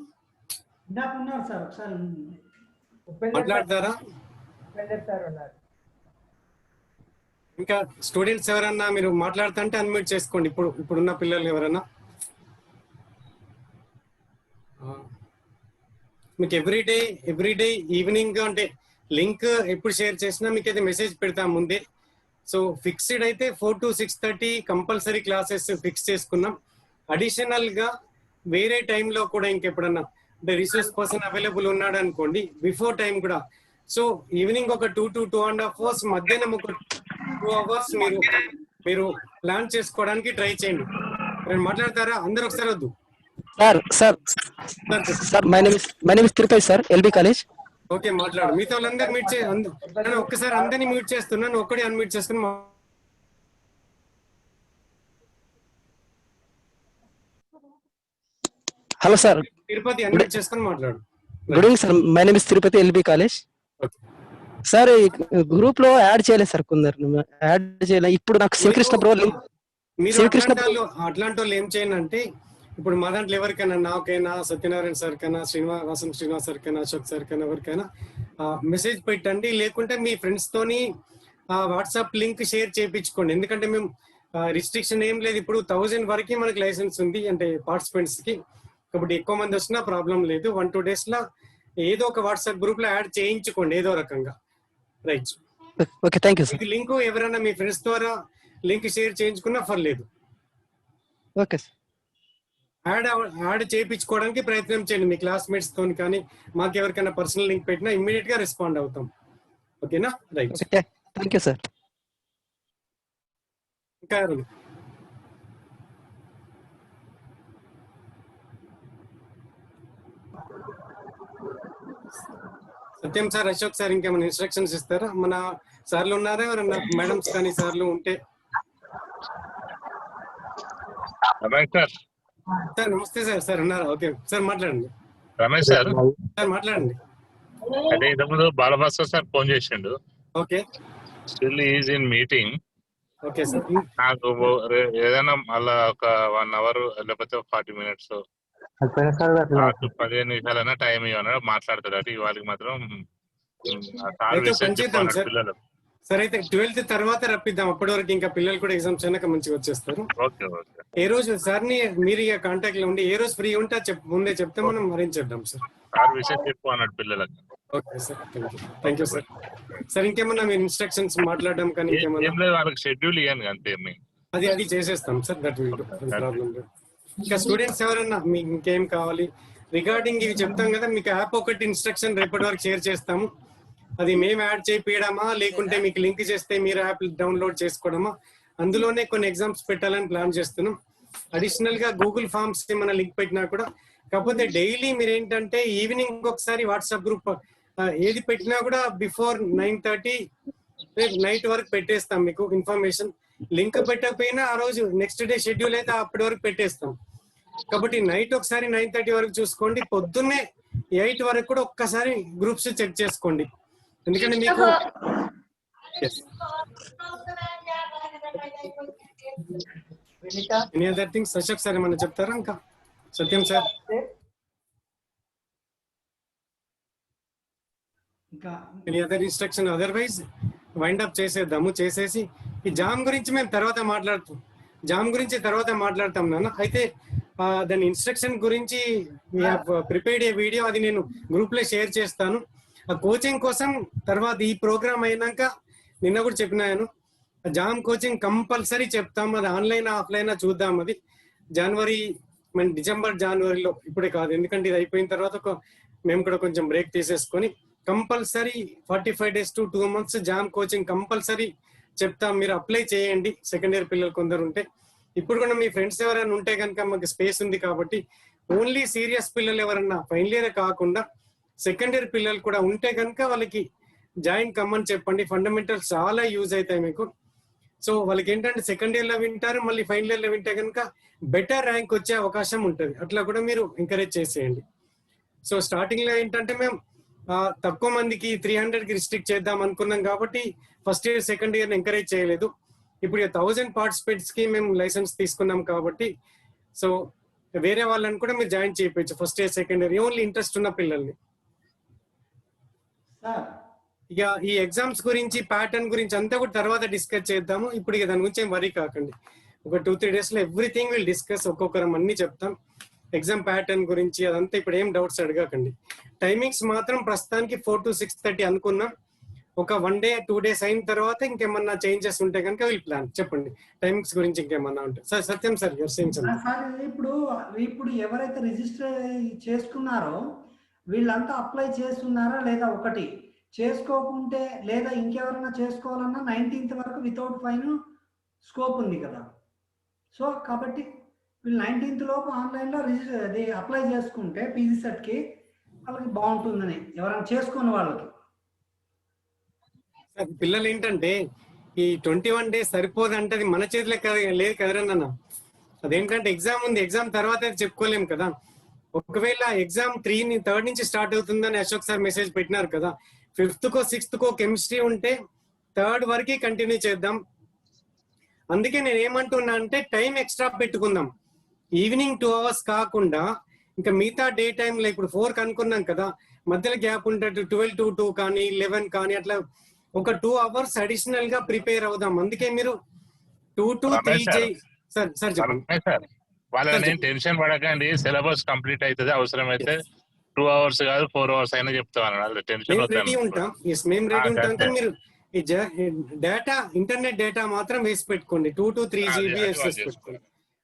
మాట్లాడతారా? ఇంకా స్టూడెంట్స్ ఎవరన్నా మీరు మాట్లాడుతుంటే అన్మ్యూట్ చేసుకోండి. ఇప్పుడున్న పిల్లలు ఎవరన్నా. మీకు ఎవ్రీడే ఈవినింగ్ అంటే లింక్ ఎప్పుడు షేర్ చేసినా మీకు అయితే మెసేజ్ పెడతాం ముందే. సో ఫిక్స్డ్ అయితే 4 to 6:30 కంపల్సరీ క్లాసెస్ ఫిక్స్ చేసుకున్నాం. అడిషనల్ గా వేరే టైంలో కూడా ఇంకెప్పుడన్నా అంటే రిసోర్స్ పర్సన్ అవైలబుల్ ఉన్నాడు అనుకోండి బిఫోర్ టైం కూడా. సో ఈవినింగ్ ఒక 2 to 2.5 hours, మధ్యాహ్నం ఒక 2 hours మీరు ప్లాన్ చేసుకోవడానికి ట్రై చేయండి. మాట్లాడతారా అందరు? ఒకసారి వద్దు
sir my name is Tirupati sir, LB college.
Okay, మాట్లాడు. మిగతా వాళ్ళందరూ మ్యూట్ నేను ఒక్కసారి అందరినీ మ్యూట్ చేస్తున్నాను, ఒక్కడే అన్మ్యూట్ చేసుకుని.
హలో సార్,
తిరుపతి అన్మ్యూట్ చేసుకుని మాట్లాడు.
Good evening sir, my name is Tirupati, LB college. Sir group లో యాడ్ చేయలేదు సార్, కొందరు యాడ్ చేయలేదు. ఇప్పుడు నాకు శివకృష్ణ బ్రో
అట్లాంటి వాళ్ళు ఏం చేయండి అంటే, ఇప్పుడు మా దాంట్లో ఎవరికైనా, నాకైనా, సత్యనారాయణ సార్ కైనా, శ్రీనివాస్ సార్ కైనా, అశోక్ సార్ కైనా, ఎవరికైనా మెసేజ్ పెట్టండి. లేకుంటే మీ ఫ్రెండ్స్ తోని వాట్సాప్ లింక్ షేర్ చేయించుకోండి. ఎందుకంటే మేము రిస్ట్రిక్షన్ ఏం లేదు. ఇప్పుడు 1000 వరకు మనకి లైసెన్స్ ఉంది అంటే పార్టిసిపెంట్స్ కి. కాబట్టి ఎక్కువ మంది వచ్చినా ప్రాబ్లం లేదు. 1-2 days లో ఏదో ఒక వాట్సాప్ గ్రూప్ లో యాడ్ చేయించుకోండి ఏదో రకంగా. Right,
okay, thank you sir.
Link ఎవరైనా మీ ఫ్రెండ్స్ ద్వారా లింక్ షేర్ చేయించుకున్నా పర్లేదు.
Okay sir.
యాడ్ చేయించుకోవడానికి ప్రయత్నం చేయండి మీ క్లాస్మేట్స్ తో కానీ. మాకు ఎవరికైనా పర్సనల్ లింక్ పెట్టినా ఇమ్మీడియట్ గా రెస్పాండ్ అవుతాం. ఓకేనా? Right,
thank you sir.
ఇంకా సత్యం సార్, అశోక్ సార్ ఇంకేమైనా ఇన్స్ట్రక్షన్స్ ఇస్తారా? మన సార్లు ఉన్నారా ఎవరన్నా? మేడమ్స్ కానీ సార్లు ఉంటే. సార్ నమస్తే సార్. సార్ ఉన్నారా? ఓకే సార్, మాట్లాడండి.
రమేష్ సార్
మాట్లాడండి.
అదే ఇంతకుముందు బాలభాస్కర్ సార్ ఫోన్ చేసిండు.
Okay,
still is in meeting.
Okay sir,
నాకు ఏదైనా మళ్ళా ఒక 1 hour లేకపోతే 40 minutes 15 నిమిషాలైనా టైం ఇవ్వనా మాట్లాడతాడు. ఇవాళకి మాత్రం పిల్లలు
సరే అయితే 12th తర్వాత రప్పిద్దాం. అప్పటి వరకు ఇంకా పిల్లలు కూడా ఎగ్జామ్స్ అయినాక మంచిగా వచ్చేస్తారు. ఏ రోజు సార్ని మీరు ఇక కాంటాక్ట్ లో ఉండి ఏ రోజు ఫ్రీ ఉంటే ముందే చెప్తే మనం అరేంజ్ చేద్దాం సార్.
విషయం చెప్పు అన్నాడు పిల్లలకు.
Okay sir, thank you sir. Sir ఇంకేమన్నా మీరు ఇన్స్ట్రక్షన్స్ మాట్లాడడం కానీ ఇంకేమన్నా?
వాళ్ళకి షెడ్యూల్ ఇవ్వండి అంతే.
అది చేసేస్తాం సార్. That will problem. ఇంకా స్టూడెంట్స్ ఎవరన్నా మీకు ఇంకేం కావాలి రిగార్డింగ్ ఇవి చెప్తాం కదా. మీకు యాప్ ఒకటి ఇన్స్ట్రక్షన్ రేపటి వరకు షేర్ చేస్తాము. అది మేము యాడ్ చేయించడమా లేకుంటే మీకు లింక్ చేస్తే మీరు యాప్ డౌన్లోడ్ చేసుకోవడమా, అందులోనే కొన్ని ఎగ్జామ్స్ పెట్టాలని ప్లాన్ చేస్తున్నాం. అడిషనల్ గా గూగుల్ ఫార్మ్స్ ఏమైనా లింక్ పెట్టినా కూడా. కాకపోతే డైలీ మీరు ఏంటంటే ఈవినింగ్ ఒకసారి వాట్సాప్ గ్రూప్ ఏది పెట్టినా కూడా బిఫోర్ 9:30 నైట్ వరకు పెట్టేస్తాం మీకు ఇన్ఫర్మేషన్. లింక్ పెట్టకపోయినా ఆ రోజు నెక్స్ట్ డే షెడ్యూల్ అయితే అప్పటి వరకు పెట్టేస్తాం. కాబట్టి నైట్ ఒకసారి 9:30 వరకు చూసుకోండి. పొద్దున్నే 8 వరకు కూడా ఒక్కసారి గ్రూప్స్ చెక్ చేసుకోండి. ఎందుకంటే మీకు any other things Ashok sir ఏమన్నా చెప్తారా? ఇంకా Satyam sir any other instruction? Otherwise wind up చేసేద్దాము. చేసేసి ఈ జామ్ గురించి మేము తర్వాత మాట్లాడతాం నాన్న. అయితే దాని ఇన్స్ట్రక్షన్ గురించి ప్రిపేర్డ్ ఏ వీడియో, అది నేను గ్రూప్ లో షేర్ చేస్తాను. ఆ కోచింగ్ కోసం తర్వాత ఈ ప్రోగ్రామ్ అయినాక నిన్న కూడా చెప్పినాను, జామ్ కోచింగ్ కంపల్సరీ చెప్తాం. అది ఆన్లైన్ ఆఫ్లైన్ చూద్దాం. అది డిసెంబర్ జనవరిలో, ఇప్పుడే కాదు. ఎందుకంటే ఇది అయిపోయిన తర్వాత మేము కూడా కొంచెం బ్రేక్ తీసేసుకొని compulsory 45 days to 2 months jam coaching compulsory చెప్తాం. మీరు అప్లై చేయండి. సెకండ్ ఇయర్ పిల్లలు కొందరు ఉంటే, ఇప్పుడు కూడా మీ ఫ్రెండ్స్ ఎవరైనా ఉంటే కనుక మాకు స్పేస్ ఉంది కాబట్టి ఓన్లీ సీరియస్ పిల్లలు ఎవరన్నా ఫైనల్ ఇయర్ కాకుండా సెకండ్ ఇయర్ పిల్లలు కూడా ఉంటే కనుక వాళ్ళకి జాయిన్ కమ్మని చెప్పండి. ఫండమెంటల్స్ చాలా యూజ్ అవుతాయి మీకు. సో వాళ్ళకి ఏంటంటే సెకండ్ ఇయర్ లో వింటారు, మళ్ళీ ఫైనల్ ఇయర్ లో వింటే కనుక బెటర్ ర్యాంక్ వచ్చే అవకాశం ఉంటుంది. అట్లా కూడా మీరు ఎంకరేజ్ చేసేయండి. సో స్టార్టింగ్ లో ఏంటంటే మేము తక్కువ మందికి 300కి రిస్ట్రిక్ట్ చేద్దాం అనుకున్నాం కాబట్టి first year second year encourage చేయలేదు. ఇప్పుడు 1000 పార్టిసిపేట్స్ కి మేము లైసెన్స్ తీసుకున్నాం కాబట్టి సో వేరే వాళ్ళని కూడా మీరు జాయిన్ చేయవచ్చు first year second year, only interest ఉన్న పిల్లల్ని. ఇక ఈ ఎగ్జామ్స్ గురించి ప్యాటర్న్ గురించి అంతా కూడా తర్వాత డిస్కస్ చేద్దాము. ఇప్పుడు ఇక దాని గురించి ఏం వరీ కాకండి. ఒక 2-3 days లో ఎవ్రీథింగ్ విల్ డిస్కస్, ఒక్కొక్కరం అన్ని చెప్తాం. ఎగ్జామ్ ప్యాటర్న్ గురించి అదంతా ఇప్పుడు ఏం డౌట్స్ అడగకండి. టైమింగ్స్ మాత్రం ప్రస్తుతానికి 4 to 6:30 అనుకున్నాం. ఒక 1 day 2 days అయిన తర్వాత ఇంకేమన్నా చేంజెస్ ఉంటే కనుక వీళ్ళు ప్లాన్ చెప్పండి. టైమింగ్స్ గురించి ఇంకేమన్నా ఉంటే. సార్ సత్యం సార్
ఇప్పుడు ఎవరైతే రిజిస్టర్ చేసుకున్నారో వీళ్ళంతా అప్లై చేస్తున్నారా లేదా? ఒకటి చేసుకోకుంటే లేదా ఇంకెవరైనా చేసుకోవాలన్నా 19th వరకు వితౌట్ ఫైన్ స్కోప్ ఉంది కదా. సో కాబట్టి వీళ్ళు 19th లోపు ఆన్లైన్లో అప్లై చేసుకుంటే పీజీ సెట్కి వాళ్ళకి బాగుంటుందని ఎవరైనా చేసుకున్న వాళ్ళకి.
పిల్లలు ఏంటంటే ఈ 21 days సరిపోదంటే అది మన చేతిలో లేదు కదరన్న. అదేంటంటే ఎగ్జామ్ ఉంది, ఎగ్జామ్ తర్వాత చెప్పుకోలేము కదా. ఒకవేళ ఎగ్జామ్ 3rd నుంచి స్టార్ట్ అవుతుందని అశోక్ సార్ మెసేజ్ పెట్టినారు కదా. 5th కో 6th కో కెమిస్ట్రీ ఉంటే 3rd వరకు కంటిన్యూ చేద్దాం. అందుకే నేను ఏమంటున్నా అంటే టైం ఎక్స్ట్రా పెట్టుకుందాం. ఈవినింగ్ 2 hours కాకుండా ఇంకా మిగతా డే టైంలో ఇప్పుడు 4 అనుకున్నాం కదా, మధ్యలో గ్యాప్ ఉంటుంది 12 to 2 కానీ 11 కానీ అట్లా ఒక 2 hours అడిషనల్ గా ప్రిపేర్ అవుదాం. అందుకే మీరు 2 to 3 సార్ చెప్పండి
సార్. వాళ్ళని టెన్షన్ పడకండి, సిలబస్ కంప్లీట్ అవుతుంది. అవసరమైతే 2 hours కాదు 4 hours అయినా చెప్తాను. టెన్షన్
రెడీ ఉంటాం. మేము రెడీ ఉంటాం. కానీ మీరు ఈ డేటా ఇంటర్నెట్ డేటా మాత్రం వేసి పెట్టుకోండి. 2 to 3 GB వేసి పెట్టుకోండి.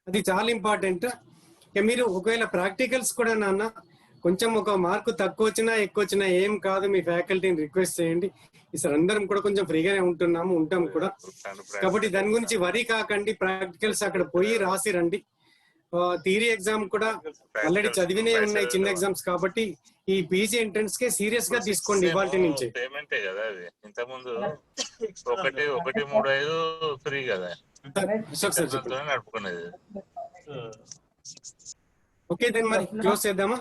అది చాలా ఇంపార్టెంట్. మీరు ఒకవేళ ప్రాక్టికల్స్ కూడా నాన్న కొంచెం ఒక మార్కు తక్కువ వచ్చినా ఎక్కువ వచ్చినా ఏం కాదు, మీ ఫ్యాకల్టీని రిక్వెస్ట్ చేయండి. ఈసారి అందరం కూడా కొంచెం ఫ్రీగానే ఉంటాం కూడా. కాబట్టి దాని గురించి వరీ కాకండి. ప్రాక్టికల్స్ అక్కడ పోయి రాసి రండి. థియరీ ఎగ్జామ్ కూడా ఆల్రెడీ చదివినే ఉన్నాయి చిన్న ఎగ్జామ్స్ కాబట్టి ఈ పీజీ ఎంట్రన్స్ కే సీరియస్ గా తీసుకోండి ఇవాల్టి నుంచి.
పేమెంటే కదా అది. ఇంతకుముందు 1-3-5 ఫ్రీ కదా నడుపుకునేది.
ఓకే దెన్ మరి క్లోజ్ చేద్దామా?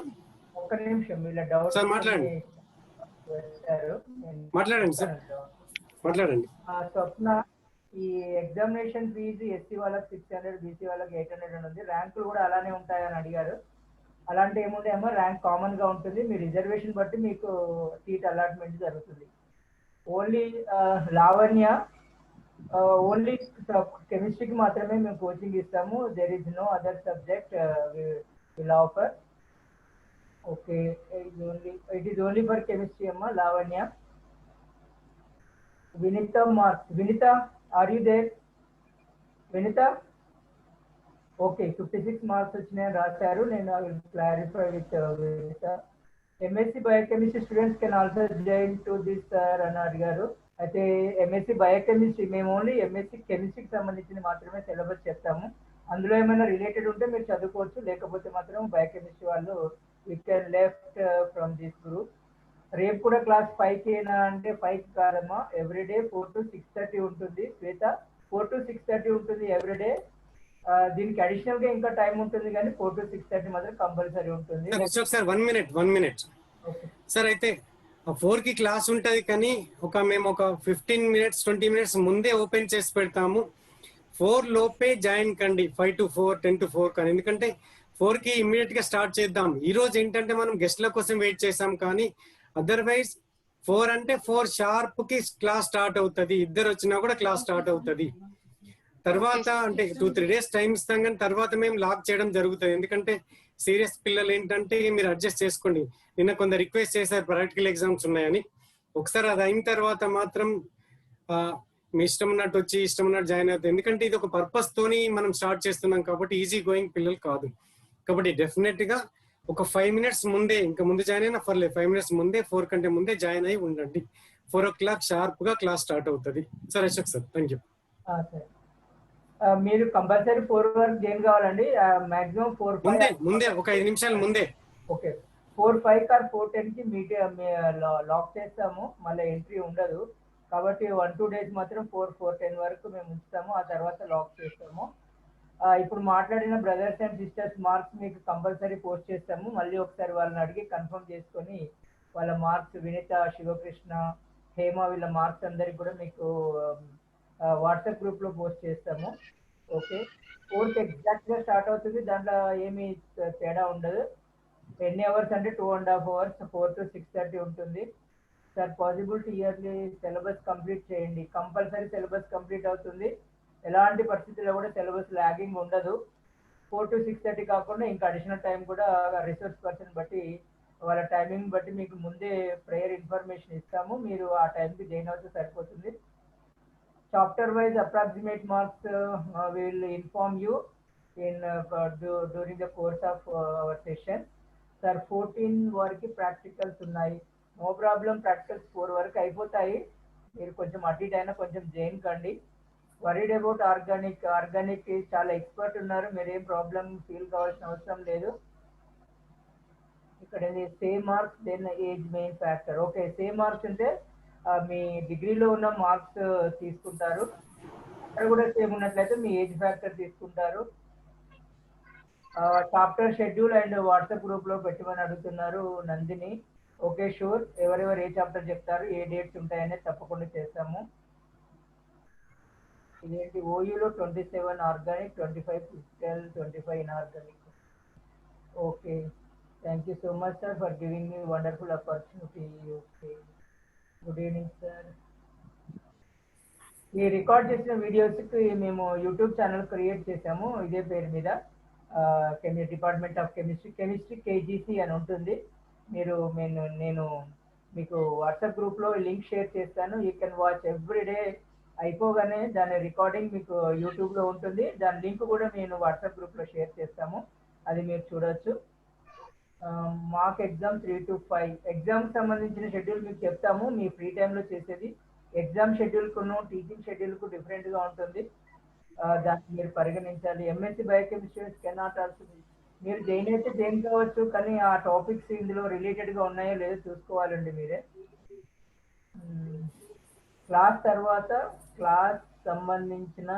ఒక్క నిమిషం ఇలా డౌట్
సార్ మాట్లాడండి సార్ మాట్లాడండి.
స్వప్న, ఈ ఎగ్జామినేషన్ ఫీజు ఎస్సీ వాళ్ళకి 600, బీసీ వాళ్ళకి 800 అని ఉంది. ర్యాంకులు కూడా అలానే ఉంటాయని అడిగారు. అలాంటి ఏముండేమో ర్యాంక్ కామన్ గా ఉంటుంది. మీ రిజర్వేషన్ బట్టి మీకు సీట్ అలాట్మెంట్ జరుగుతుంది. ఓన్లీ లావణ్య, ఓన్లీ కెమిస్ట్రీకి మాత్రమే మేము కోచింగ్ ఇస్తాము. There is no other subject will offer. Okay, it is only for chemistry అమ్మా. Lavanya. Vinitha, are you there? Vinitha, okay 56 marks వచ్చినాయని రాశారు. నేను clarify with Vinitha. MSc biochemistry students can also join to this sir అని అడిగారు. అయితే ఎంఎస్సి బయోకెమిస్ట్రీ మేము only MSc కెమిస్ట్రీకి సంబంధించిన మాత్రమే సిలబస్ చెప్తాము. అందులో ఏమైనా రిలేటెడ్ ఉంటే మీరు చదువుకోవచ్చు, లేకపోతే మాత్రం బయోకెమిస్ట్రీ వాళ్ళు you can left from this group. రేపు కూడా క్లాస్ 5కి అంటే 5కి కాదమ్మా, ఎవ్రీడే 4 to 6:30 ఉంటుంది. శ్వేత, 4 to 6:30 ఉంటుంది ఎవ్రీడే. దీనికి అడిషనల్ గా ఇంకా టైం ఉంటుంది కానీ 4 to 6:30 మాత్రం కంపల్సరీ ఉంటుంది.
Sir 1 minute sir. అయితే 4కి క్లాస్ ఉంటది కానీ మేము ఒక 15 minutes 20 minutes ముందే ఓపెన్ చేసి పెడతాము. 4 లోపే జాయిన్ కండి. 5 to 4, 10 to 4 కానీ. ఎందుకంటే 4కి ఇమ్మీడియట్ గా స్టార్ట్ చేద్దాం. ఈ రోజు ఏంటంటే మనం గెస్ట్ల కోసం వెయిట్ చేసాం కానీ అదర్వైజ్ 4 అంటే 4 షార్ప్ కి క్లాస్ స్టార్ట్ అవుతుంది. ఇద్దరు వచ్చినా కూడా క్లాస్ స్టార్ట్ అవుతుంది. తర్వాత అంటే 2-3 days టైం ఇస్తాం కానీ తర్వాత మేము లాక్ చేయడం జరుగుతుంది. ఎందుకంటే సీరియస్ పిల్లలు ఏంటంటే మీరు అడ్జస్ట్ చేసుకోండి. నిన్న కొందరు రిక్వెస్ట్ చేశారు ప్రాక్టికల్ ఎగ్జామ్స్ ఉన్నాయని. ఒకసారి అది అయిన తర్వాత మాత్రం మీ ఇష్టం ఉన్నట్టు వచ్చి ఇష్టం ఉన్నట్టు జాయిన్ అవుతుంది. ఎందుకంటే ఇది ఒక పర్పస్ తోని మనం స్టార్ట్ చేస్తున్నాం కాబట్టి ఈజీ గోయింగ్ పిల్లలు కాదు. కాబట్టి డెఫినెట్ గా ఒక 5 minutes ముందే, ఇంకా ముందు జాయిన్ అయినా పర్లేదు, 5 minutes ముందే 4 కంటే ముందే జాయిన్ అయి ఉండండి. 4 o'clock షార్ప్ గా క్లాస్ స్టార్ట్ అవుతుంది. సరే అశోక్ సార్, థ్యాంక్ యూ.
మీరు కంపల్సరీ 4 వరకు జాయిన్ కావాలండి. మాక్సిమం 4
ముందే ఒక 5 నిమిషాలు ముందే.
ఓకే, 4:05 ఆర్ 4:10కి లాక్ చేస్తాము, మళ్ళీ ఎంట్రీ ఉండదు. కాబట్టి 1-2 డేస్ మాత్రం 4:10 వరకు మేము ఉంచుతాము, ఆ తర్వాత లాక్ చేస్తాము. ఇప్పుడు మాట్లాడిన బ్రదర్స్ అండ్ సిస్టర్స్ మార్క్స్ మీకు కంపల్సరీ పోస్ట్ చేస్తాము. మళ్ళీ ఒకసారి వాళ్ళని అడిగి కన్ఫర్మ్ చేసుకొని వాళ్ళ మార్క్స్, వినిత, శివకృష్ణ, హేమ, వీళ్ళ మార్క్స్ అందరికి కూడా మీకు వాట్సాప్ గ్రూప్లో పోస్ట్ చేస్తాము. ఓకే, 4th ఎగ్జాక్ట్గా స్టార్ట్ అవుతుంది, దాంట్లో ఏమీ తేడా ఉండదు. ఎన్ని అవర్స్ అంటే 2.5 hours, 4 to 6:30 ఉంటుంది. Sir possibility yearly syllabus complete చేయండి. కంపల్సరీ సిలబస్ కంప్లీట్ అవుతుంది, ఎలాంటి పరిస్థితుల్లో కూడా సిలబస్ ల్యాగింగ్ ఉండదు. 4 to 6:30 కాకుండా ఇంకా అడిషనల్ టైం కూడా రిసోర్స్ పర్సన్ బట్టి వాళ్ళ టైమింగ్ బట్టి మీకు ముందే ప్రేయర్ ఇన్ఫర్మేషన్ ఇస్తాము, మీరు ఆ టైంకి జాయిన్ అవుతే సరిపోతుంది. Chapter wise approximate marks will inform you in during the course of our session. Sir 14 వరకు ప్రాక్టికల్స్ ఉన్నాయి, నో ప్రాబ్లం. ప్రాక్టికల్స్ 4 వరకు అయిపోతాయి, మీరు కొంచెం అటు ఇటు అయినా కొంచెం జాయిన్ కండి. వరీడ్ అబౌట్ ఆర్గానిక్ చాలా ఎక్స్పర్ట్ ఉన్నారు, మీరేం ప్రాబ్లం ఫీల్ కావాల్సిన అవసరం లేదు. ఇక్కడ same marks then age main factor. Okay, same marks అంటే మీ డిగ్రీలో ఉన్న మార్క్స్ తీసుకుంటారు, అక్కడ కూడా సేమ్ ఉన్నట్లయితే మీ ఏజ్ ఫ్యాక్టర్ తీసుకుంటారు. చాప్టర్ షెడ్యూల్ అండ్ వాట్సాప్ గ్రూప్లో పెట్టమని అడుగుతున్నారు నందిని. Okay, sure. ఎవరెవరు ఏ చాప్టర్ చెప్తారు, ఏ డేట్స్ ఉంటాయనేది తప్పకుండా చేస్తాము. ఇదేంటి ఓయూలో 27 organic, 25 physical, 25 inorganic. Okay, thank you so much sir for giving me wonderful opportunity. Okay, good evening sir. ఈ రికార్డ్ చేసిన వీడియోస్కి మేము యూట్యూబ్ ఛానల్ క్రియేట్ చేసాము ఇదే పేరు మీద, డిపార్ట్మెంట్ ఆఫ్ కెమిస్ట్రీ కేజీసీ అని ఉంటుంది. నేను మీకు వాట్సాప్ గ్రూప్లో లింక్ షేర్ చేస్తాను, you can watch every day. అయిపోగానే దాని రికార్డింగ్ మీకు యూట్యూబ్లో ఉంటుంది, దాని లింక్ కూడా నేను వాట్సాప్ గ్రూప్లో షేర్ చేస్తాము, అది మీరు చూడొచ్చు. మాక్ ఎగ్జామ్ 3 to 5 ఎగ్జామ్కి సంబంధించిన షెడ్యూల్ మీకు చెప్తాము, మీ ఫ్రీ టైంలో చేసేది. ఎగ్జామ్ షెడ్యూల్కును టీచింగ్ షెడ్యూల్కు డిఫరెంట్గా ఉంటుంది, దాన్ని మీరు పరిగణించాలి. ఎంఎస్సి బయోకెమిస్ట్రీ కెనాట్ ఆల్సో, మీరు జాయిన్ అయితే జాయిన్ కావచ్చు, కానీ ఆ టాపిక్స్ ఇందులో రిలేటెడ్గా ఉన్నాయో లేదో చూసుకోవాలండి మీరే. క్లాస్ తర్వాత క్లాస్ సంబంధించిన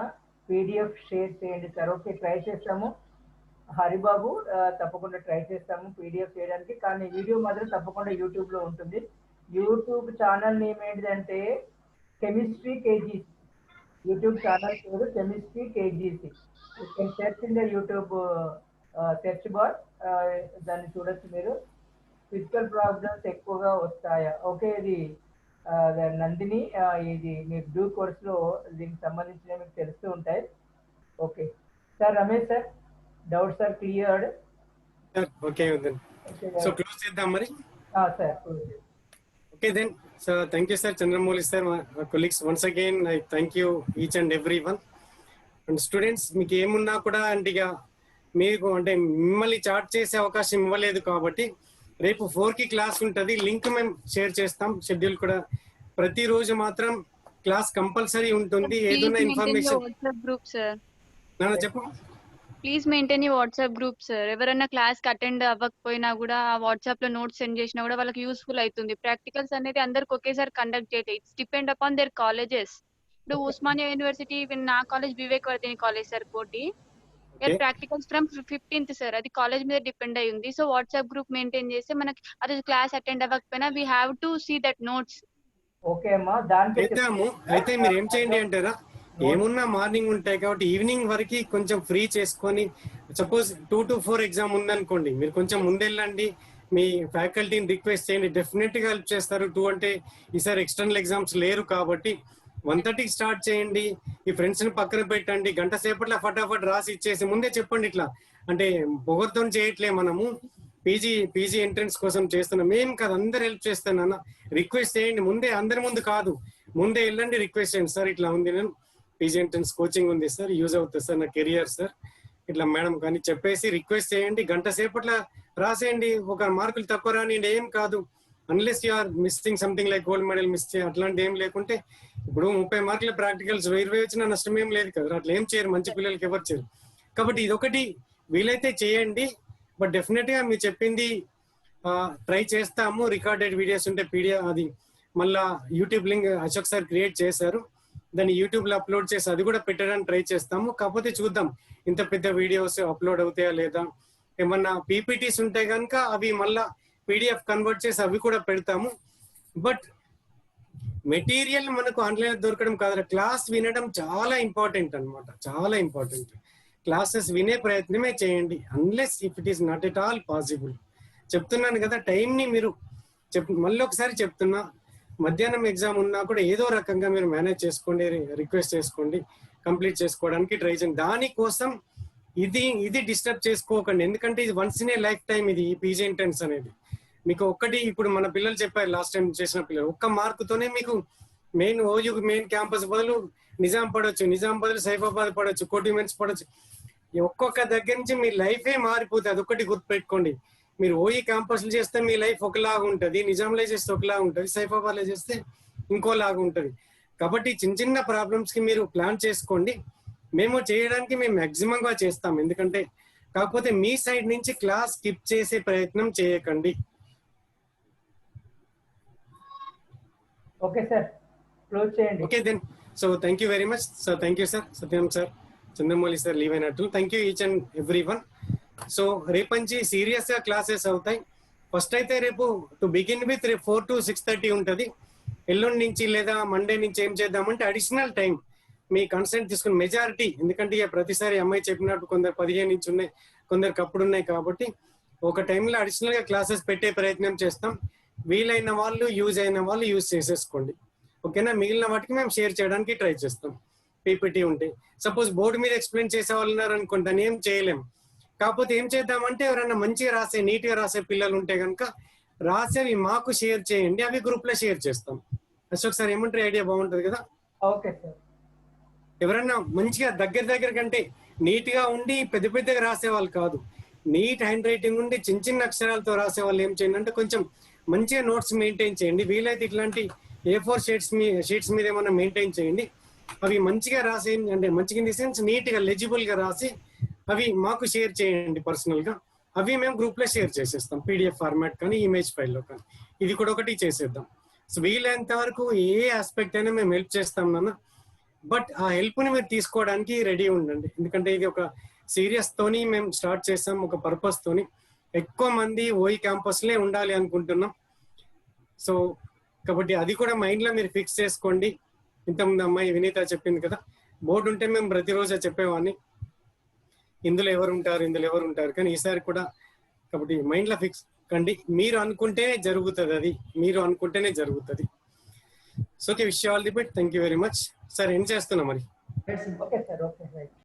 పీడిఎఫ్ షేర్ చేయండి సార్. ఓకే, ట్రై చేస్తాము హరిబాబు, తప్పకుండా ట్రై చేస్తాము పీడిఎఫ్ చేయడానికి, కానీ వీడియో మాత్రం తప్పకుండా యూట్యూబ్లో ఉంటుంది. యూట్యూబ్ ఛానల్ నేమ్ ఏంటిదంటే కెమిస్ట్రీ కేజీసీ. యూట్యూబ్ ఛానల్ పేరు chemistry KGC. You can search in the YouTube search bar, దాన్ని చూడొచ్చు మీరు. ఫిజికల్ ప్రాబ్లమ్స్ ఎక్కువగా వస్తాయా? ఓకే, ఇది నందిని, ఇది మీ డ్యూ కోర్స్లో దీనికి సంబంధించిన మీకు తెలుస్తూ ఉంటాయి. Okay sir, Ramesh sir, doubts are cleared.
Okay, so close చేద్దాం మరి.
Sir
okay then. So thank you sir, Chandramouli sir, my colleagues, once again I thank you each and everyone. And students, మీకు ఏమున్నా కూడా అంటే ఇక మీకు అంటే మిమ్మల్ని చాట్ చేసే అవకాశం ఇవ్వలేదు కాబట్టి రేపు 4కి క్లాస్ ఉంటుంది, లింక్ మేము షేర్ చేస్తాం. షెడ్యూల్ కూడా ప్రతిరోజు మాత్రం క్లాస్ కంపల్సరీ ఉంటుంది. ఏదైనా ఇన్ఫర్మేషన్ చెప్పు.
Please maintain your WhatsApp group sir. ఎవరైనా క్లాస్ కి అటెండ్ అవ్వకపోయినా కూడా ఆ వాట్సాప్ లో నోట్స్ సెండ్ చేసినా కూడా వాళ్ళకి యూస్ఫుల్ అవుతుంది. ప్రాక్టికల్స్ అనేది అందరికి ఒకేసారి కండక్ట్ చేయటం, it's depend upon their colleges. ఇప్పుడు ఉస్మానియా యూనివర్సిటీ, నా college Vivek Vardhini college sir Koti, practicals from 15th sir, అది కాలేజ్ మీద డిపెండ్ అయి ఉంది. సో వాట్సాప్ గ్రూప్ మెయింటైన్ చేస్తే మనకి అది క్లాస్ అటెండ్ అవ్వకపోయినా we have to see that notes.
Okay అమ్మా, దానికి
అయితే మీరు ఏం చేయండి అంటారా, ఏమున్నా మార్నింగ్ ఉంటాయి కాబట్టి ఈవినింగ్ వరకు కొంచెం ఫ్రీ చేసుకొని, సపోజ్ 2 to 4 ఎగ్జామ్ ఉందనుకోండి, మీరు కొంచెం ముందెళ్ళండి, మీ ఫ్యాకల్టీని రిక్వెస్ట్ చేయండి, డెఫినెట్ గా హెల్ప్ చేస్తారు. 2 అంటే ఈసారి ఎక్స్టర్నల్ ఎగ్జామ్స్ లేరు కాబట్టి 1:30కి స్టార్ట్ చేయండి. ఈ ఫ్రెండ్స్ ని పక్కన పెట్టండి, గంట సేపట్లో ఫటాఫట్ రాసి ఇచ్చేసి ముందే చెప్పండి. ఇట్లా అంటే పొగర్తో చేయట్లే, మనము పీజీ ఎంట్రన్స్ కోసం చేస్తున్నాం, ఏం కాదు, అందరు హెల్ప్ చేస్తాను. రిక్వెస్ట్ చేయండి ముందే, అందరి ముందు కాదు, ముందే వెళ్ళండి, రిక్వెస్ట్ చేయండి, సార్ ఇట్లా ఉంది, నేను పీజీ ఎంట్రన్స్ కోచింగ్ ఉంది సార్, యూజ్ అవుతుంది సార్, నా కెరియర్ సార్, ఇట్లా మేడం కానీ చెప్పేసి రిక్వెస్ట్ చేయండి. గంట సేపట్లో రాసేయండి, ఒక మార్కులు తక్కువ రాని ఏం కాదు. Unless you are missing something like gold medal miss అట్లాంటి ఏం లేకుంటే, ఇప్పుడు 30 మార్కుల ప్రాక్టికల్స్ 20 వచ్చినా నష్టం ఏం లేదు కదా, అట్లా ఏం చేయరు, మంచి పిల్లలకి ఎవరు చేయరు. కాబట్టి ఇదొకటి వీలైతే చేయండి. బట్ డెఫినెట్ గా మీరు చెప్పింది ట్రై చేస్తాము. రికార్డెడ్ వీడియోస్ ఉంటే అది మళ్ళా YouTube link Ashok sir create చేశారు, దాన్ని యూట్యూబ్ లో అప్లోడ్ చేసి అది కూడా పెట్టడానికి ట్రై చేస్తాము. కాకపోతే చూద్దాం ఇంత పెద్ద వీడియోస్ అప్లోడ్ అవుతాయా లేదా. ఏమన్నా పీపీటీస్ ఉంటే కనుక అవి మళ్ళా పీడిఎఫ్ కన్వర్ట్ చేసి అవి కూడా పెడతాము. బట్ మెటీరియల్ మనకు ఆన్లైన్ దొరకడం కాదు, క్లాస్ వినడం చాలా ఇంపార్టెంట్ అన్నమాట, చాలా ఇంపార్టెంట్. క్లాసెస్ వినే ప్రయత్నమే చేయండి, unless if it is not at all possible. చెప్తున్నాను కదా, టైంని మీరు మళ్ళీ ఒకసారి చెప్తున్నా, మధ్యాహ్నం ఎగ్జామ్ ఉన్నా కూడా ఏదో రకంగా మీరు మేనేజ్ చేసుకోండి, రిక్వెస్ట్ చేసుకోండి, కంప్లీట్ చేసుకోవడానికి ట్రై చేయండి. దానికోసం ఇది డిస్టర్బ్ చేసుకోకండి, ఎందుకంటే ఇది once in a life time. ఇది ఈ పీజీ ఎంట్రన్స్ అనేది మీకు ఒక్కటి, ఇప్పుడు మన పిల్లలు చెప్పారు లాస్ట్ టైం చేసిన పిల్లలు, ఒక్క మార్కుతోనే మీకు మెయిన్ క్యాంపస్ బదులు నిజాం పడవచ్చు, నిజాం బదులు సైఫాబాద్ పడవచ్చు, కోటి మెన్స్ పడవచ్చు. ఒక్కొక్క దగ్గర నుంచి మీ లైఫే మారిపోతుంది. అదొక్కటి గుర్తుపెట్టుకోండి. మీరు ఓఈ క్యాంపస్లు చేస్తే మీ లైఫ్ ఒకలాగా ఉంటుంది, నిజాంలో చేస్తే ఒకలాగా ఉంటుంది, సైఫాబాద్లో చేస్తే ఇంకోలాగా ఉంటుంది. కాబట్టి చిన్న చిన్న ప్రాబ్లమ్స్ కి మీరు ప్లాన్ చేసుకోండి. మేము చేయడానికి మేము మాక్సిమం గా చేస్తాం, ఎందుకంటే కాకపోతే మీ సైడ్ నుంచి క్లాస్ స్కిప్ చేసే ప్రయత్నం చేయకండి.
ఓకే సార్, క్లోజ్ చేయండి.
Okay then, so thank you very much sir. Thank you sir, Satyam sir, Chandramouli sir leave అయినట్టు. Thank you each and every one. So రేపు నుంచి సీరియస్ గా క్లాసెస్ అవుతాయి. ఫస్ట్ అయితే రేపు టు బిగిన్ విత్ రేపు 4 to 6:30 ఉంటుంది. ఎల్లుండి నుంచి లేదా మండే నుంచి ఏం చేద్దామంటే అడిషనల్ టైం మీ కన్సెంట్ తీసుకుని మెజారిటీ, ఎందుకంటే ఇక ప్రతిసారి అమ్మాయి చెప్పినట్టు కొందరు 15 నుంచి ఉన్నాయి, కొందరికి అప్పుడు ఉన్నాయి, కాబట్టి ఒక టైంలో అడిషనల్ గా క్లాసెస్ పెట్టే ప్రయత్నం చేస్తాం. వీలైన వాళ్ళు యూజ్ అయిన వాళ్ళు యూజ్ చేసేసుకోండి, ఓకేనా. మిగిలిన వాటికి మేము షేర్ చేయడానికి ట్రై చేస్తాం. పీపీటీ ఉంటే సపోజ్ బోర్డు మీద ఎక్స్ప్లెయిన్ చేసే వాళ్ళు ఉన్నారు అనుకోండి, దాన్ని ఏం చేయలేం. కాకపోతే ఏం చేద్దామంటే ఎవరైనా మంచిగా రాసే, నీట్ గా రాసే పిల్లలు ఉంటే కనుక రాసేవి మాకు షేర్ చేయండి, అవి గ్రూప్ లో షేర్ చేస్తాం. అశోక్ సార్ ఏమంటారు, ఐడియా బాగుంటది కదా?
Okay sir.
ఎవరన్నా మంచిగా దగ్గర కంటే నీట్ గా ఉండి పెద్ద పెద్దగా రాసే వాళ్ళు కాదు, నీట్ హ్యాండ్ రైటింగ్ ఉండి చిన్న చిన్న అక్షరాలతో రాసే వాళ్ళు ఏం చేయండి అంటే కొంచెం మంచిగా నోట్స్ మెయింటైన్ చేయండి. వీలైతే ఇట్లాంటి A4 షీట్స్ మీద ఏమన్నా మెయింటైన్ చేయండి. అవి మంచిగా రాసి, అంటే మంచిగా ఇన్ ది సెన్స్ నీట్ గా లెజిబుల్ గా రాసి అవి మాకు షేర్ చేయండి పర్సనల్ గా. అవి మేము గ్రూప్ లో షేర్ చేసేస్తాం, పీడిఎఫ్ ఫార్మాట్ కానీ ఇమేజ్ ఫైల్లో కానీ. ఇది కూడా ఒకటి చేసేద్దాం. సో వీలైనంత వరకు ఏ ఆస్పెక్ట్ అయినా మేము హెల్ప్ చేస్తాం నాన్న, బట్ ఆ హెల్ప్ ని మీరు తీసుకోవడానికి రెడీ ఉండండి, ఎందుకంటే ఇది ఒక సీరియస్ తోని మేము స్టార్ట్ చేస్తాం, ఒక పర్పస్ తోని. ఎక్కువ మంది ఓఈ క్యాంపస్లే ఉండాలి అనుకుంటున్నాం. సో కాబట్టి అది కూడా మైండ్ లో మీరు ఫిక్స్ చేసుకోండి. ఇంతకుముందు అమ్మాయి వినీత చెప్పింది కదా, బోర్డు ఉంటే మేము ప్రతిరోజు చెప్పేవాడిని, ఇందులో ఎవరు ఉంటారు, కానీ ఈసారి కూడా కాబట్టి మైండ్ లో ఫిక్స్ కండి. మీరు అనుకుంటేనే జరుగుతుంది, అది మీరు అనుకుంటేనే జరుగుతుంది. So okay, wish you all the best. Thank you very much sir. ఏం చేస్తున్నా మరి?
Okay sir, okay right.